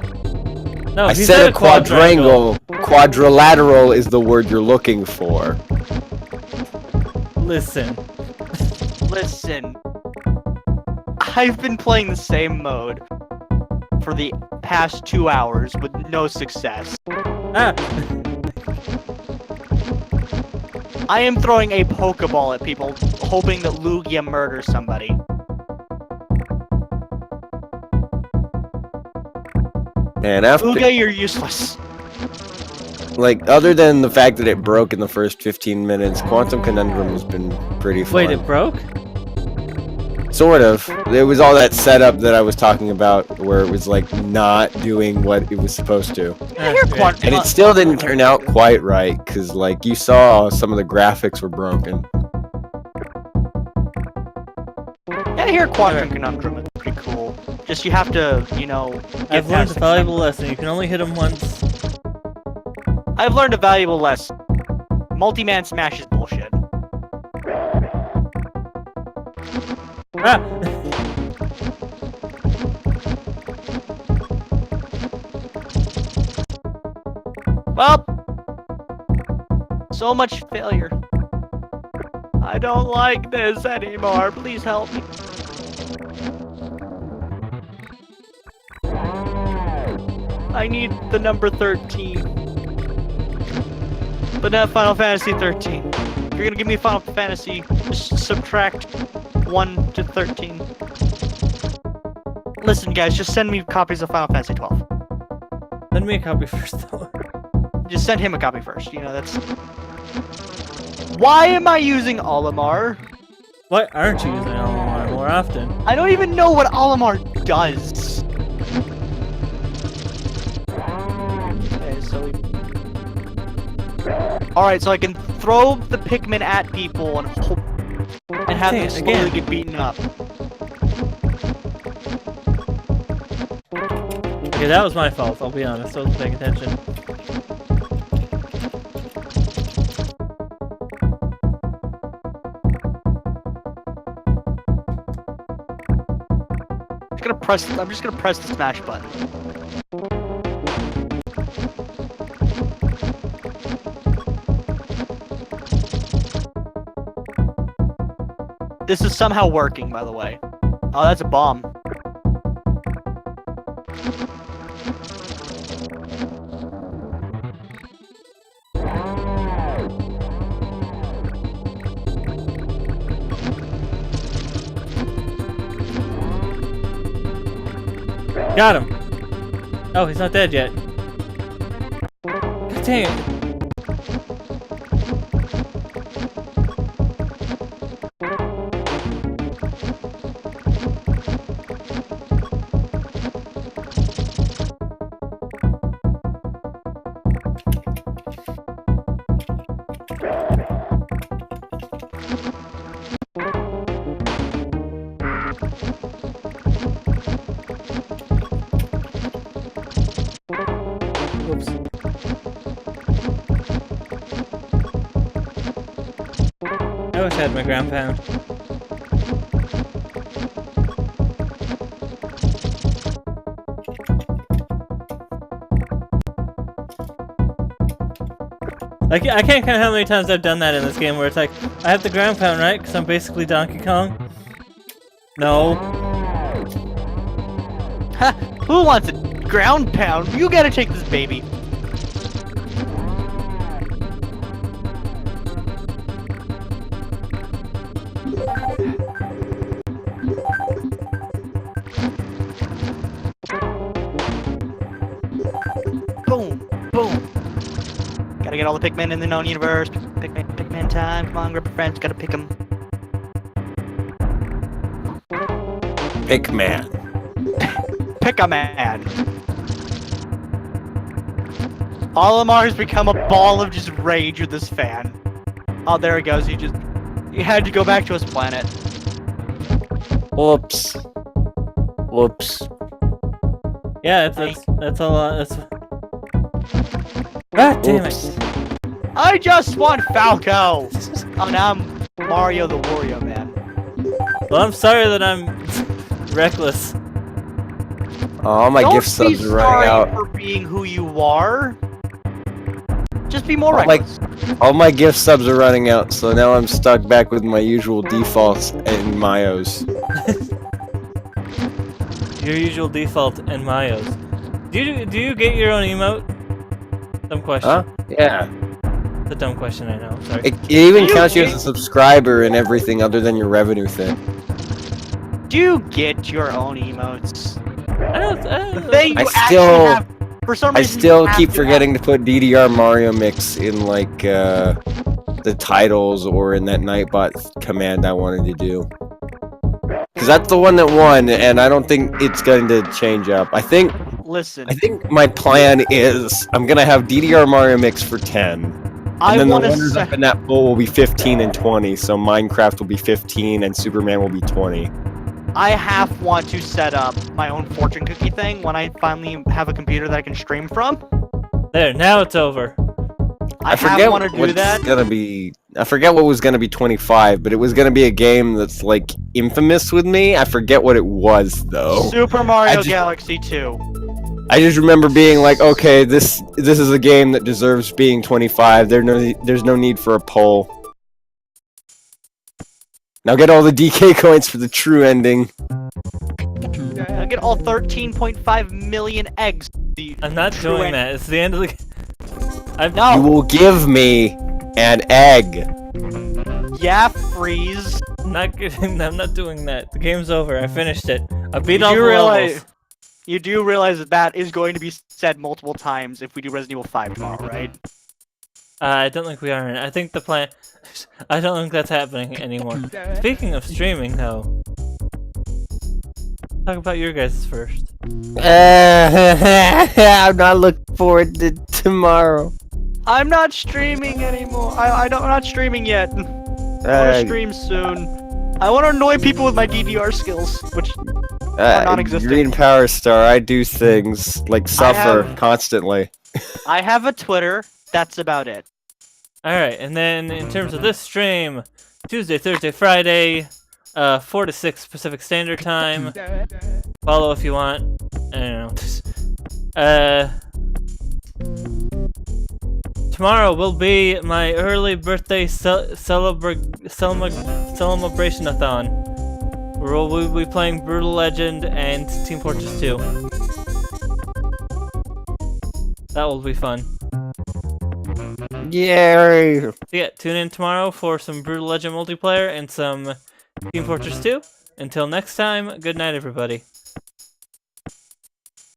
No, I he said a quadrangle. Quadrilateral is the word you're looking for. Listen. Listen. I've been playing the same mode for the past 2 hours with no success. Ah! I am throwing a Pokeball at people, hoping that Lugia murders somebody. And after, Lugia, you're useless. like, other than the fact that it broke in the first 15 minutes, Quantum Conundrum has been pretty fun. Wait, it broke? Sort of. It was all that setup that I was talking about, where it was like not doing what it was supposed to, I hear Great. and it still didn't turn out quite right, because like you saw, some of the graphics were broken. I hear Quantum Conundrum is pretty cool. Just you have to, you know, get I've learned past a valuable lesson. You can only hit him once. I've learned a valuable lesson. Multi-man smash is bullshit. Ah! Well, so much failure. I don't like this anymore. Please help me. I need the number 13. But not Final Fantasy 13. If you're gonna give me Final Fantasy, just subtract 1 to 13. Listen, guys, just send me copies of Final Fantasy 12. Send me a copy first, though. Just send him a copy first. You know, that's... Why am I using Olimar? Why aren't you using Olimar more often? I don't even know what Olimar does. Okay, so we... Alright, so I can throw the Pikmin at people and hope... and have them slowly get beaten up. Okay, that was my fault, I'll be honest. I wasn't paying attention. I'm just gonna press the smash button. This is somehow working, by the way. Oh, that's a bomb. Got him! Oh, he's not dead yet. God dang it. Oops. I wish I had my ground pound. Like, I can't count how many times I've done that in this game where it's like, I have the ground pound, right? Because I'm basically Donkey Kong. No. Ha! Who wants a ground pound? You gotta take this baby. Boom! Boom! Gotta get all the Pikmin in the known universe. Pikmin time. Come on, group of friends. Gotta pick them. Pikman. Pick a man. Olimar has become a ball of just rage with this fan. Oh, there he goes. He had to go back to his planet. Whoops. Whoops. Yeah, that's a lot. That's... Ah, damn it. I just want Falco. Oh, now I'm Mario the Wario Man. Well, I'm sorry that I'm reckless. Oh, my gift subs are running out. Don't be sorry for being who you are. Just be more All reckless. all my gift subs are running out, so now I'm stuck back with my usual defaults and Mayos. Your usual default and Mayos. Do you get your own emote? Dumb question. Huh? Yeah. It's a dumb question, I know. Sorry. It even counts you as a subscriber and everything other than your revenue thing. Do you get your own emotes? I don't The thing you I still- actually have, for some I reason, still you have keep to forgetting to put DDR Mario Mix in, like, the titles or in that Nightbot command I wanted to do. Because that's the one that won, and I don't think it's going to change up. I think Listen, my plan is I'm going to have DDR Mario Mix for 10. And I then the want runners to up in that pool will be 15 and 20, so Minecraft will be 15 and Superman will be 20. I half want to set up my own fortune cookie thing when I finally have a computer that I can stream from. There, now it's over. I forget half want to do what's that. gonna be. I forget what was gonna be 25, but it was gonna be a game that's like infamous with me. I forget what it was though. Super Mario just- Galaxy 2. I just remember being like, okay, this is a game that deserves being 25. There's no need for a poll. Now get all the DK coins for the true ending. I get all 13.5 million eggs. I'm not doing that. It's the end of the game. No. You will give me an egg. Yeah, freeze. I'm not doing that. The game's over. I finished it. I beat Did all you the realize? levels. you do realize that that is going to be said multiple times if we do Resident Evil 5 tomorrow, right? I don't think we are in. I think the plan. I don't think that's happening anymore. Speaking of streaming, though, talk about your guys' first. I'm not looking forward to tomorrow. I'm not streaming anymore. I'm not streaming yet. I'll stream soon. I want to annoy people with my DDR skills, which are non-existent. Green Power Star, I do things like suffer constantly. I have a Twitter. That's about it. Alright, and then in terms of this stream, Tuesday, Thursday, Friday, 4 to 6 Pacific Standard Time. Follow if you want. I don't know. Tomorrow will be my early birthday celebration-a-thon, where we'll be playing Brutal Legend and Team Fortress 2. That will be fun. Yay! So yeah, tune in tomorrow for some Brutal Legend multiplayer and some Team Fortress 2. Until next time, good night, everybody.